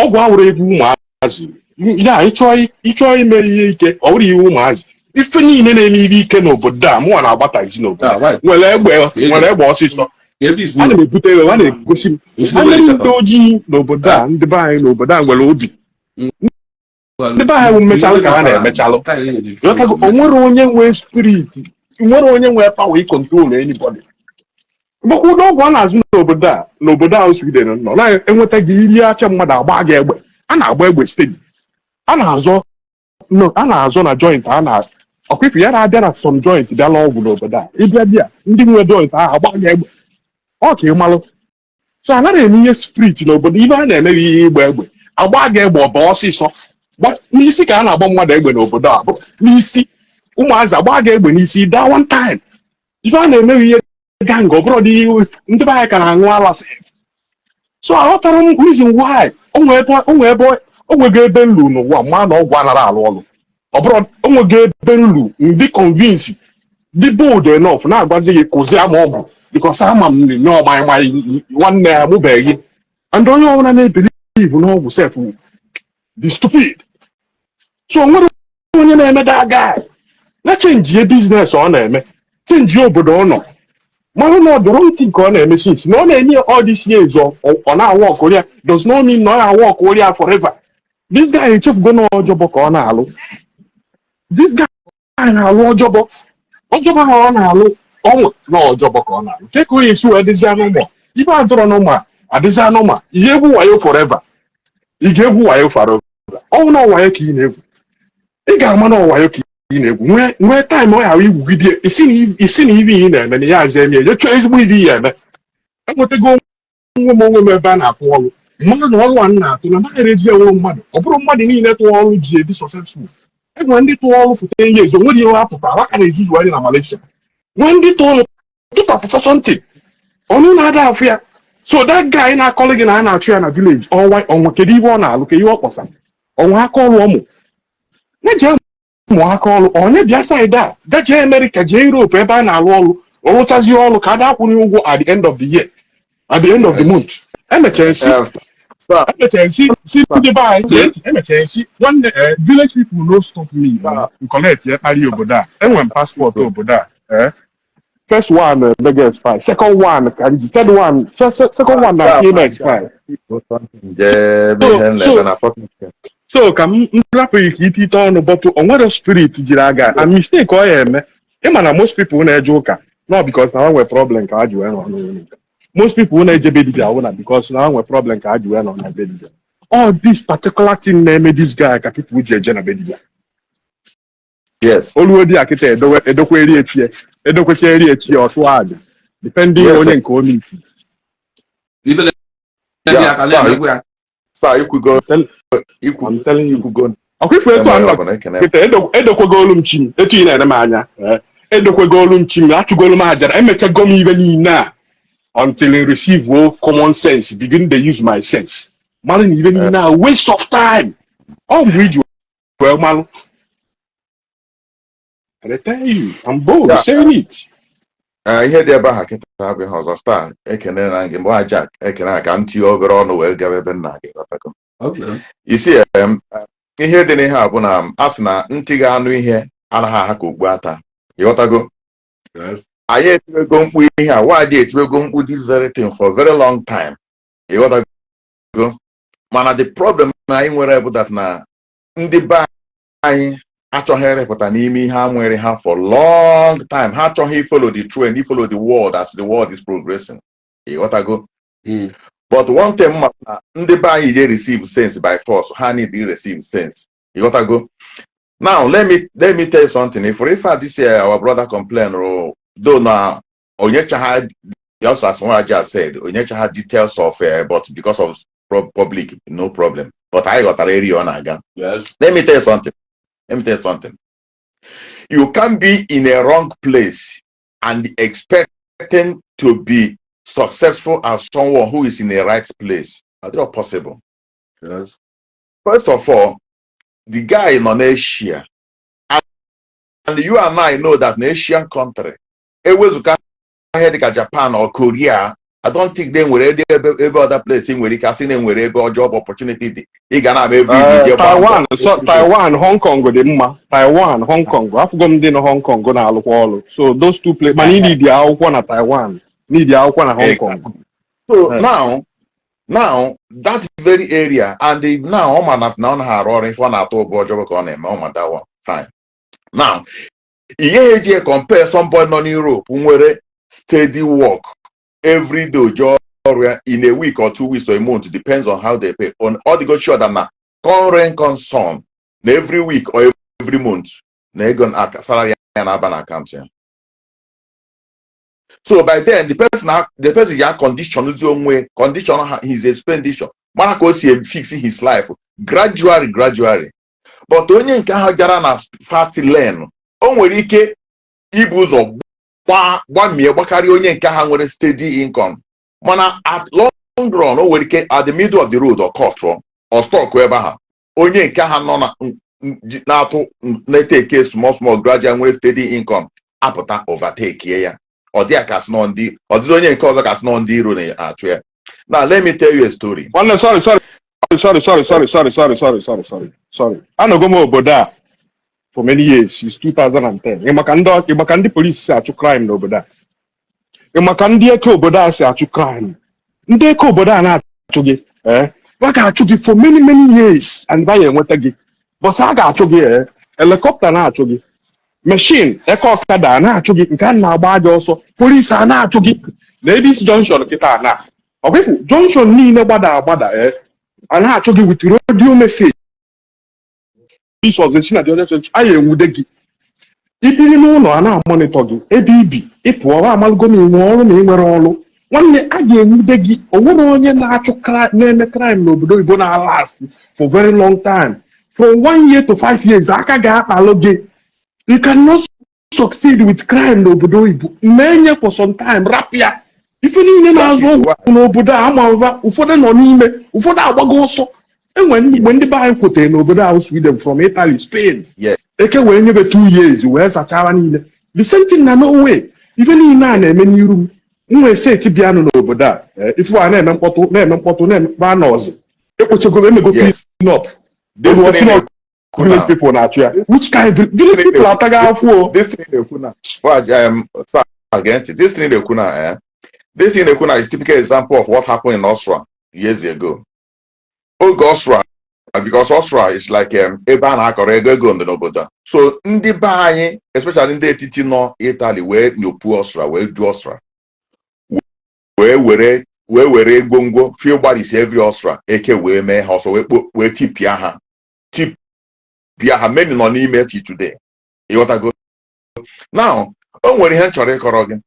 Ọgwụ awụrụ egwu ụmụazị. Ya ịchọọ ime ihe ike ọ bụrụ ihe ụmụazị. Ife niile na-eme ihe ike n'obodo a mụnwa na-agbatazi n'obodo nwere egbe ọsịsọ. A na-ebute ewe a na-egosi m ndị ojii n'obodo a ndị be anyị n'obodo a nwere obi. Ndị be anyị bụ mmechalụ ka ha na-emechalụ. O nwere onye nwee spirit, nwere onye nwee power ịkọntrol anybody. Mgbe ụdị ọgwụ a na-azụ n'obodo ahụ Sweden nọ na-enweta gị iri acha mmadụ agba gị egbe. A na-agba egbe steeti. A na-azọ na joint ọkwifu ya na-abịa na some joint bịala ọgwụ n'obodo a. Ịbịa ndị nwe joint ahụ agba gị egbe. Ọ ka ịmalụ. So a naghị eme ihe spirit n'obodo ibe a na-emeghị ihe ịgba egbe. Agba gị egbe ọba ọsịsọ. N'isi ka a na-agba mmadụ egbe n'obodo a bụ n'isi. Ụmụazị agba gị egbe n'isi daa one time. Ife a na-emeghị ihe gang ọ bụrụ dị ndị be anyị ka na-aṅụ alasị. So aghọtara m reason why onwego ebe nlu n'ụwa ma na ọgwụ anara alụ ọlụ. Ọ bụrụ onwego ebe nlu ndị convince dị bold enough na-agwazi gị kụzi ama ọgwụ because ama m nye ọmanyị nwanne ya mụbeghị. And onye ọbụla na-ebelive n'ọgwụ sef dị stupid. So onwere onye na-eme that guy na chenjie biznes ọ na-eme chenjie obodo ọ nọ mara na ọ the wrong thing ka ọ na-eme since na ọ na-enye all this years ọ na-awọ Korea does not mean na ọ na-awọ Korea forever. This guy echefugo na ọjọbọ ka ọ na-alụ. This guy na-alụ ọjọbọ ha ọ na-alụ ọnwụ na ọjọbọ ka ọ na-alụ. Keka onye esi wee dịzi anụma ife adọrọ n'ụma adịzi anụma ihe egwu wayo forever. Ị ga-egwu wayo forever. Ọnwụ na ọwayo ka ị na-egwu. Ị ga-ama na ọwayo ka ị na-egwu nwee taịm ọ ghara igwugide isi na ibe ihe na-eme na ya azụ eme ya chọọ ezigbo ibe ihe eme. Enwetago onwe m ebe a na-atụ ọrụ mmadụ na ọrụ a na-atụ na mmadụ eji enwe mmadụ ọ bụrụ mmadụ niile tụọ ọrụ ji ebi successful. Enwere ndị tụọ ọrụ foto ihe ezo nwere ihe ha pụtara aka na-ezuzu anyị na Malaysia. Nwee ndị tụọ ọrụ tụtapụta something ọnụ na-ada afụ ya. So that guy na-akọlụ gị na a na-achụ ya na village ọnwa kedu ihe ọ na-alụ ka ihe ọ kpọsara ọnwa aka ọrụ ọmụ na-eji ụmụ aka ọrụ onye bịa saịdị a gajee America jee Europe ebe a na-alụ ọrụ ọrụchazi ọrụ ka a da-akwụnye ụgwọ at the end of the year at the end of the month. Emechara si ndị be anyị emechara si nwanne village people no stop me collect ya kparị obodo a. Enwere m paspọtụ obodo a. First one mega expire, second one can the third one second one na came expire. So ka m rapụ ike itite ọnụ bọtụ o nwere spirit jiri aga and mistake ọ ya eme. Ịma na most people na-eje ụka not because na ha nwere problem ka ha ji wee nọ n'ụka. Most people na-eje be dibia na because na ha nwere problem ka ha ji wee nọ na be dibia. All this particular thing na-eme this guy ka people ji eje na be dibia. Yes. Oluodi akịta edokwecha eri echi ọtụ aja depending onye nke onye isi. I'm telling you go. Ọkwifu etu anọ kịta edokwego olu m chi etu ị na-ere m anya edokwego olu m chi m achụgolu m ajara emechago m ibe niile a until I receive common sense begin to use my sense. Mara na ibe niile a waste of time. Oh, bridge well, man. And I tell you, I'm bold saying it. Ihe dị ebe ahụ kịta abịa ọzọ star ekene na gị mgbe Jack ekene ka m tinye obere ọnụ wee gawa ebe nna gị ghọtago isi ihe dị n'ihe a bụ na a sị na ntị ga-anụ ihe anaghị aha ka ogbu ata ịghọtago anyị etiwego mkpu ihe a nwaanyị etiwego mkpu this very thing for a very long time ịghọtago mana the problem na anyị nwere bụ that na ndị be anyị achọghị ịrịpụta n'ime ihe ha nwere ha for long time. Ha achọghị follow the trend, follow the world as the world is progressing. Ịghọtago? But one thing na ndị be anyị dey receive sense by force. Ha need to receive sense. Ịghọtago? Now let me tell you something. If this year our brother complain though na onyechaha just as one just said onyechaha details of but because of public no problem. But I got a area on again. Yes. Let me tell you something. You can't be in a wrong place and expecting to be successful as someone who is in the right place. That's not possible. Yes. First of all, the guy in Asia, and you and I know that in Asian country, Japan or Korea, I don't think they were every other place in where you can see them wherever job opportunity. Taiwan, Taiwan, Hong Kong, Taiwan, Hong Kong. I've gone to Hong Kong, go to so those two places. Man, need the Akwa Taiwan, need the Akwa Hong Kong. So now that very area, and now if one at all job on him, that one fine. Now, you compare somebody in Europe who were steady work. Every day job in a week or 2 weeks or a month, depends on how they pay. On all the good sure that now current concern every week or every month, they gonna salary and have an account here. So by then the person ya condition his own way, condition his expenditure. Marco see fixing his life gradually. But only in Kahagara na fast learn. Only ike ibuzo carry onye nke ha nwere steady income mana at long run o nwere ike at the middle of the road or cut or stock ebe ha onye nke ha nọ na atụ na-take small gradual nwere steady income apụta overtake ya ọ dị aka sno ndị ọdịzi onye nke ọzọ ka sno ndị iro na-achụ ya. Now let me tell you a story. Sorry. Anogo m obodo a for many years since 2010. Ịmaka ndị polisi si achụ crime n'obodo a. Ịmaka ndị eke obodo a si achụ crime. Ndị eke obodo a na-achụ gị, ha ga-achụ gị for many years and ba ya enweta gị. Bọsị a ga-achụ gị, helicopter na-achụ gị, machine eke ọkada na-achụ gị, nke a na-agba gị ọsọ, polisi a na-achụ gị. Ladies junction kịta na. Ọbịfụ junction niile gbada a na-achụ gị with radio message. I enwude gị ibiri n'ụlọ a na-amonitọ gị ebe ibi ịpụọ amalụgo ma inwe ọrụ ma ị nwere ọrụ nwanne a ga-enwude gị onwere onye na-achụ na-eme crime n'obodo Igbo na last for very long time from 1 year to 5 years aka ga-akpalụ gị. You cannot succeed with crime n'obodo Igbo menye for some time rapịa ife niile na-azụ ọgwụ n'obodo a ama ụva ụfọdụ nọ n'ime ụfọdụ agbago ọsọ. Enwe mgbe ndị be anyị kwotere n'obodo ahụ Sweden from Italy, Spain, eke wee nyebe 2 years wee sachara niile. The same thing na Norway, ife niile a na-eme n'iru m nwee seti bịanụ n'obodo a ife a na-eme mkpọtụ na-emekpa n'ọzị ekpochego emego clean up. Village people na-achụ ya. Which kind of village people ataga afọ? This thing is typical example of what happened in Austria years ago. Austria, because Austria is like ebe a na-akọrọ ego ndị n'obodo. So ndị be anyị, especially ndị etiti nọ Italy, wee nyopu Austria, wee ju Austria, wee were gbongwo fie gbarisi every Austria, eke wee mee ha ọsọ wee tipịa ha many nọ n'ime chi today. Ịghọtago? Now o nwere ihe nchọrọ ịkọrọ gị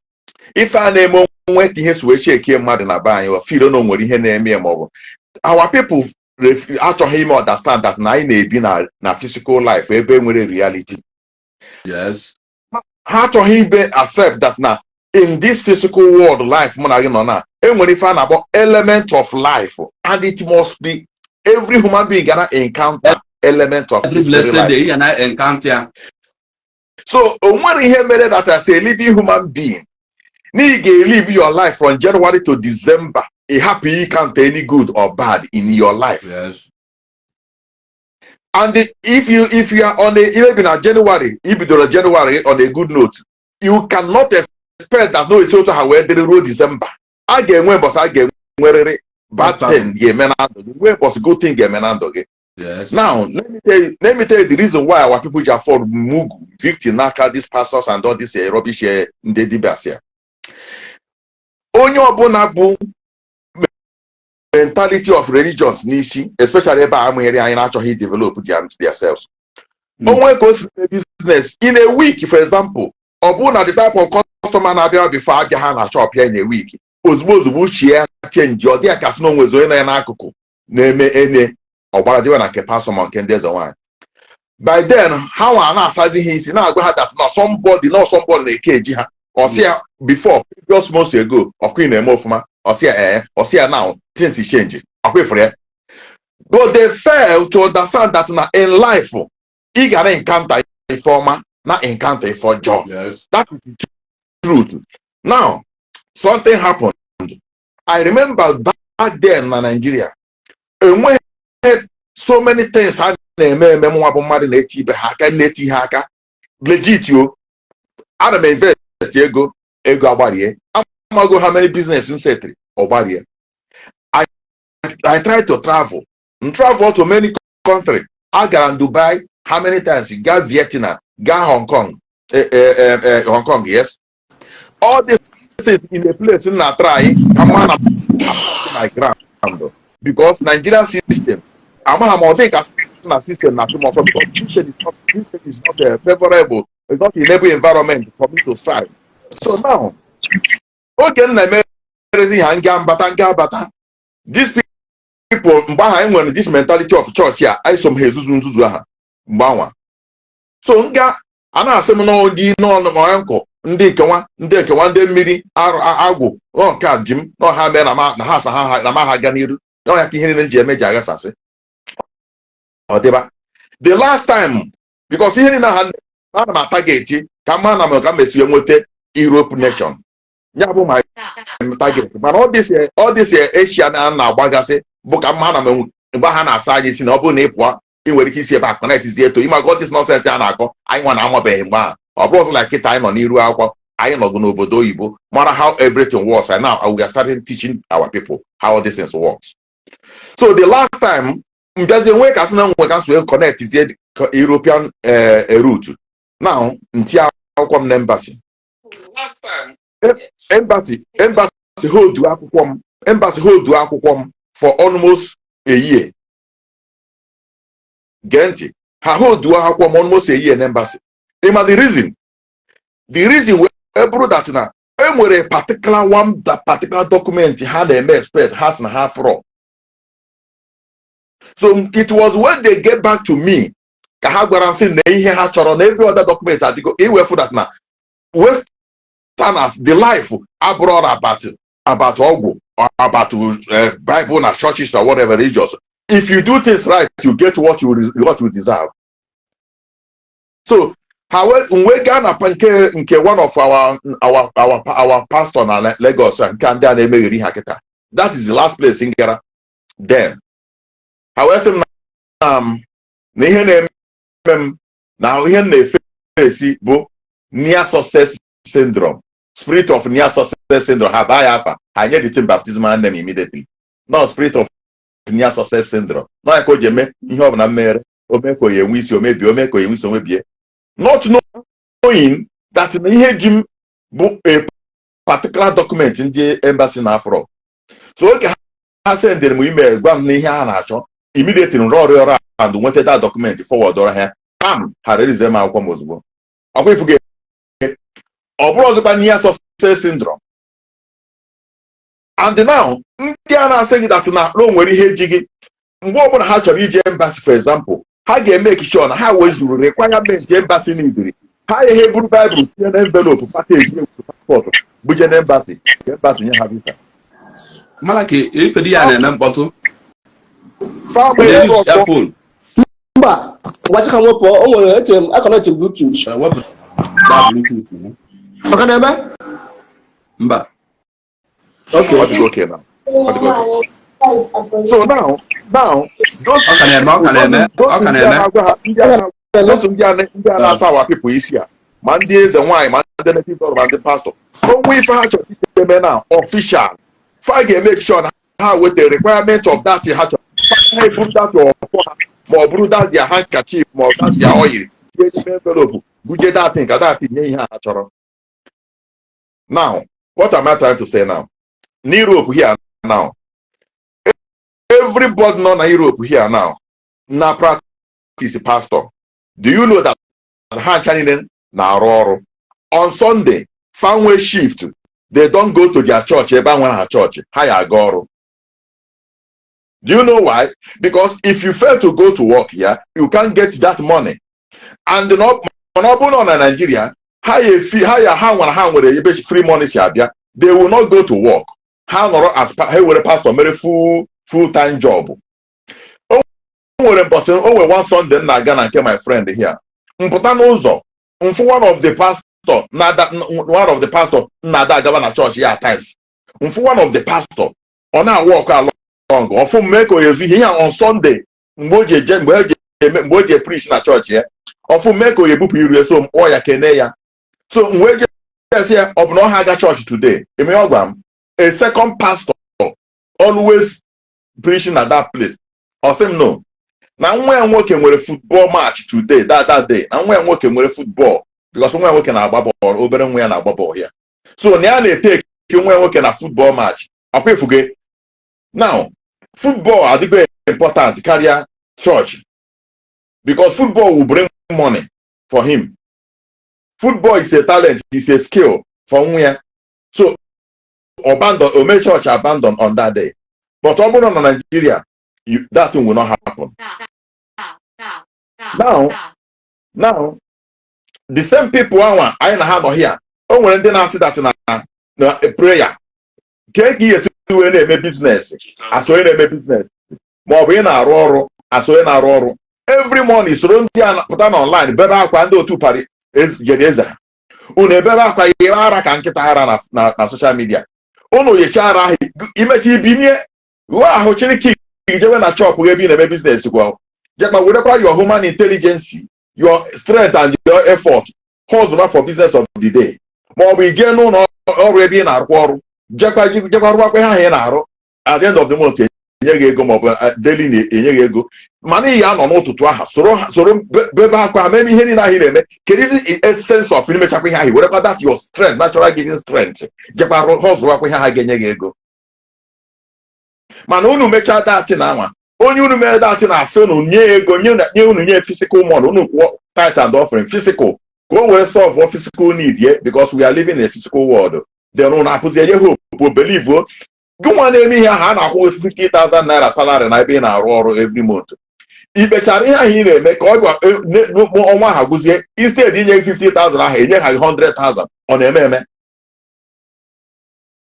ife a na-eme onwe ka ihe si wee chekie mmadụ na be anyị feel na o nwere ihe na-eme ma ọ bụ our people achọghị ime understand that na anyị na-ebi na physical life ebe nwere reality. Yes. Ha achọghị ibe accept that na in this physical world life mụ na gị nọ na enwere ife a na-akpọ element of life and it must be every human being gonna encounter element of Every this very blessed day life. and I encounter. So onwere ihe mere that as a living human being, you live your life from January to December. A happy count any good or bad in your life. Yes. And if you are on a even in January, if you January on a good note, you cannot expect that no it's also how we road December. Again, when boss again where bad thing where boss good thing Yes. Now let me tell you the reason why our people just fall mugu victim naka these pastors and all this rubbish in the dibasia. Onye ọbụla bụ mentality of religions n'isi, especially ebe a nwere anyị na-achọghị develop themselves. Onwe ka o si business in a week, for example, ọ bụrụ na the type of customer na-abịa before abịa ha na shop ya in a week, ozugbo chie change ọ dịa ka sị na onwezi onye na ya n'akụkụ na-eme ene ọgbara dịwa na nke pastor ma nke ndị Ezenwanyi. By then ha nwa na-asazi ha isi na-agwa ha that na somebody na-eke eji ha ọsịa before previous months ago ọkụ na-eme ofuma ọsịa now things is changing ọkụ ifere. But they fail to understand that na in life ị ga na-encounter ife ọma na encounter ife ọjọọ. Yes. That is the truth. Now something happened. I remember back then in Nigeria, enweghị so many things ha na-eme nwa bụ mmadụ na-eti ibe ha aka na-eti ha aka legit yo. Ana m invest ego agbarie. Amago how many business in setri ogbarie. I try to travel to many countries. I got Dubai how many times? Got Vietnam, got Hong Kong, Hong Kong, yes. All this is in a place in a try. I'm on my ground because Nigerian system. I'm a system because system is not favorable. It's not enable environment for me to strive. So now, okay, these people, this mentality of church here, I some so ana asem no di no enko ndị nkewa ndị mmiri agwụ nke a jim no ha me na ha asa ha na ma ha ga n'iru no ya ka ihe niile nji emeji agasasị ọ dịba the last time because ihe niile ha na ma target ka ma na m ka mesi enwete Europe nation ya bụ my target but all this Asia na agbagasị bụ ka ma na m mgbe ha na-asa anyị si na ọ bụ na ịpụa ị nwere ike isi ebe a connect isi eto ịma god this nonsense a na-akọ anyị nwa na-amabeghị mgbe ahụ ọ bụrụ ọzọ like kịta anyị nọ n'iru akwụkwọ anyị nọgụ n'obodo oyibo mara how everything works and now we are starting teaching our people how this things works. So the last time mbiazie nwee ka sị na nwe ka so connect isi European route now nti akwụkwọ m na embassy last time embassy hold akwụkwọ m for almost a year. Genti, ha hold akwụkwọ m almost a year in embassy. Ima the reason we brought that na enwere particular document ha na-eme expect has na ha from. So it was when they get back to me ka ha gwara sị na ihe ha chọrọ na every other document adigo iwefu that na Westerners the life abroad about ọgwụ or about Bible na churches or whatever religious. If you do things right, you get what you deserve. So, however, we can nke one of our pastor na Lagos and that is the last place in Ghana. Then, however, near success syndrome, spirit of near success syndrome. Have I get the baptism and them immediately. No spirit of near success syndrome. No, I call you ihe ọ bụla mere omeko ya enwe isi omebie not knowing that ihe ji m bụ a particular document ndị embassy na afro. So oge ha sendere m email gwa m na ihe ha na-achọ immediately rụọ and nweta that document forward ọrụ ha ha release m akwụkwọ m ozugbo ọkwa ifuge ọ bụrụ ọzọkwa near success syndrome. And now ndị a na-asị gị that na nwere ihe ji gị mgbe ọbụla ha chọrọ ije embassy for example ha ga-emeke sure na ha wezuru requirement embassy n'ibiri ha ihe buru Bible tinye na envelope package passport buje na embassy nye ha visa. Malaki ifedi ya na mkpọtụ Mba, watch how much or I cannot take Bluetooth. What that Bluetooth? What can I? Mba. Okay. What is okay now? What is okay? So now, those Indiana our people is here. Monday is the wine, Monday people and the pastor. When we have to now official, Fage make sure how with the requirement of that you have to put that more brew that their handkerchief, more that their oil. Good that thing, that thing. Now, what am I trying to say now? Europe here now. Everybody know Europe here now. Now practice pastor. Do you know that hand channeling now on Sunday, family shift, they don't go to their church, everyone church, higher goro. Do you know why? Because if you fail to go to work here, you can't get that money. And not on Nigeria, higher free money, they will not go to work. How as a pastor, very full-time job. One Sunday, I get my friend here. One of the pastor, one of the pastor, nada governor church here at times. One of the pastor, on our walk along, or from Meko here on Sunday, Mboje preach in a church here, or from Meko Yebu so Oya Keneya. So Mboje here of no Haga church today. A second pastor always preaching at that place. Or say no. Now when working with a football match today, that day, and when working with a football, because when working at bubble or over and when a bubble here. So now they take you when working a football match. I pay forget. Now, football are the very important career church. Because football will bring money for him. Football is a talent, it's a skill for where. So abandon or make church abandon on that day. But over on Nigeria, that thing will not happen. Now, the same people I have here. Oh, when they now see that in a prayer, can't give you any business. As well as business. More in a roar, as well as a roar. Every morning, so don't put on online. Better quando to party is Jedeza. Unebera kwa yara can get na social media. Ono yechara imeti binye. Wa hochini ki when a chop we be in a business well. Just whatever your human intelligence, your strength and your effort, calls not for business of the day. But we get no already in our quarrel. At the end of the month, daily money ya no to aha soro beba kwa maybe here na here me essence of film chakwa ha whatever that your strength natural giving strength jekwa hustle akwa ha genye ego mana unu mecha that na anwa onye unu mere that na aso no nye ego nye unu nye physical money unu tight and offering physical go we solve what physical need here because we are living in a physical world then una put your hope believe go one emi here ha na akwụ 50,000 naira salary na ebe na arụ ọrụ every month. Ibechara ihe ahụ ị na-eme ka ọ gwa ọnwa ha gụzie instead inye 50,000 ahụ enye ha 100,000 ọ na-eme eme.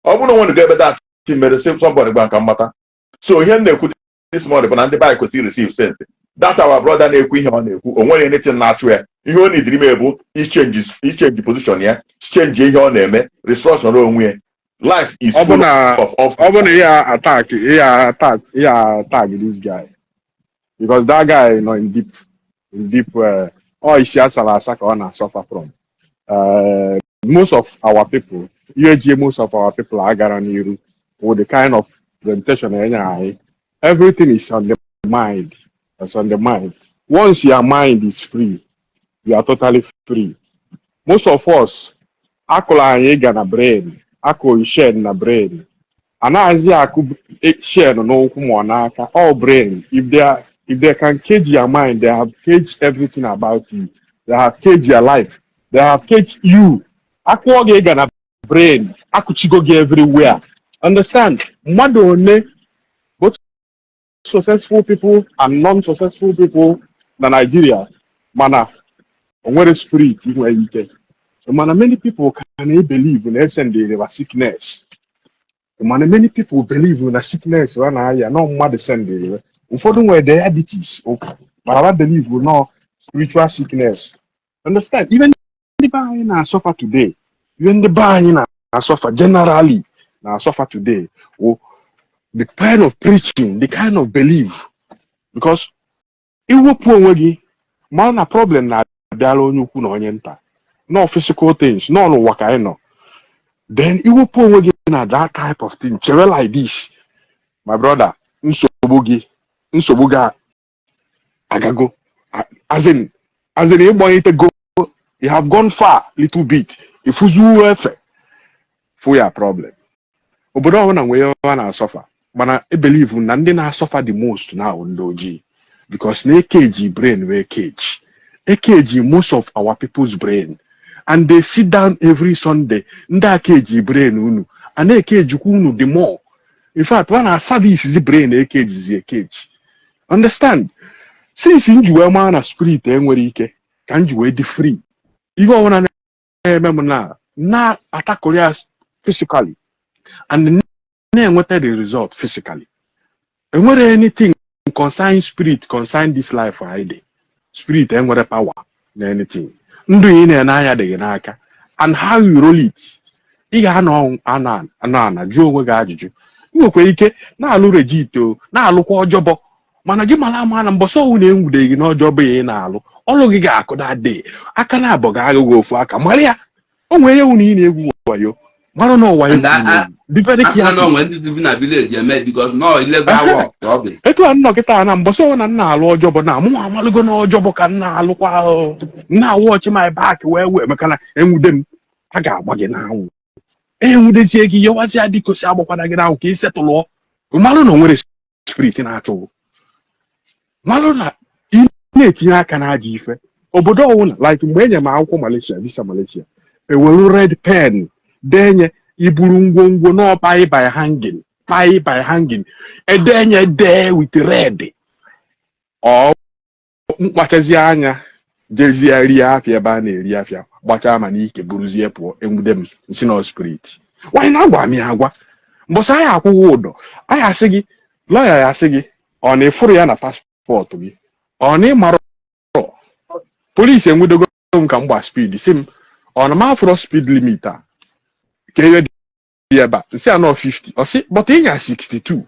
Ọ bụrụ na go ebe that mere somebody gba nka mmata. So ihe na-ekwu this morning bụ na ndị bike kwesịrị receive sense. That our brother na-ekwu ihe ọ na-ekwu o nwere anything na-achụ ya ihe ọ na-ediri m ebu change position ya change ihe ọ na-eme restructure onwe ya. Life is full of obviously attack this guy because that guy in deep all salasa ka suffer from most of our people are garantied with the kind of presentation everything is on the mind. It's on the mind. Once your mind is free, you are totally free. Most of us akụla anyị ga na brain akụ share na brain anaghịzi akụ share n'okwu ma n'aka all brain if they can cage your mind they have caged everything about you they have caged your life they have caged you akụ gị ga na brain akụchigo gị everywhere understand mmadụ one both successful people and non-successful people na Nigeria mana onwere spirit inwe ike. Many people can believe in the sickness. Many people believe in a sickness. No matter send ụfọdụ nwere diabetes, but I believe will not spiritual sickness. Understand? Even the buying na suffer today, even the buying na suffer generally na suffer today. Oh, the kind of preaching, the kind of belief, because iwepụ onwe gị ma na problem na abịala onye ukwu na onye nta, no physical things, no n'ụwa ka anyị nọ. Then iwepụ onwe gị na that type of thing, chere like this, my brother, nsogbu gị agago, as in ịgbanyete go, you have gone far little bit, ifuzu efe for your problem. Obodo ọhụrụ na nwere ọ na-asọfa, mana I believe na ndị na-asọfa the most now ndị ojii, because na cage brain were cage most of our people's brain, and they sit down every Sunday ndị cage brain unu, and na cage unu the more. In fact, when our service is the brain, a cage is a cage. Understand? Since you man a spirit, enwere ike, can you wait free? Even when I remember now attack Korea physically, and then what the result physically. And whether anything concern spirit, concern this life for ID, spirit and what power, anything. And how you roll it. Nwekwa ike na-alụ regito na-alụkwa ọjọbọ, mana gị mara ama na mbọsọ ọnwụ na-enwude gị n'ọjọbọ ya na-alụ ọlụ gị ga-akụda dị aka na abọ ga-agụghị ofu aka mara ya o nwere ihe unu ị na-egwu wayo mara na ọwayo etu a nnọkịta na mbọsọ ọnwụ na nna alụ ọjọbọ na mụ amalụgo na ọjọbọ ka nna alụkwa na-awụ ọchị my back wee maka na enwude m a ga-agba gị n'anwụ enwudezie gị yewazi adịkosi agbakwana gị n'ahụ ka ị setụlụọ malụ na o nwere spirit na-achụ malụ na ị na-etinye aka na aja ife obodo ọwụna like mgbe enye m akwụkwọ Malaysia visa Malaysia ewelu red pen denye iburu ngwongwo n'ọpai by hanging edenye dee with red ọ mkpachazi anya jezie rie afịa ebe a na-eri afịa gbachaa ma n'ike buruzie pụọ enwude m nsi na spirit nwanyị na-agwa m ya agwa mbọsị anyị akwụghị ụdọ anyị asị gị lọya ya asị gị ọ na-efuru ya na paspọtụ gị ọ na ịmara polisi enwudogo m ka m gba speed si m ọ na m afụrọ speed limit a ka ihe dị ebe a nsị anọ 50 ọ sị but ịnya 62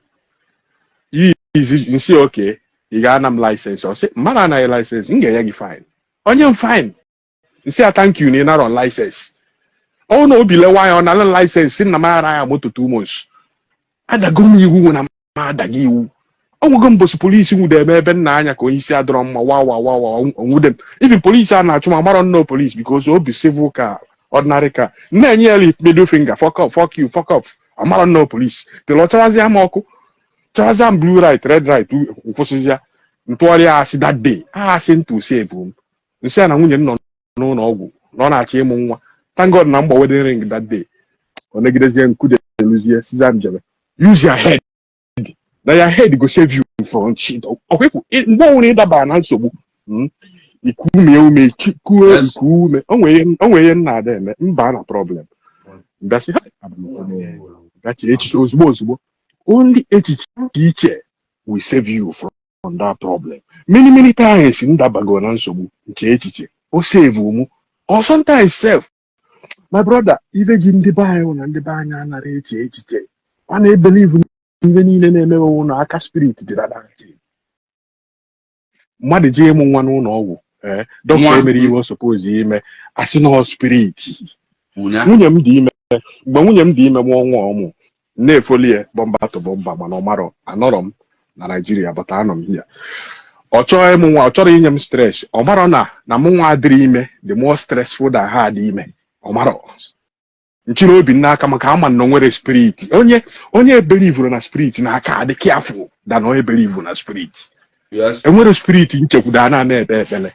nsị oke ị ga-ana m laịsensị ọ sị mmadụ anaghị laịsensị m ga-enye gị fine onye m fine nsị a thank you na ị narọ laịsensị ọ na obi lewa ya ọ na laịsensị nna m ara ya moto 2 months adago m iwu na m adaga iwu ọnwụgo mbọsị polisi nwude ebe nna anya ka onye isi adọrọ mma wa onwude m ibi polisi a na-achụ ma marọ nnọọ polisi because obi civil ka ordinary ka na-enye ya middle finger fuck off amarọ nnọọ polisi tele ọcharazịa m ọkụ charazịa m blue right red right kwụsịzịa ntụgharịa asị that day asị ntụ save m nsị a na nwunye m nọ n'ụlọ ọgwụ na ọ na-achọ ịmụ nwa thank God na mgba wedding ring that day ọ negidezie nkude eluzie sizan jebe use your head na your head go save you from shit ọkwekwu mgbe ọnwụrụ ịdaba na nsogbu ikume ume chikuo ikume o nwere ihe nna ada eme mba na problem gasị gachi echiche ozugbo only echiche iche will save you from that problem many times ndabago na nsogbu nche echiche o save mu or sometimes self my brother ife ji ndị be anyị na ndị be anyị anara echiche a na-ebelieve ihe niile na-emewe ụlọ aka spirit dị na dati mmadụ ji ịmụ nwa n'ụlọ ọgwụ dọkịta emere ihe o suppose ime asị na spirit nwunye m dị ime mgbe nwunye m dị ime mụọ nwa ọmụ na-efoli ya bọmba to bọmba mana ọ marọ anọrọ m na Naijiria bata anọ m hia ọ chọrọ ịmụ nwa ọ chọrọ inye m stress ọ marọ na mụ nwa adịrị ime the more stressful than ha dị ime ọ marọ nchiri obi n'aka maka ama na nwere spirit onye ebelivuru na spirit na aka adị careful than onye ebelivu na spirit enwere spirit nchekwudo na-ebe ekpele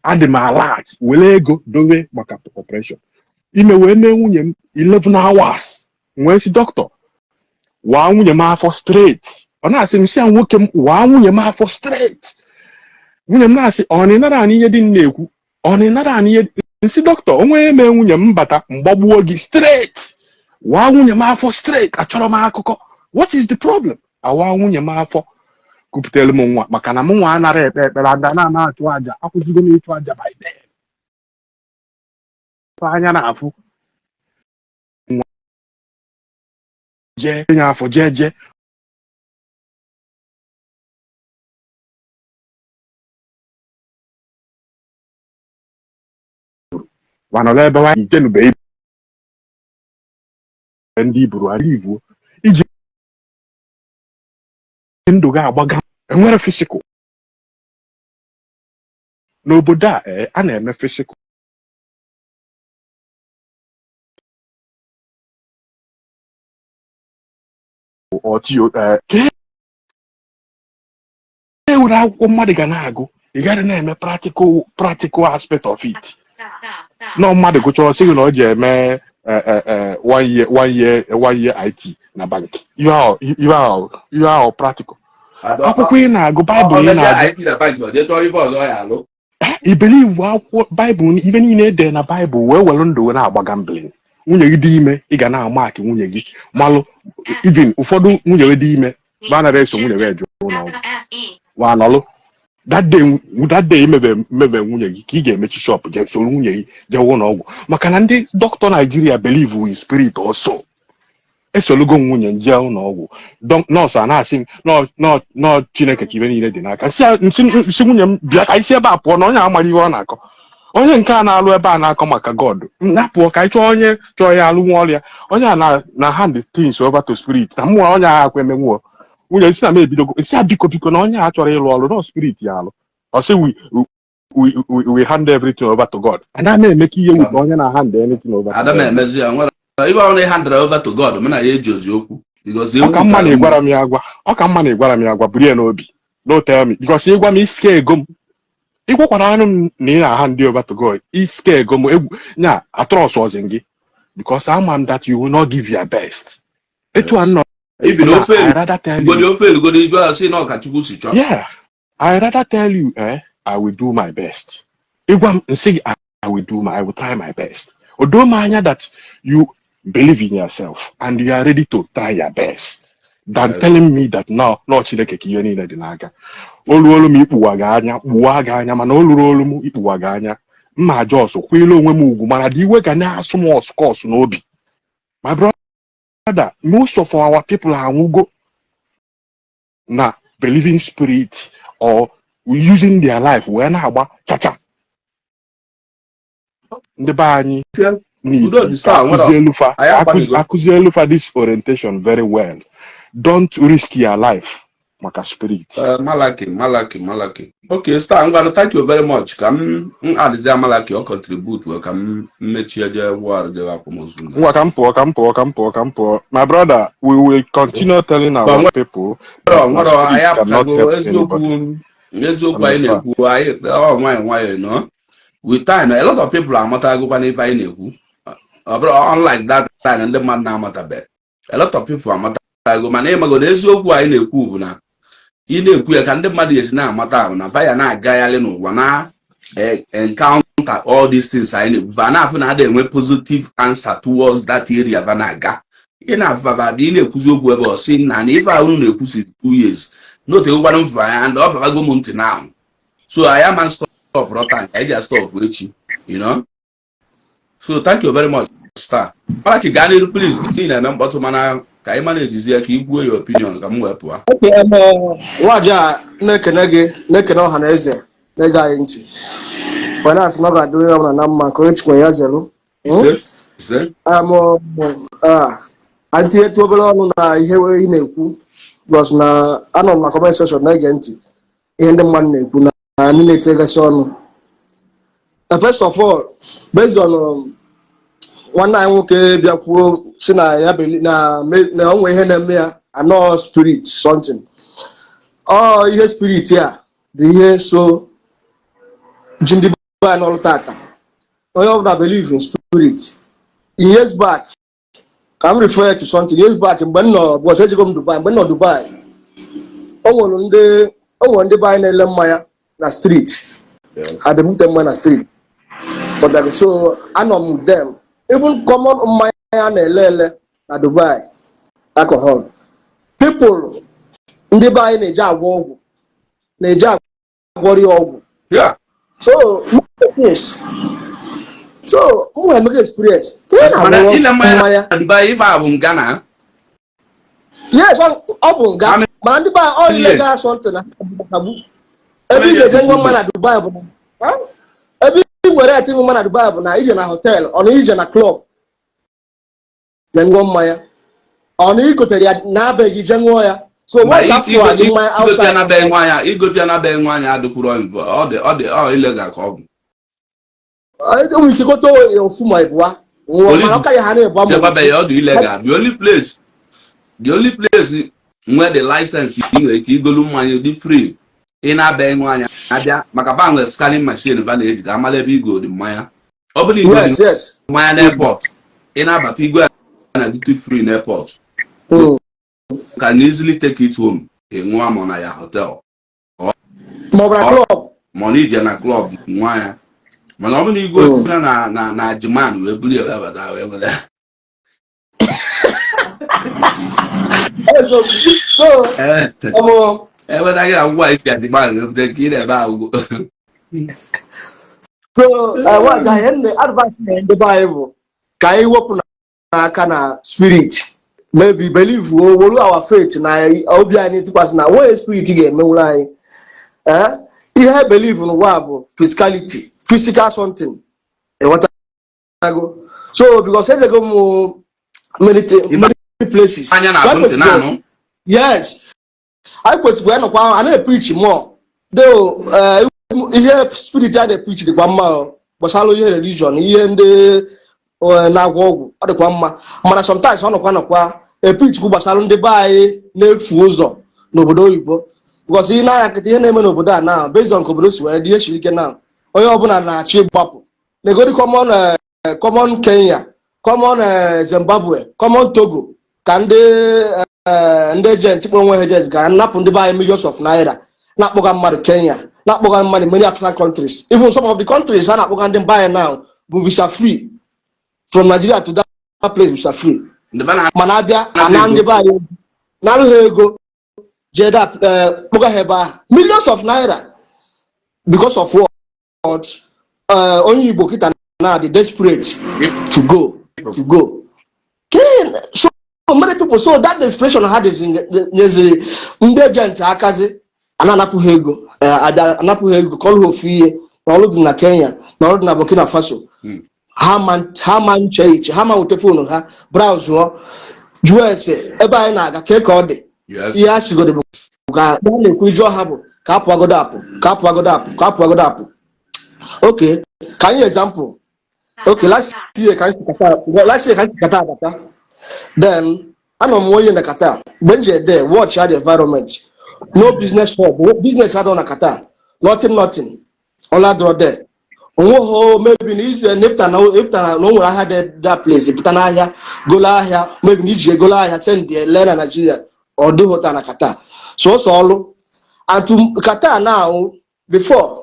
adị m alert were ego dowe maka operation ime wee mee nwunye m 11 hours wee si dọkịta waa nwunye m afọ straight ọ na-asị m si ya nwoke m waa nwunye m afọ straight nwunye m na-asị ọ na-ịnara anyị ihe dị m na-ekwu ọ na-ịnara anyị ihe nsị dọkịta onwe eme nwunye m bata mgbagbuo gị straight waa nwunye m afọ straight achọrọ m akụkọ what is the problem awa nwunye m afọ kupụtara m nwa maka na m nwa anara ekpe ekpere ada na-achụ aja akwụzigo m ịchụ aja by then anya na-afụ jee nye afọ jee wanọla ebe nwaanyị ikenubeghị ndị iburu ala ivuo iji ndụ gị agbaga enwere fisikal n'obodo a na-eme fisikal e were akwụkwọ mmadụ ga na-agụ ị gaghị na-eme practical aspect of it nọ mmadụ gụchara sị gị na ọ ji eme one year IT na bank ihe ahụ practical akwụkwọ ị na-agụ baịbụl ị na-agụ ibelivu akwụkwọ baịbụl ibe niile ede na baịbụl wee were ndụ na-agbaga mblin nwunye gị dị ime ị ga na-amak nwunye gị malụ even ụfọdụ nwunye gị dị ime ba nara eso nwunye gị eje ụlọ wanọlụ that day imebe nwunye gị ka ị ga-emechi shop jee soro nwunye gị jee ụlọ ọgwụ maka na ndị dọkịta Naijiria believe in spirit also esolugo nwunye nje ụlọ ọgwụ nọọsụ a na-asị m nọ Chineke ka ibe niile dị n'aka si nwunye m bịa ka isi ebe a pụọ na onye amara ihe ọ na-akọ onye nke a na-alụ ebe a na-akọ maka God na-apụọ ka anyị chọọ onye chọọ ya alụ nwa ọrịa onye a na hand things over to spirit na mmụọ onye agha akwa emenwụọ nwunye isi na m ebidogo isi a biko na onye a chọrọ ịlụ ọrụ na spirit ya alụ ọ sị we hand everything over to God ada na-eme ka ihe wụ na onye na hand anything over to God ibe ọrụ ihe handra over to God mụ na ya eji okwu ọ ka mma na ịgwara m ya agwa buru ya n'obi no tell me because ịgwa m isi ego m ịgwakwara anụ m na ị na-aha ndị over to God isi ego m egwu nya atrọs ọzọ gị because ama m that you will not give your best etu a nọ I rather tell you I will do my best ịgwa m nsị I will try my best odo m anya that you believe in yourself and you are ready to try your best than telling me that no Chineke ka ihe niile dị n'aka olu m ikpuwa gị anya mana olu m ikpuwa gị anya mma jos kwụile onwe m ugwu mana dị iwe ga na-asụ m ọskọs n'obi my brother most of our people anwụgo na believing spirit or using their life wee na-agba chacha ndị be anyị akụzielufa this orientation very well. Don't risk your life maka spirit. Malaki. Okay, Star, I'm gonna thank you very much. Come add Malaki or contribute. Welcome, My brother, we will continue telling our people. With time, a lot of people are unlike that time and the man now matter. A lot of people are matter. My name go eziokwu anyị na-ekwu bụ na ị na-ekwu ya ka ndị mmadụ esi na-amata ahụ na vaya na-agagharị n'ụwa na encounter all these things anyị na-ekwu na-afụ na ada enwe positive answer towards that area va na-aga ị na-afụba ị na-ekwuzi okwu ebe ọ sị na ife ahụ na-ekwusi 2 years n'otegokwana mfe anya ndị ọ babago m ntị na ahụ so I am stop rotan I just stop echi so thank you very much Star. Malaki Ghani, please see na bottom mana ka I manage ya ka igwe your opinion ka m wepụ a. Okay, waja na-ekene ọha na eze na-ege anyị ntị. Finance na ga-adịrị ya na mma ka echikwa ya zelu. Anti etu obere ọnụ na ihe ị na-ekwu because na anọ m na comment section na-ege ntị ihe ndị mmadụ na-ekwu na anyị na-etegasị ọnụ. First of all, based on nwanne anyị nwoke bịakwuo si na ya na onwe ihe na-eme ya anọ spirit something ihe spirit ya bụ ihe so ji ndị be anyị n'ọrụ tata onye ọbụla believe in spirit in years back ka m refer to something years back mgbe m nọ bọs ejigo m Dubai mgbe m nọ Dubai o nwere ndị be anyị na-ele mmanya na street ha debute mmanya na street but so anọ m with them. Even common mmanya na-ele na Dubai alcohol people ndị be anyị na-eji agwọ ọgwụ na-eji agwọrị ọgwụ. So yes. So mụ make experience. Mmanya Dubai ife a bụ nga na. Yes, ọ bụ nga. Mana ndị ba all illegal something na ebe ị ga-eje ngwa mma na Dubai bụ na ebe ị nwere ati mma na Dubai bụ na ije na hotel ọ na ije na club na ngwa mmanya ọ na igotere ya na-abeghị je ṅụọ ya. So once after agị mmanya outside igote na be nwanya adịkwuru ọ illegal ka ọ bụ. Enwe ike gote ofu ma ịbụa nwụọ mana ọ ka ya ha na-ebu amụ. Ọ dị illegal. The only place where the license you nwere ike igolu mmanya dị free ị na-abịa ịṅụ anya abịa maka ba nwere scanning machine va na-eji ka amala ebe igo dị mmanya. Ọ bụrụ igwe mmanya n'airport ị na-abata igwe na duty free n'airport. Can easily take it home ịṅụ amọ na ya hotel ma na ije na club nwanya. Mana ọ bụrụ na igwe na Jiman wee buli ebe abata wee nwere. Ewetaghị agwụgwa isi adịgba ebe ka ị na-ebe agwụgwọ. So advice na-ndị anyị bụ ka anyị wepụ n'aka na spirit, maybe believe wolu our faith na obi anyị tụkwasị na onwe spirit ga-emenwuru anyị. Ihe believe n'ụwa bụ physicality, physical something. So because I go many places. Yes, I kwesịrị ya nọkwa a na-preach more. Though ihe spirit a na-preach dịkwa mma gbasara ihe religion, ihe ndị na-agwọ ọgwụ ọ dịkwa mma, mana sometimes ọ nọkwa preach gbasara ndị be anyị na-efu ụzọ n'obodo oyibo. Because ị na-anya nkịta ihe na-eme n'obodo a na based on ka obodo si wee dị ihe siri ike na onye ọbụla na-achọ ịgbapụ negodi common Kenya, common Zimbabwe, common Togo ka ndị agent kpọrọ onwe ha agent ga napụ ndị be anyị millions of naira na-akpọga mmadụ Kenya, na-akpọga mmadụ many African countries. Even some of the countries ha na-akpọga ndị be anyị now bụ visa free from Nigeria to that place, visa free. Mana abịa ana ndị be anyị na-alụ ha ego jeda kpọga ha ebe ahụ millions of naira because of what onye Igbo kịta na the desperate to go. So many people, so that desperation had is ndị agent akazi anapụghị ego call ha ofu ihe na ọrụ dị na Kenya na ọrụ dị na Burkina Faso. Ha man cheche ha ma wete fonu ha browse jụọ ese ebe anyị na-aga ka ọ dị ihe a chigodo bụ ka na-ekwu iju ọha bụ ka apụ apụ. Okay, ka anyị example. Okay, last year ka anyị kata abata. Then anọ m onye na Qatar when je there watch the environment, no business business had on Qatar, nothing all adro there. Maybe n'ije nepta na nwere ahịa that place pụta n'ahịa gola ahịa maybe n'ije gola ahịa send the lena Nigeria or do hota na Qatar. So ọlụ and to Qatar now before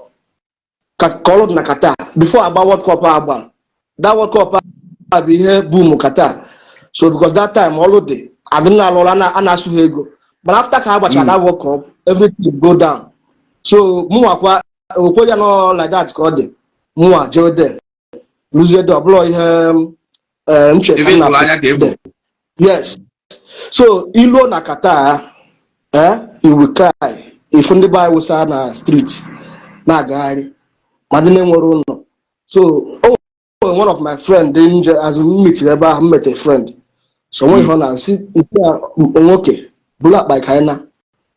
called na Qatar before about World Cup agba that World Cup bụ ihe boom Qatar. So because that time all of the I didn't know anasu ego, but after ka agbacha that World Cup everything go down. So muwa okwoya no like that ka dị muwa je there lose the blow ihe yes. So ilo na Qatar you will cry if ndị be anyị wụsa na street na-agagharị ma dị na-enwere ụlọ. So one of my friend as meet ebe ahụ met a friend. So when he na si nwoke bula by kaina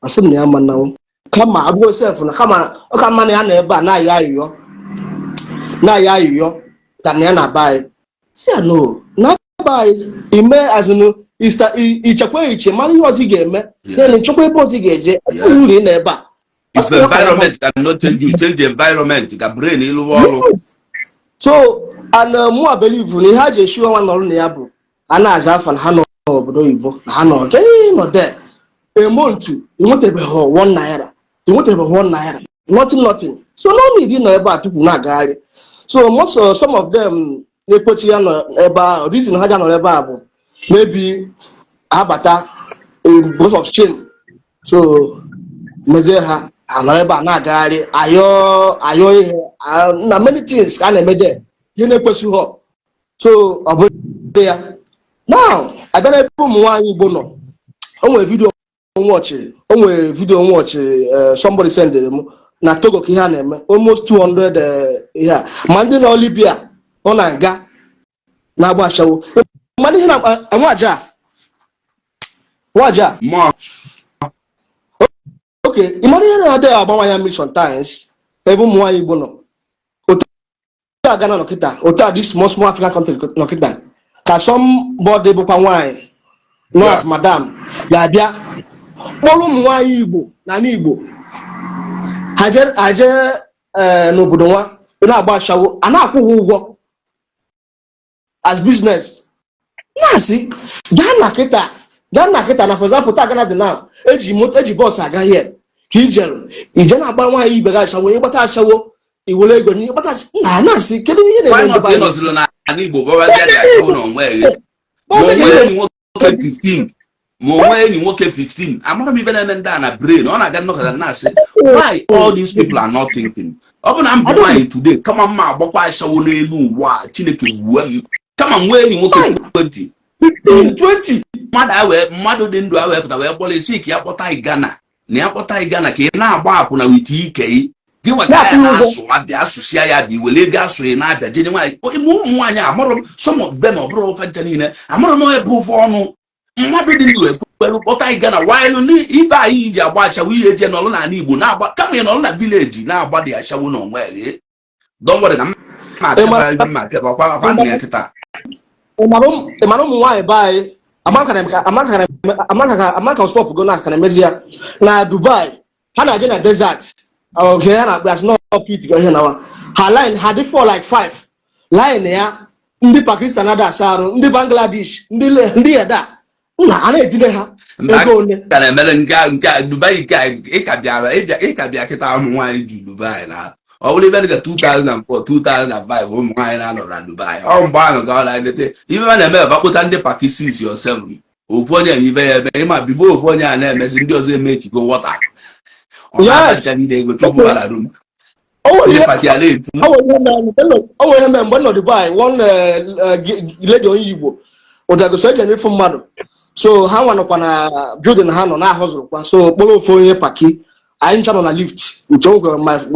asị m na ya mana kama agbo self na kama ọ ka mana ya na ebe a na ya ayụyọ than ya na buy. See no na buy ime as no ichekwa iche mara ihe ọzọ ga-eme then chekwa ebe ọzọ ga-eje uru na ebe a. If the environment cannot change you, change the environment. You can brain ilu ọrụ. So and more believe na ihe a ji eshiwe nwa nọrọ na ya bụ a na-aza afa na ha nọ obodo oyibo na ha nọ nọ there a month inwetebeghị 1 naira inwetebeghị 1 naira nothing. So no need nọ ebe a tupu na-agagharị. So some of them na-ekpochi ya nọ ebe a reason ha ja nọ ebe a bụ maybe ha bata because of shame. So mezie ha anọrọ ebe a na-agagharị ayọ ihe na many things ka a na-eme there ihe na-ekwesịghị so ọ bụrụ ya now abịa n'ebe ụmụ nwaanyị Igbo nọ o nwere vidio nwọchịrị somebody sendere m na Togo ka ihe a na-eme almost 200 ihe a ma ndị nọ Libya nọ na nga na-agba ashawo mmadụ ihe na nwaja okay ịmara ihe na-adịghị agbanwe ya mmiri sometimes ebe ụmụ nwaanyị Igbo nọ otu a Ghana nọkịta otu a this small African country nọkịta ka somebody bụkwa nwaanyị nọọsụ madam ga-abịa kpọrọ ụmụ nwaanyị Igbo n'ala Igbo ha jee n'obodo nwa na-agba ashawo a na-akwụghị ụgwọ as business na-asị gaa na kịta na for example taa Ghana dị na eji bọọsụ aga here ka ije na-agba nwaanyị ibe gị ashawo ịgbata ashawo iwere ego ịgbata na-asị kedu ihe na-eme ma onwe enyi nwoke 15 amara m ibe na-eme ndị a na brain ọ na-aga nnọkọta na-asị why all these people are not thinking ọ bụ na mbụ nwaanyị today kama mma agbakwa ashawo n'elu ụwa Chineke wuwe m kama nwee enyi nwoke 20 mmadụ dị ndụ a wee pụta wee kpọrọ isi ka ya kpọta Ghana na ya kpọta Ghana ka ị na-agba akwụna wite ike gị nweta ya na-asụ abịa asụsịa ya bịa wele ego asụghị na-abịa jede nwaanyị ụmụ nwaanyị amụrụ some of them ọ bụrụ ofe ncha niile amụrụ m ebe ụfọ ọnụ mmadụ dị ndụ ekwelu kpọta Ghana waịlụ n'ife anyị ji agba ashawo ihe eje nọrọ n'ala Igbo na-agba kama ị nọrọ na vileji na-agba dị ashawo na onwe gị dọnwere na mma ya kịta ịmara ụmụ nwaanyị be anyị amaka stop go na kana emezi ya na Dubai ha na-eje na desert oge ha na-akpa as no pit go ihe nawa ha line ha dị for like 5 line ya ndị Pakistan ada asarụ ndị Bangladesh ndị eda na a na-edile ha ego one ka na-emere nke Dubai ịka bịa kịta ụmụ nwaanyị ju Dubai na ọ bụrụ ibe dịka 2004 2005 ụmụ nwaanyị na-anọ na Dubai ọ mgbe ahụ ga ọ na-edete ibe a na-eme bakpụta ndị Pakistan yourself ofu onye eme ya ebe ịma bifo ofu onye a na-emezi ndị ọzọ eme echigo wọta ọ na-abacha niile ego chukwu bara rum o nwere mgbe nọ Dubai one lady onye Igbo ụdagoso eji emefu mmadụ so ha nwanọkwa na building ha nọ na-ahụzụrụkwa so kpọrọ ofu onye Paki anyị ncha nọ na lift uche nwoke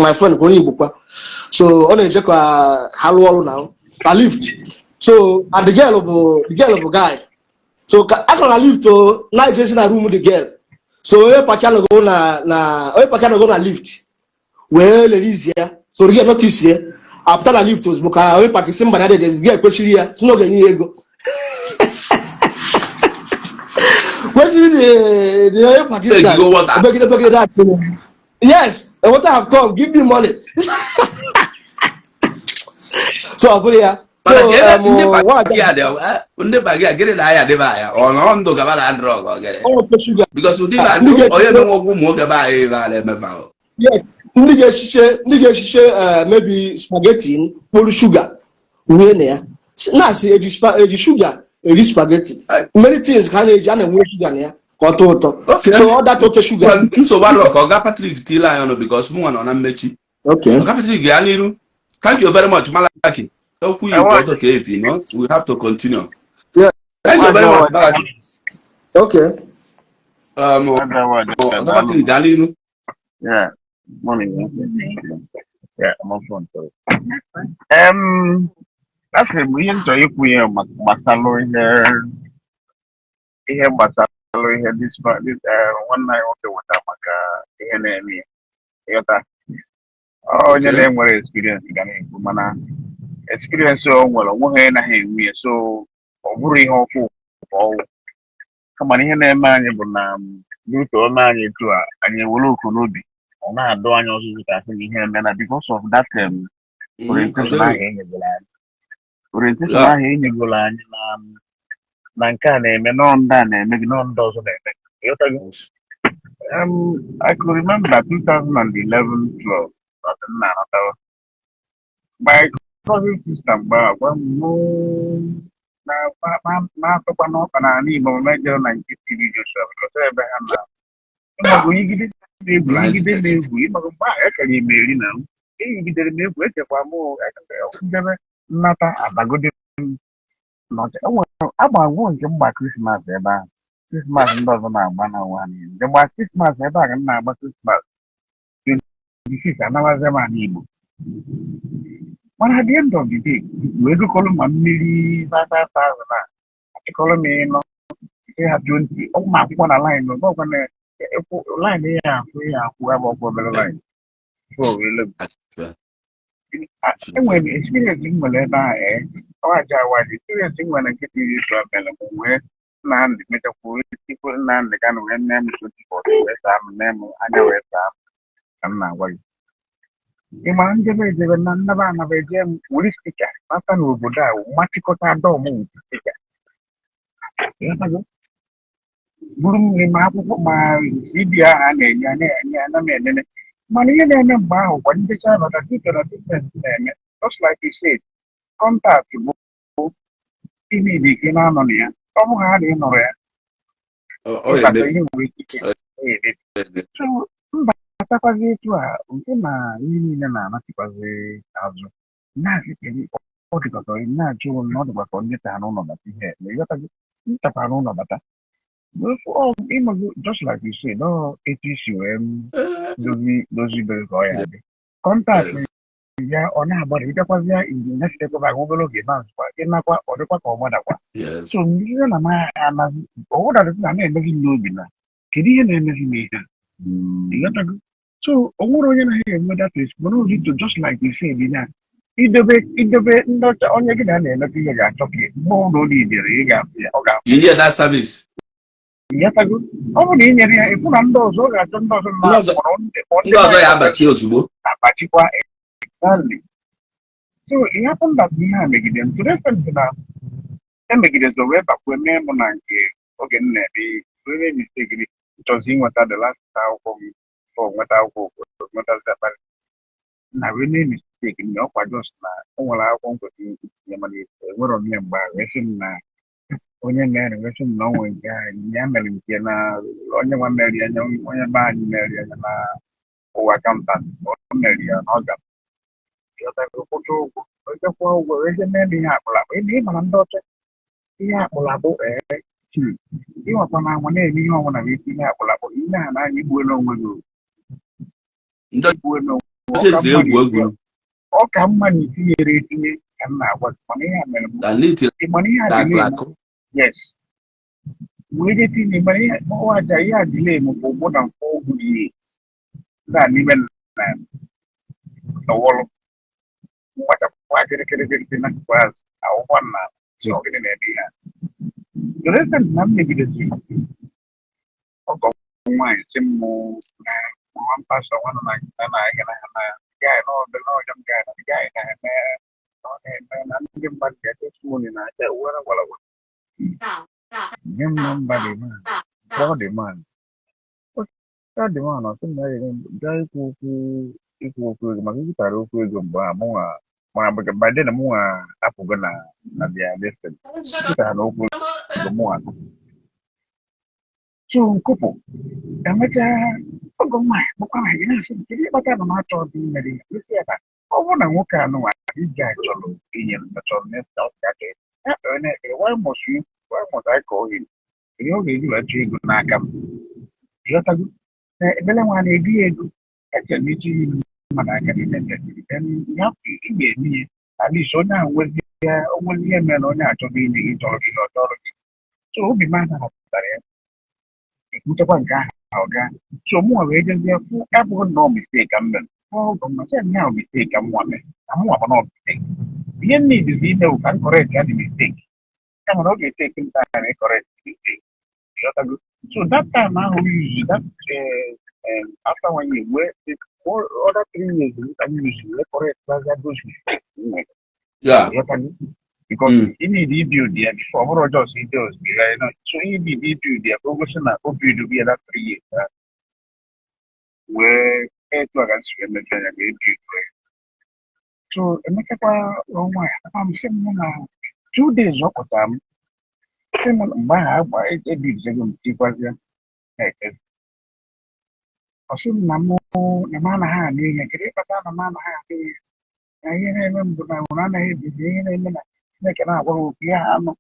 my friend ka onye Igbo kwa so ọ na-eje ka ha lụọ ọrụ na lift so and the girl bụ guy so a nọ na lift na-ejezi na room the girl so onye Paki anọgo na lift wee lerizie ya so the girl notice ya apụta na lift ozugbo ka onye Paki si mba na adịghị girl kwechiri ya si n'oge nye ya ego the Pakistan. Yes, I want to have come. Give me money. So Abulia. So because yes, maybe spaghetti, full sugar. Now see sugar. Spaghetti. Many things can and sugar okay. So all that okay sugar. So Patrick because okay. Patrick, thank you very much, Malaki. Okay, you know, we have to continue. Yeah. Thank you very much, Malaki. Okay. Patrick, yeah. Morning. Yeah, I'm on phone. Sorry. That's it. We enjoy if we Masalo here this one night okay with Amaka enemy. Oh, you name what experience mana experience so well one na we so very hopeful come on here man you na do to man you to and you will look ruby na do anya ozu ka say here na because of that orientation ahụ enyegoro anyị na nke a na-eme nọndụ a na-eme gị nọndụ ọzọ na-eme I could remember 2011-12 my cousin sister gwa na-atọkwa n'ọkpa n'ala Igbo mejọ na nke TV Joshua because ebe ha na na-egwugide na-egwu ịmaka mgbe ahụ ekere imeri na eyigidere m egwu echekwa m debe nnata abagode agbagwo nke mgba krismas ebe ahụ krismas ndị ọzọ na-agba na nwa niile ndị gba krismas ebe a ka m na-agba krismas 26 anabazi m ala Igbo mana at the end of the day wee gụkọrọ ma mmiri 5,000 a achịkọrọ m ịnọ ha 20 ụmụ akwụkwọ na line ọgwa na line ya afụ ya akwụ ebe ọkwa obere line enwere m experience m nwere ebe ahụ ọja awaji experience m nwere nkịta iri isu abịala m wee Nnamdị mechakwu ikwu Nnamdị ka na wee nne m 24 wee saa m nne m anya wee saa m ka m na-agwa gị ịmara njebe ejebe na nnaba anaba eje m were stika nata n'obodo a machịkọta dọm stika bụrụ m n'ime akwụkwọ ma cd ahụ a na-enye ana m enene mana ihe na-eme mgbe ahụ kwa ndecha bata dịka na distance na-eme just like you said kọntaktị bụ ihe dị ike na-anọ na ya ọ bụghị ha na ịnọrọ ya ịbata ihe nwere ikike mba atakwazi etu a nke na ihe niile na-anachikwazi azụ na-asịkeri ọ dịkọtọ na-achụ na ọ dịkwakọ ndị taa n'ụlọ bata ihe na-eghọtazi ntakwa n'ụlọ bata just like you said etu isi wee dozi ibere ka ọ ya dị kọntaktị ya ọ na-agbara ịbịakwazi ya iji na-esitekwa obere oge na-azụkwa ịnakwa ọ dịkwa ka ọ gbadakwa so ihe na anazi ọwụdadịtị na na-emezi n'obi na kedu ihe na-emezi n'ihe a ịghọtago so o nwere onye naghị enwe that experience just like you said ya idobe ndị ọcha onye gị na na-emepe ihe ga-achọ ka mgbe ụlọ ụlọ idere ị ga-afụ ya ọ ga-afụ ịghọtago ọ bụ na ị nyere ya ịfụ na ndị ọzọ ọ ga-achọ ndị ọzọ ndị ọzọ ya abachi ozugbo abachikwa exactly so ihe hapụ ndapụ ihe a megide m to the extent na emegidezi wee bakwe mee mụ na nke oge m na-ebe were mistake gị chọzi inweta the last akwụkwọ m for nweta akwụkwọ nweta na wee mee mistake m na ọkwa jos na o nwere akwụkwọ nkwesịrị itinye mana enwere onye mgbe a wee sị m na onye mere wee sị m na onwe nke anyị ya mere nke na onye nwa meri anya onye be anyị meri anya na ụwa akaụntant o meri ya na ọ ga ụkwụcha ụgwọ ojekwa ụgwọ eje mee ihe akpụlakpụ ebe ị mara ndị ọcha ihe akpụlakpụ ịnwakwa na anwa na-eme ihe ọnwụna bụ isi ihe akpụlakpụ ihe a na-anya igbuela onwe gị ọ ka mma na itinyere etinye ka m na-agwa gị mana ihe a mere mana ihe adịla yes wee je tinye mana ihe ọwaja ihe adịla emu bụ ụgbụ na mfọ ugwu ihe na n'ime n'ọwọlụ mgbachapụkwa kịrịkịrịkịrị na azụ akwụkwọ na ọgịnị na-eme ihe a resent na m megidezi ọgọ nwaanyị si mmụ na nwa mpasa nwanụ na nkịta na ahịa na ha na gai n'ọbịa n'ọjọọ m gai na gai na-eme ọ na-eme na ndị mmadụ ga-etestimoni na aja uwere gwalagwa nye m nọmba dị man kpọọ dị man dị man ọsị m na-ege gaa ikwu okwu ego maka ikwutara okwu ego mgbe a mụnwa mana bade na mụnwa apụgo na bịa destin ikwutara na okwu ego mụnwa so nkụpụ emechaa ọgọ nwaanyị bụkwa na gị na-asị m kedu ịkpata na m-achọ ọdị imere ya isi ya ka ọ bụrụ na nwoke anụnwa iji a chọrọ inye chọrọ nesta ọgacha ya kpere na-ekpere why must I call him ihe ọ ga-eji wee chọọ ego n'aka m ịghọtago na ebele nwa na-ebi ya ego eche m iji yi mmadụ aka niile ndetiri ya ị ga-eme ihe at least onye ahụ onwezi ihe mere na onye achọghị inye gị chọrọ gị ọchọrọ gị so obi m anapụtara ya ekwuchekwa nke ahụ ọga so mụnwa wee jezie fụ abụghị na ọ mistake ka m mere ọgọ mmasị ya ahụ mistake ka m nwa mere na mụnwa bụ na ọ mistake ihe m na-edizi ime bụ ka m correct ya dị mistake kama na ọ ga-eteke m time na correct mistake ịghọtago so that time ahụ use that after 1 year where other 3 years we can use to correct those mistakes because you need to build there before more just details so you need to build there focus na o build to be that 3 years where to against them na build so emekwa onwa am say na 2 days ọkọta m sị m mgbe ahụ agba ebizigo m tikwazịa Ọsùn na mụ na m anaghị anụ ihe kedu ịkpata na m anaghị anụ ihe na ihe na-eme mbụ na nwụrụ anaghị ebizi ihe na-eme na Chineke na-agwa ha okwu ihe ha anụ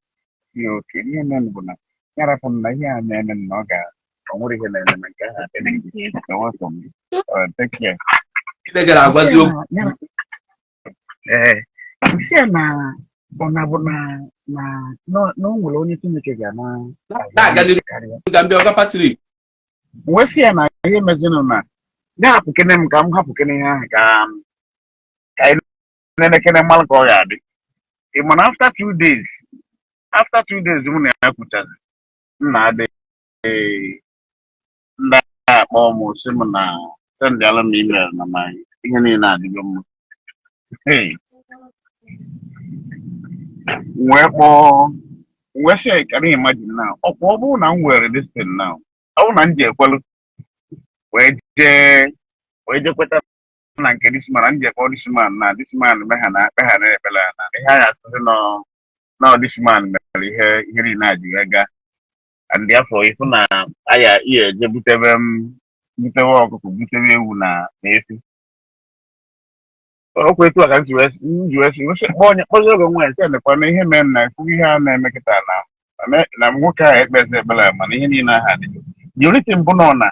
dị oke ihe mere bụ na ya rapụ m na ihe a na-eme na ọ nwere ihe na-eme na nke ahụ ee isi ya na ọ na-abụ na o nwere onye Chineke ga-ama wee sị ya na ihe mezinụ na ya hapụkene m ka m hapụkene ihe ahụ ka anyị na-elekere mmalụ ka ọ ga-adị ị mana after 2 days mụ na ya kwuchazi nna adị ndị akpọ m sị m na sendị alụ m email na ma ihe niile adịgo mma wee kpọọ wee sị ka na imagine na ọ bụrụ na m were this thing now ọ bụrụ na m ji ekwelu wee jekweta na nke disman m ji ekpọ disman na disman meghara ekpele na ihe a ga-asịsị na disman mere ihe niile a ji ga and therefore ịfụ na aya ihe eje butewe ọkụkọ butewe ewu na efi okwu etu a ka m ji wee kpọzie oge nwa ese nekwa na ihe mere na efu ihe a na-eme kịta na nwoke ahụ ekpezi ekpere mana ihe niile aha dị juriti mbụ nọ na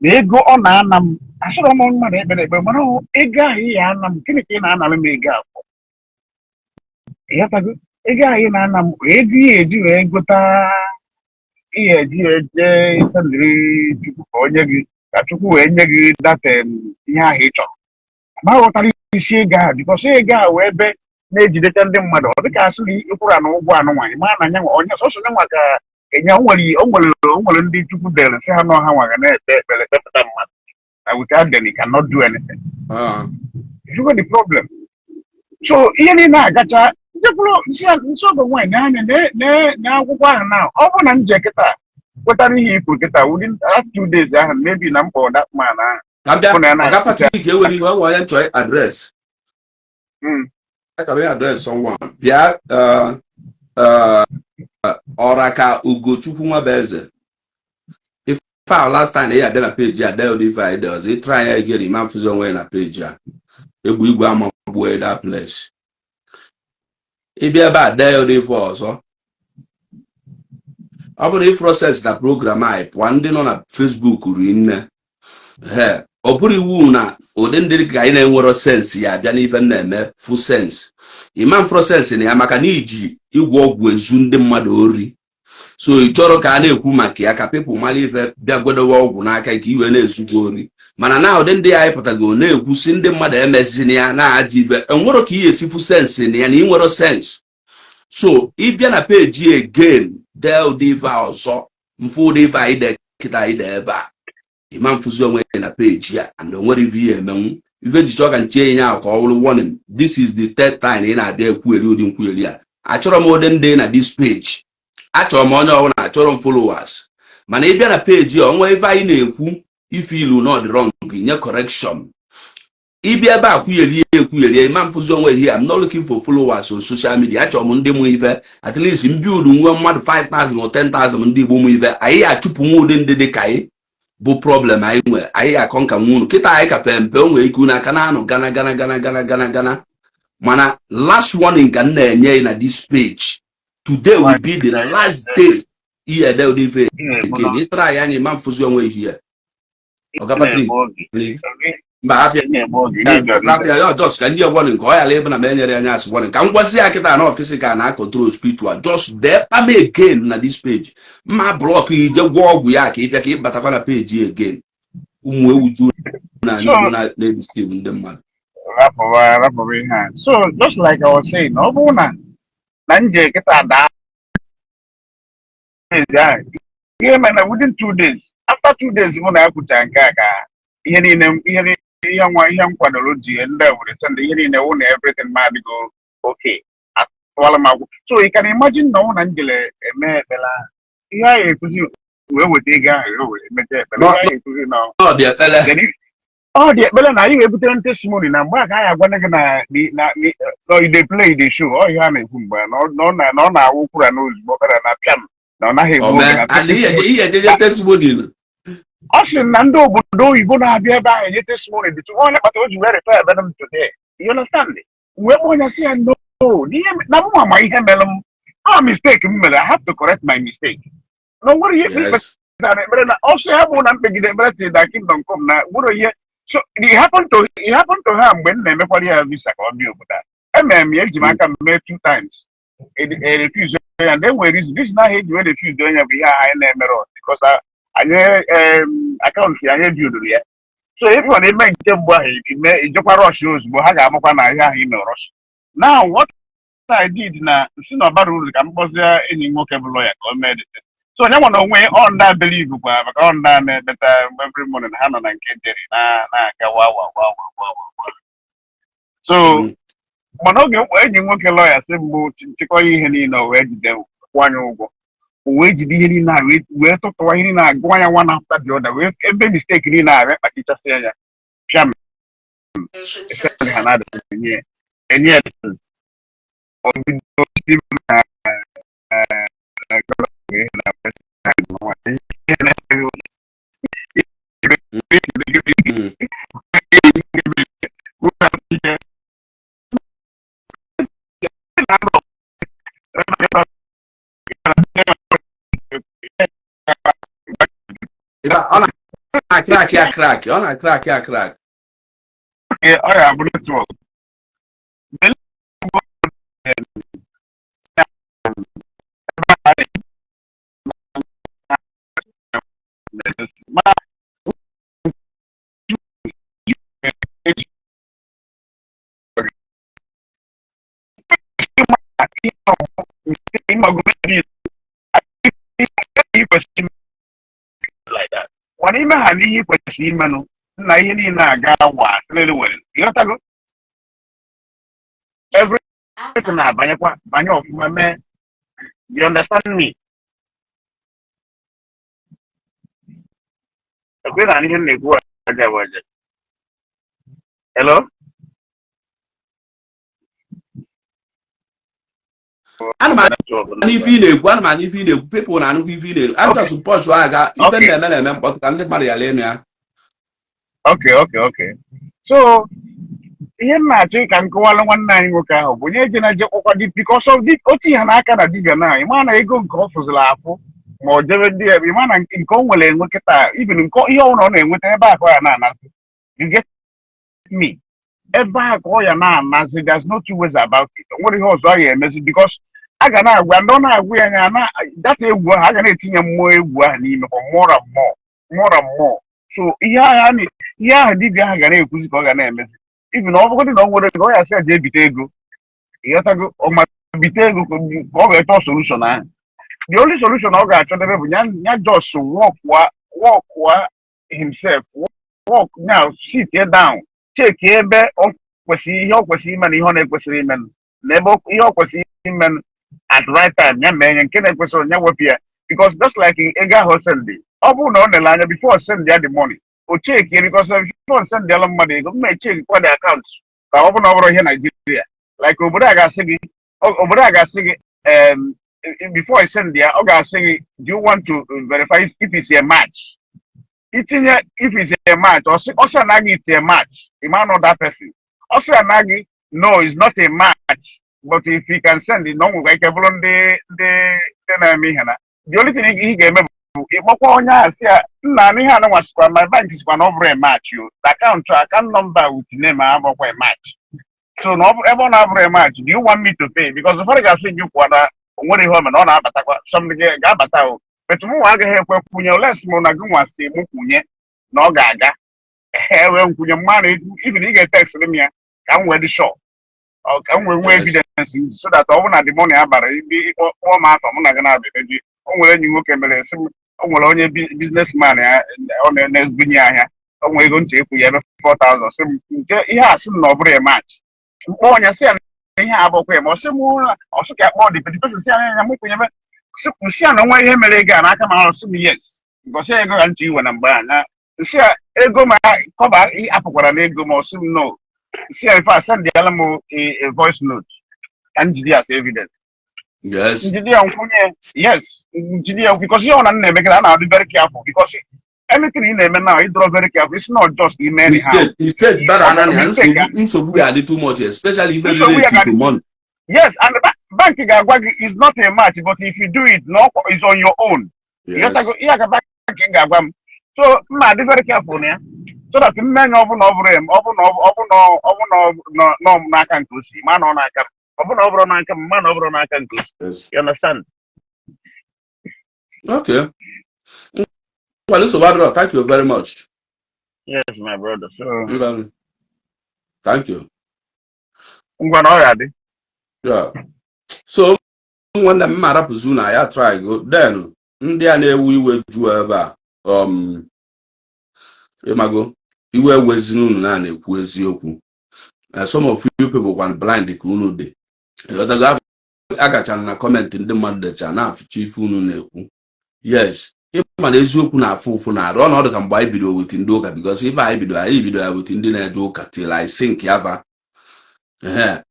ego ọ na-ana m asọrọ m mmadụ ekpere ekpere mana ego ahụ ị ya ana m gịnị ka ị na-anara m ego afọ ịghọtago ego ahụ ị na-ana m ego ihe eji wee gota ihe eji eje isendịrị Chukwu ka onye gị ka Chukwu wee nye gị data ihe ahụ ị chọrọ ma ghọtara isi ego ahụ bikọs ego ahụ wee ebe na-ejidecha ndị mmadụ ọ dịka asị na ịkwụrụ na ụgwọ anụ nwaanyị ma na anya onye sọsọ nye nwa ka enye o nwere ndị Chukwu dere sị ha nọ ha nwaga na-ekpe ekpere kpepụta mmadụ na without them you cannot do anything. You got the problem. So ihe niile agacha jepụrụ nsi ọgọ nwaanyị na akwụkwọ ahụ na ọ bụ na m je kịta kwetara ihe ikwu kịta within 2 days ahụ maybe na mkpọ that man address. Address someone. Bịa Oraka Ugochukwu Nwabeze. If last time ya na page ya del divide does it try again imam fuzo onwe na page ya. Egbu igwe ama gbuo that place. Ibia ba del divide ọzọ. Ọ bụrụ if process na program a pụọ ndị nọ na Facebook ri nne. Ọ bụrụ iwu na ụdị ndị ka anyị na-enwero sense ya bịa n'ife na-eme full sense. Imam process na ya maka na iji igwe ọgwụ ezu ndị mmadụ ori. So ị chọrọ ka a na-ekwu maka ya ka people mara ife bịa gwedowe ọgwụ n'aka ka iwe na-ezugo ori. Mana na ụdị ndị anyị pụtago na-ekwusi ndị mmadụ emezina ya na-aja ife enwero ka ihe esi full sense na ya na inwero sense. So ịbịa na page again del diva ọzọ mfu diva anyị kịta anyị ebe a imam fuzi onwe na page ya and onwere ive emenwu ive ji chọọ ka nchie ya ka ọ wụrụ warning this is the third time ị na-abịa ekwugheri ụdị nkwugheri a achọrọ m ụdị ndị na this page achọrọ m onye ọbụla achọrọ m followers mana ịbịa na page ya onwe ife anyị na-ekwu ife ilu not wrong nye correction ịbịa ebe a kwugheri imam fuzi onwe ihe I'm not looking for followers on social media achọrọ m ndị mụ ife at least mbi udu nwe mmadụ 5,000 or 10,000 ndị Igbo mụ ife anyị achụpụ nwa ụdị ndị dị ka anyị bụ problem anyị nwe anyị akọ nka nwunu kịta anyị ka pempe o nwere ike n'aka na anụ gana mana last warning ka na-enye na this page today will be the last day ihe ede ụdị ife again ịtara anyị anya ma mfụzi onwe ihe ọgapatri mba apịa ya just ka ndị ọgbọnị nke ọ yala ebe na ma enyere anya asị gbọnị ka m gwazi ya kịta na physical na control spiritual just there am again na this page ma block ije gwọ ọgwụ ya ka ịbịa ka ịbatakwa na page again ụmụ ewu ju na na-edistiv ndị mmadụ rapụrụ ihe a so just like I was saying ọ bụrụ na nje kịta daa ihe mere within 2 days after 2 days mụ na ya kwucha nke a ka ihe niile ihe m kwadoro ji ndị were send ihe niile wụ na everything ma adịgo okay atụwala m agwụ so you can imagine na na njele eme ekpela ihe anyị ekuzi wee weta ego ahụ wee emecha ekpele ihe anyị ekuzi na ọ dị ekpele na anyị ga-ebutere testimony na mgbe a ka anyị agwana gị na ide play the show ọ ihe a na-ekwu mgbe na ọ na-awụ kwura n'ozugbo kara na pịam na ọ naghị egbu oge testimony Ocean Nando Bodo, you gonna be able to get this morning. It's only about what you refer them today. You understand it? When I say no, now my melum. Ah, mistake, I have to correct my mistake. No, what do you mean? But Yes. also have one big liberty that kingdom come now. What are you? So it happened to him when nobody have visa or me over that. Jamaica made 2 times. It refused, and then where is this now? He refused doing a because I can't see any view there. So if you make them it just rush shows, but I got rush. Now what I did now, see no bad rule, I'm was there any workable lawyer or medicine. So no one way on that believe but on that every morning Hannah and Kent so Monoga when you work a lawyer, simple to call you any no where them one over. Wage the na we to na going one after the other. We every mistake in our teacher say sham another year. And yet on On a crack. On a crack. yeah, I am not like that. When even had he question manu, na yini na ga wa really well. You know every person na banya of my man. You understand me? A good and even the go hello? I'm if you one man if you people and if you I'm just suppose I got if Okay, then but can the Maria okay. So ihe na-achọ ka nkọwala nwanne anyị nwoke ahụ bụ onye eji na-eje kpọkwa di because of di otu ihe n'aka na dibịa na ịma na ego nke ọ fụziri afụ ma ọ jebe di ya ịma na nke o nwere enwe kịta even nke ihe ọbụla ọ na-enweta ebe akọ ya na-anasị you get me ebe akọ ya na-anasị there's no two ways about it o nwere ihe ọzọ a ga-emezi because a ga na-agwa ndị ọ na-agwa ya anya na data egwu ahụ a ga na-etinye mmụọ egwu ahụ n'ime for more and more so ihe ahụ dibịa ahụ ga na-ekwuzi ka ọ ga na-emezi even ọ bụgodị na ọ nwere ego ọ ya sị eje ebite ego ịghọtago ọma bite ego ka ọ ga-eche solution ahụ the only solution ọ ga-achọdebe bụ ya just walk himself walk now sit down check ebe ọ kwesịrị ihe ọ kwesịrị ime na ihe ọ na-ekwesịrị ime na ebe ihe ọ kwesịrị ime at right time ya mee nke na-ekwesịrị ya wepụ ya because just like ego ahụ send ọ bụrụ na ọ nele anya before send ya the money o cheki because before send ya mmadụ ego mma echeki kwa the account ka ọ bụ na ọ bụrụ ihe Nigeria like obodo a ga-asị gị before I send ya ọ ga-asị gị do you want to verify if it's a match itinye if it's a match ọsị anaghị it's a match ịma know that person ọsị anaghị no it's not a match but if you can send it na ọ nwekwa ike bụrụ ndị na-eme ihe na the only thing ị ga-eme bụ ịkpọkwa onye ahụ si ya nna m ihe a nwasikwa my bank sikwa na ọ bụrụ a match yo the account number with name abụkwa a match so na ebe ọ na-abụrụ a match do you want me to pay because ụfọdụ ga-asị gị kwụọ na onwere ihe ome na ọ na-abatakwa somebody ga-abata o but mụ nwa agaghị ekwe kwunye oles mụ na gị nwa si mụ kwunye na ọ ga-aga wee nkwunye mmanụ even ị ga-etext m ya ka m wee dị sure ka m wee nwee evidence so that ọ bụ na the money abara kpọọ m afọ mụ na gị na-abịa eji o nwere enyi nwoke mere sị m o nwere onye businessman ya ọ na-ebinye ahịa o nwere ego nche ekwu ya ebe 4,000 sị m nke ihe a sị m na ọ bụrụ ya match mkpọ onye sị ya na ihe abụkwa ya ma ọsị ka akpọ dị petition si anya ya mụ kwenyebe si ya na onwe ihe mere ego a n'aka ma ọsị m yes gosi ego ga nche iwe na mgbe a na si ya ego ma kọba apụkwara na ego ma ọsị m no si ya ife sendịala m a voice note ka njide as evidence Yes. njide ya nkwunye yes njide ya because ihe ọ na nna emegara a na-adị very careful because anything in a now, you draw very careful. It's not just in anyhow. Mistake that Or and mistake. so we are too much, especially if So it we relates are to money. yes, and banking is not a match, but if you do it, no, it's on your own. Yes, I Yes. go. Yeah, banking. So, be very careful, yeah. So that men of him, no, can go see man on I can, man over on I can go. Yes. You understand? Okay. Well, listen, thank you very much. Yes, my brother. So, Thank you. I'm going already. Yeah. So when the mara puzuna ya try go then ndị a na-ewu iwe ju ebe a ịmago iwe wezinu unu na-ekwu eziokwu. Some of you people want blind ka unu dị. Agachara na kọmentị ndị mmadụ decha na-afụcha ife unu na-ekwu. Yes, ịma na eziokwu na-afụ ụfụ na-arụ ọnọdụ ka mgbe anyị bido weti ndị ụka because ife anyị bido ya weti ndị na-eje ụka till I sink yava.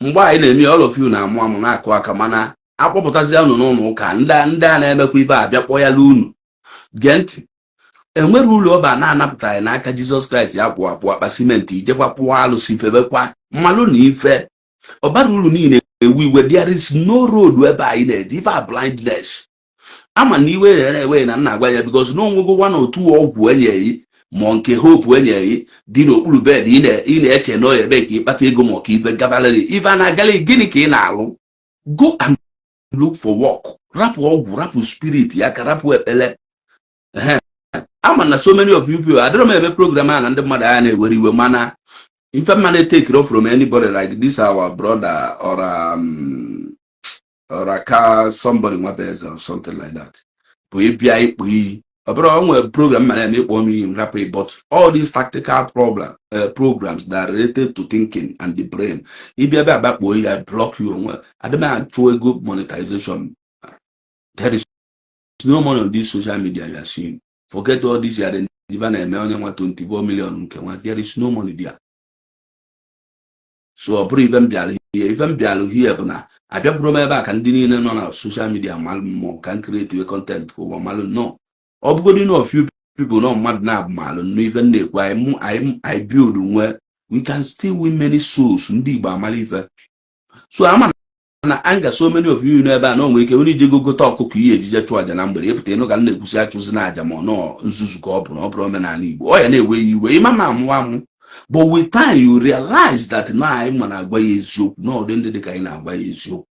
Mgbe anyị na-eme all of you na-amụ amụ na-akụ aka mana akpọpụtazi unu n'ụlọ ụka ndị a na-emekwa ife abịa kpọyala unu gee ntị. Enwere ụlọ ọba na-anapụtaghị n'aka Jizọs Kraịst ya pụọ apụ akpa simenti ijekwa pụọ alụsị febekwa mmalụ na ife ọbara uru niile ewu iwe. There is no road ebe anyị na-eje ife a blindness. Ama na iwe ewe na nna agwa ya because na onwego nwa na otu ọgwụ enyeghị ma nke hope enyeghị dị n'okpuru bed ị na-eche na ebe ka ịkpata ego ma ka ife gabalarị ife a na-agali gịnị ka ị na-alụ. Go and look for work. Rapụ ọgwụ rapụ spirit ya ka rapụ ekpele. Ama na so many of you people adịrọ m eme program a na ndị mmadụ anya na-ewere iwe mana ife mma na-take it off from anybody like this our brother or aka somebody nwabeze or something like that bụ ịbịa ikpu iyi ọ bụrụ onwe program mana eme ikpọ m iyi rapụ but all these tactical programs that are related to thinking and the brain ịbịa ebe agbakpọ iyi block you onwe adịm achụ ego monetization. There is no money on this social media you are seeing. Forget all this year even eme onye nwa 24 million nke nwa. There is no money there. So ọ bụrụ ife m bịalụ hie bụ na abịabụrụ m ebe a ka ndị niile nọ na social media malụ mmụọ ka m create content ka ụwa malụ no ọ bụgodị na few people nọ mmadụ na-abụ malụ nọ ife m na-ekwu I build nwe we can still win many souls ndị Igbo amala ife. So ama na anga so many of you n'ebe a na onwe ike onye ije gogote ọkụkọ ihe ejije chụọ aja na mgbede ịpụta ịnụ ka m na-ekwusi achụzi na aja ma nọ nzuzu ka ọ bụrụ omenala Igbo ọ ya na-ewe iwe ịma ma amụ. But with time you realize that na anyị ma na-agwa ya eziokwu na ọdị ndị dị ka anyị na-agwa ya eziokwu.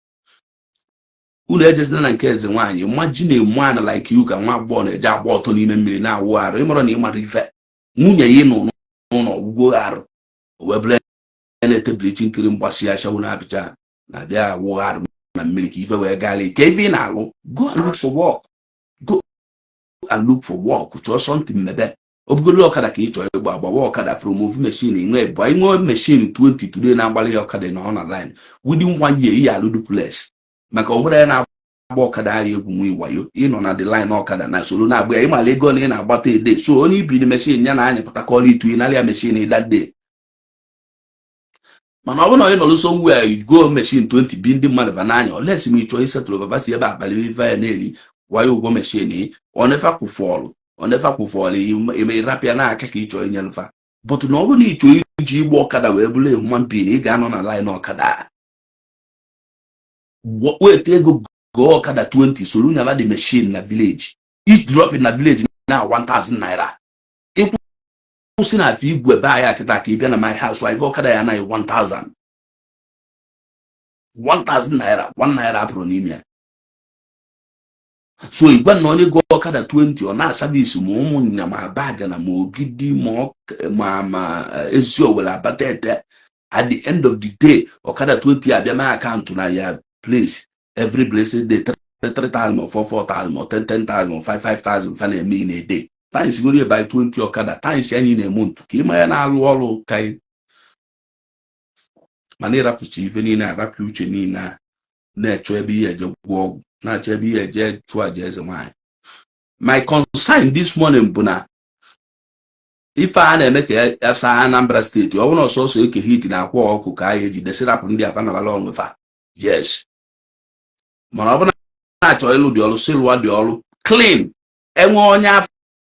Unu ejezina na nke Ezenwanyi imagine a man like you ka nwa agbọghọ na-eje agba ọtọ n'ime mmiri na-awụ arụ ịmara na ịmara ife nwunye ya nọ n'ụlọ ọgwụgwọ arụ webụla na-etebirichi nkiri mgbasi ashawu na-abịcha na-abịa awụ arụ na mmiri ka ife wee gaala ike ife ị na-alụ. Go and look for work. Go and look for work. Chọọ something mebe obugolo ọkada ka ị chọrọ ịgba agbawa ọkada from ovu machine nwe bụ anyị nwee machine 20 today na-agbalị ya ọkada na ọ na line within 1 year iyi alụ duplex maka ọbụla ya na-agba ọkada ahụ egwu nwe iwayo ịnọ na the line ọkada na soro na-agba ya ịmala ego na ị na-agbata ede so onye ibiri machine ya na anya pụtakọrọ itu ị narịa machine that day. Mana ọ bụrụ na onye nọrụ somewhere you go machine 20 bi ndị mmadụ va n'anya olesi ma ị chọọ isetụrụ vavasi ebe abalị ife ya na-eri wayo ụgwọ machine ọ nefa kwụfọlụ ime rapịa na-aka ka ị chọọ inye nfa but na ọ bụrụ na ị chọọ iji igba ọkada wee bụrụ ehuman being ị ga-anọ na line ọkada weta ego goo ọkada 20 soro nyaba the machine na village each drop na village na 1000 naira ịkwụsị na afọ igwe be ahịa kịta ka ị bịa na my house wife ọkada ya anaghị 1000 naira 1 naira apụrụ n'ime ya. So igwe na onye go ọkada 20 ọ na-asabisi ma ụmụnya ma baga na ma ogidi ma ezi owere abata ete at the end of the day ọkada 20 abịa ma akaụntụ na ya place every blessed day 3,000 or 4,000 or 10,000 or 5,000 fa na-eme ị na-ede times gori by 20 ọkada times anyị na-eme ntụ ka ịma ya na-alụ ọrụ ka mana ịrapụcha ife niile arapụ uche niile na-echọ ebe ihe eje gwụọ ọgwụ na-achọ ebe ihe eje chụọ aja Ezenwanyi. My concern this morning bụ na ife a na-eme ka ya saa Anambra State ọ bụrụ na ọsọsọ eke hit na akwa ọkụ ka anyị ejidesi rapụ ndị afa nabala ọnwefa yes mana ọ bụrụ na achọ ịlụ dị ọrụ si lụọ dị ọrụ clean enwe onye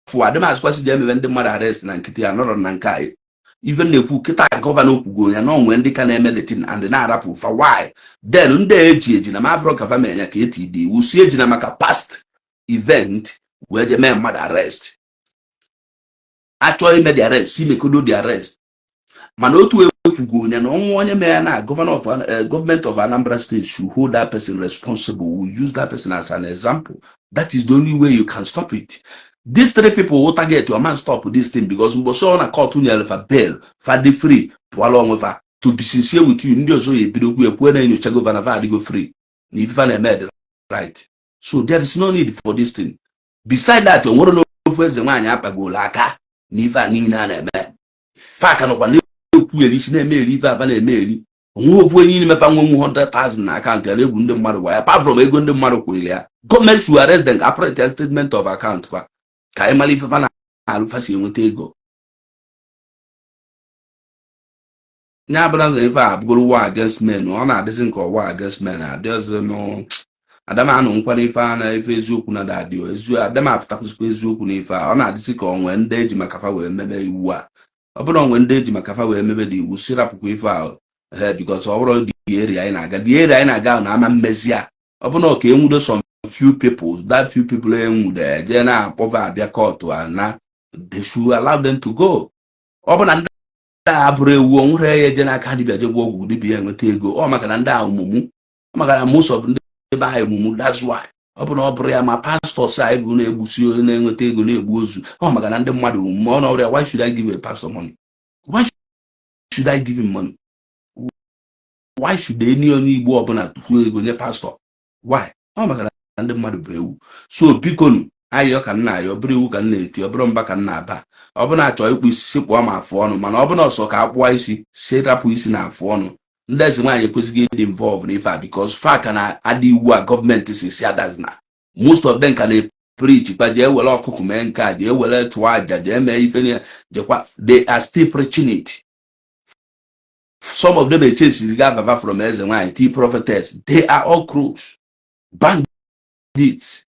for them as kwasi dem when the mother arrest na nkiti anoro na nkai even na-ekwu kịta gọvanọ okwugo ya na onwe ndị ka na-eme detin and na-arapụ fa why then ndị eji na mafro gavament ya ka etidi iwu si eji na maka past event wee je mee mmadụ arrest achọghị ime the arrest si mekodo the arrest mana otu ekwugo ya na ọnwụ onye mee na government of Anambra State should hold that person responsible. We use that person as an example. That is the only way you can stop it. These three people will target your man stop this thing because we saw on a court for bail, for free, to along with her. To be sincere with you, India so you go free. If you made right. So there is no need for this thing. Beside that, you want to know if Ezenwanyi apago laka, niva nina neme. Faka no kwa kweli si na-eme ife aba na-eme onwe ofu onye n'ime fa nwe 100,000 na akaụntụ ya na-egwu ndị mmadụ waya apart from ego ndị mmadụ kwụrụ ya gọọmenti should arrest them apprentice statement of account fa ka anyị mara ife fa na-alụfa si enweta ego nya abụra nzọ ife a bụgoro war against men ọ na-adịzi nke war against men adịọzị no adama anụ nkwara ife a na ife eziokwu na dadị adama afụtakwụzikwa eziokwu na ife a ọ na-adịzi ka onwe ndị eji maka fa wee meme iwu a ọ bụrụ onwe ndị eji maka fa wee mebe dị iwu si rapụkwa ife ahụ because ọ bụrụ dị area anyị na-aga na ama mmezi a ọ bụrụ ka enwudo some few people that few people enwude je na-akpọva abịa court na they should allow them to go. Ọ bụ na ndị a bụrụ ewu onwere ya eje n'aka dibịa jegbu ọgwụ dibịa enweta ego ọ maka na ndị a ọmụmụ ọ maka na most of ndị ebe ahụ ọmụmụ that's why ọ bụ na ọ bụrụ ya ma pastors anyị bụ na-egbusi onye na-enweta ego na-egbu ozu ọ maka na ndị mmadụ omume ọ nọrọ ya why should I give a pastor money? Why should I give him money? Why should any onye Igbo ọbụla tupu ego nye pastor? Why? Ọ maka na ndị mmadụ bụ ewu. So biko ayọ ka nna ayọ bụrụ iwu ka nna eti ọ bụrụ mba ka nna aba ọ bụ na-achọ ịkpụ isi kpụọ ma afụ ọnụ mana ọ bụ na ọsọ ka akpụọ isi si rapụ isi na afụ ọnụ ndị Ezenwanyi ekwesịghị ịdị involve n'ife a because fa ka na-adị iwu a gọọmenti si adazina most of them ka na-preach kwa jee were ọkụkụ mee nke a jee were chụọ aja jee mee ife jekwa they are still preaching it. Some of them echesiri ga from Ezenwanyi tea prophetess they are all crooks bandits.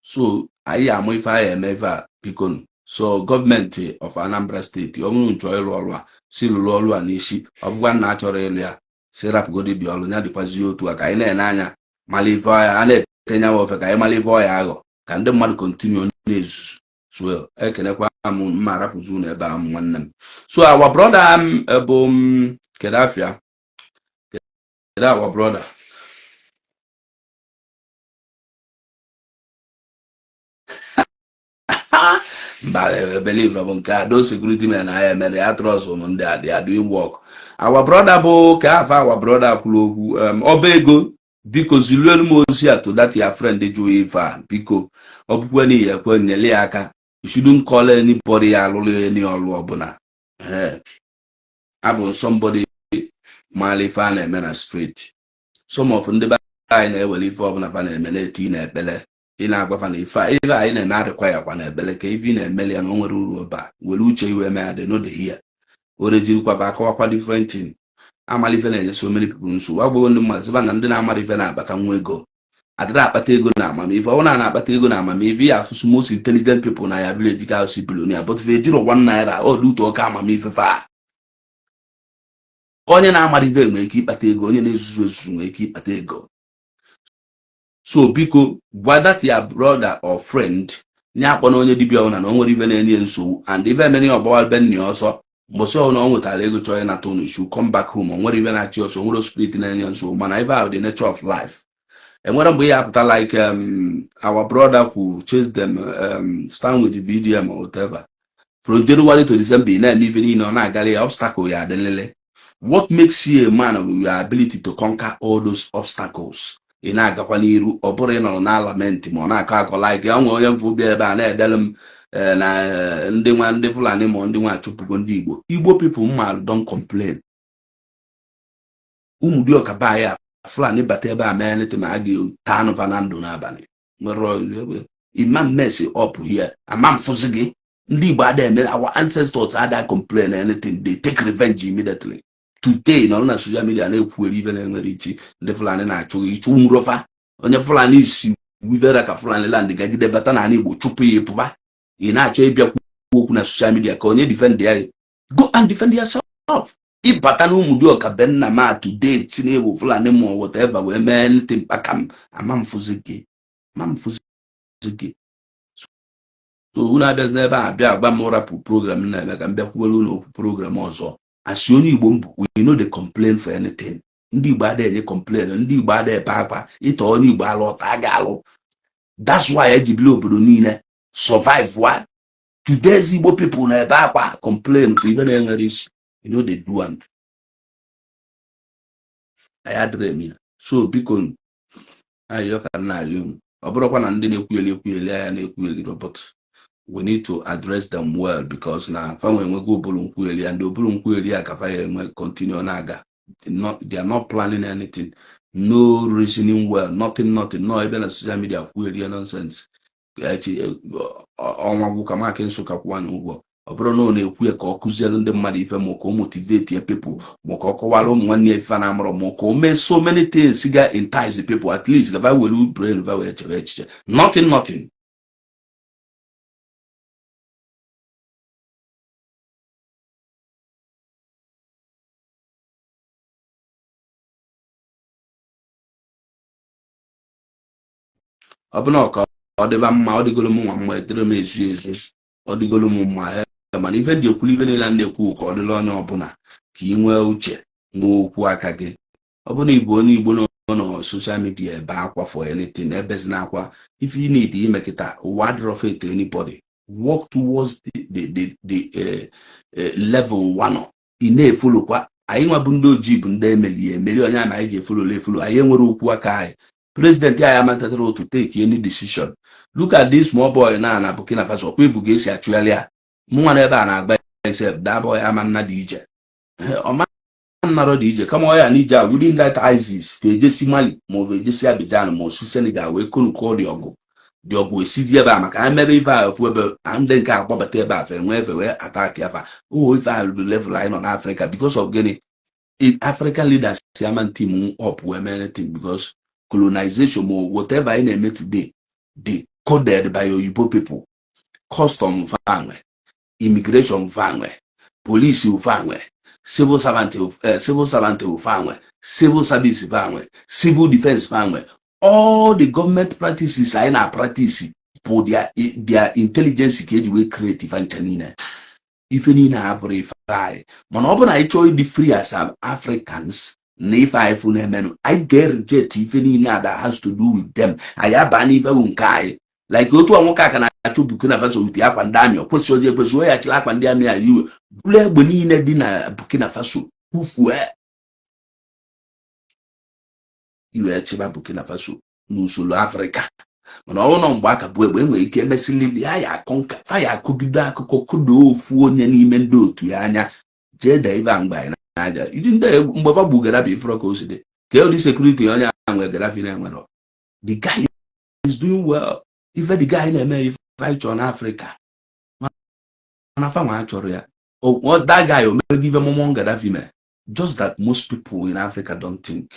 So anyị amụ ife anyị eme ife a biko so gọọmenti of Anambra State ọ bụrụ nchọ ịrụ ọrụ a si lụrụ ọrụ a n'isi ọ bụkwa na achọrọ ịlụ ya si rapụgodi bi ọrụ ya dịkwazi otu a ka anyị na-ene anya mara ife ọya a na-etenye ofe ka anyị mara ife ọya aghọ ka ndị mmadụ kontinu na-ezuzu so ekenekwa m mma rapụzu na ebe a m nwanne m so our brother bụ kedu afịa kedu our brother but believe those security men I am I trust on that they are doing work. Our brother bo ka our brother kwuru okwu obego biko ziluelu mozi ato that your friend dey do ifa biko obukwe ni ye kwe nyele aka you shouldn't call anybody alulu any olu obuna abụ somebody mali fa na eme na street some of ndị ba anyị na-ewele ife ọbụla fa na-eme na-eti na ekpele ị na-agwafa na ife anyị na-arịkwa ya kwa na ebele ka ife na-emeli ya na onwere uru ọba were uche iwe mee adị no dey here orejirikwa akọwakwa different thing amalife na-enye so many people nsogbu agbụghị ndị mmadụ ziba na ndị na-amara ife na-akpata nwa ego adịrị akpata ego na amamife ọ na-akpata ego na amamife ya afụsụ most intelligent people na ya village ka osi billionaire but fe jiro 1 naira ọ dị ụtọ ọka amamife fa onye na-amara ife nwere ike ịkpata ego onye na-ezuzu ezuzu nwere ike ịkpata ego. So biko gwa that your brother or friend nya akpọ na onye dibịa ọna na onwere ife na-enye nsogbu and ife na-enye ọgbawa benni ọsọ mgbọsị ọna ọ nwetara ego chọọ na tonu issue come back home onwere ife na-achị ọsọ nwere spirit na-enye nsogbu mana ife ahụ the nature of life enwere mgbe ya apụta like our brother who chase them stand with the VDM or whatever from January to December na ife niile ọ na-agara ya obstacle ya adịlele. What makes you a man with your ability to conquer all those obstacles? Ị na-agakwa n'iru ọ bụrụ ị nọrọ na lamenti ma ọ na-akọ akọ like ya nwe onye mfu bịa ebe a na-edere m na ndị Fulani ma ndị nwa achụpụgo ndị Igbo people mmadụ don't complain. Ụmụ dị ọka ba ya Fulani bata ebe a mee nete ma a ga-ata anụ fa na ndụ n'abalị nwere imam mess up here ama mfụzi gị ndị Igbo ada eme our ancestors ada complain anything they take revenge immediately. Today nọ na social media na-ekwuere ibe na-enwere ichi ndị Fulani na-achụ ịchụ nwụrọfa onye Fulani si wivera ka Fulani land gagide bata na Igbo chupu ya pụba ị na-achọ ịbịa okwu na social media ka onye defend ya go and defend yourself ịbata na Ụmụdịọka be nna ma today tinye Igbo Fulani ma whatever wee mee anything kpaka m ama mfụzi gị so unu abịazi n'ebe a bịa agba m rapụ program na-eme ka m bịakwuwere unu okwu program ọzọ asị onye Igbo mbụ we know they complain for anything. Ndị Igbo adịghị enye complain, ndị Igbo adịghị ebe akwa ịta onye Igbo alụ ọta a ga-alụ. That's why ejibili obodo niile survive wa today's Igbo people na ebe akwa complain for ibe na-enwere isi they do and I adịrị ya so biko ayọ ka na-ayọ unu ọ bụrụkwa na ndị na-ekwugheli anya na-ekwugheli but we need to address them well because na fanwe enwego obulu nkwugheli ya ndị obulu nkwugheli ya ka fa ya enwe continue na-aga. They are not planning anything, no reasoning well, nothing, no even on social media kwugheli nonsense. Ọnwa gwụ ka maka nsụka kwụwa n'ụgwọ ọ bụrụ na ọ na-ekwu ya ka ọ kụziere ndị mmadụ ife ma ka ọ motivate ya people ma ka ọ kọwara ụmụ nwanne ya ife na amụrụ ma ka o mee so many things ga entice people at least gaba were brain va wee chere echiche nothing. Ọ bụ na ọ dịba mma ọ dịgolo m nwa mma etere m ezu ọ dịgolo m mma mana ife dị ekwulu ife niile na-ekwu ka ọ dịla onye ọbụla ka ị nwee uche nwee okwu aka gị. Ọ bụ na ịbụ onye Igbo nọ social media ebe akwa for anything ebezi na akwa if you need ime kịta ụwa adịrọ faith anybody work towards the level one ị na-efolokwa anyị nwa bụ ndị ojii bụ ndị emeli onye ama anyị ji efolo anyị enwere okwu aka anyị. President ya amatatara to take any decision. Look at this small boy na Burkina Faso kwa evu ga-esi achụgharị ya mụnwa na ebe a na-agba isef da boy ama nna dị ije ọma nnarọ dị ije kama ọ ya na ije a within that ISIS ka ejesi Mali ma ọ bụ ejesi Abidjan ma osu Senegal wee konuko dị ọgụ esidi ebe a maka ha mere ife a ofu ebe ndị nke akpọbata ebe a fe nwee efe wee attack ya fa ife a bụ level anyị nọ n'Africa because of gịnị African leaders ama team up wee mee anything because colonization or whatever I name today, they coded by Oyibo people, custom vanwe, immigration vanwe, police vanwe, civil servant vanwe, civil service vanwe, civil defense vanwe. All the government practices are in our practice for their intelligence we creative and canine. If any na have man open I show the free as Africans. If I get reject even that has to do with them. I have an even guy like go to a moka can I to Burkina Faso with the Apandamio, put your way at Lapandamia, you blame Bonina dinner Burkina Faso. Who were you at Chiba Burkina Faso, no solo Africa. When all on back a boy when we came messing I conquer fire could be dark could do for any men do to Yanya Jeda Ivan by. Isn't there Mbaba Garabi for a course? The security on Garafina. The guy is doing well. If the guy in a fight on Africa, oh, what that guy will give him among Gaddafi. Just that most people in Africa don't think.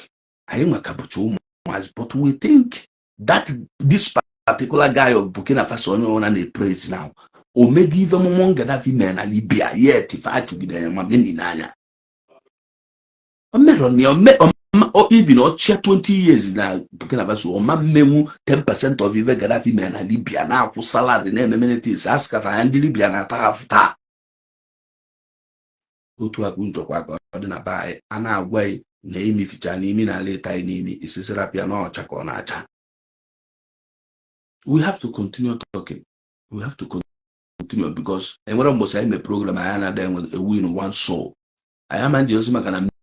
I am a capucho, but we think that this particular guy of Burkina Faso and they praise now. Or may give him among Gaddafi men and Libya yet if I to be there, my men even or 20 years now, Burkina Faso, or memu 10% of even Gaddafi men and Libya now for salary and amenities, ask at and Libya and after. Go to a good job, I buy an away, name if Janimi and later name is a Serapiano or Chaconacha. We have to continue talking. We have to continue because and what almost I a program I am then with a win one soul. I am and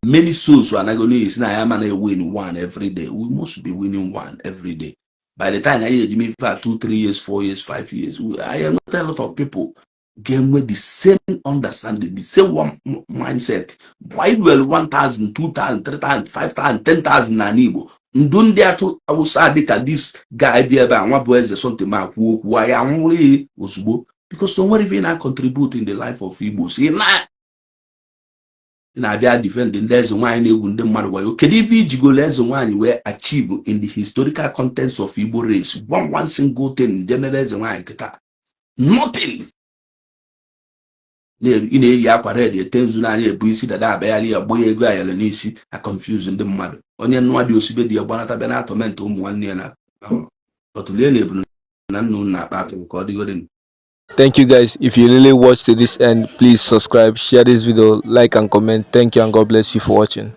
many souls who are not going to is now I am and I win one every day. We must be winning one every day. By the time I hear me for 2, 3 years, 4 years, 5 years, I am not a lot of people game with the same understanding, the same one mindset. Why well 1,000, 2,000, 3,000, 5,000, 10,000 and Igbo. Don't dare to I was at this guy there about what was the something mark why I'm really was because somewhere even I contribute in the life of Igbo. See now. na-abịa defend ndị Ezenwanyi na-egwu ndị mmadụ wayo. Kedu ife ijigolo Ezenwanyi wee achieve in the historical contents of Igbo race? One single thing demebe Ezenwanyi kịta, nothing. Ị na-eyi akwa red ete nzu n'anya ebu isi dada abịagharị ya gbanye ego ayala n'isi a confuse ndị mmadụ. Onye nnụọ dị osibe dị ya gbanata bịa na atọment ụmụ nwanne ya na ọtụlie na-ebulu na nna unu na-akpa atụrụ ka ọ dịgodị. Thank you guys. If you really watched to this end, please subscribe, share this video, like and comment. Thank you and God bless you for watching.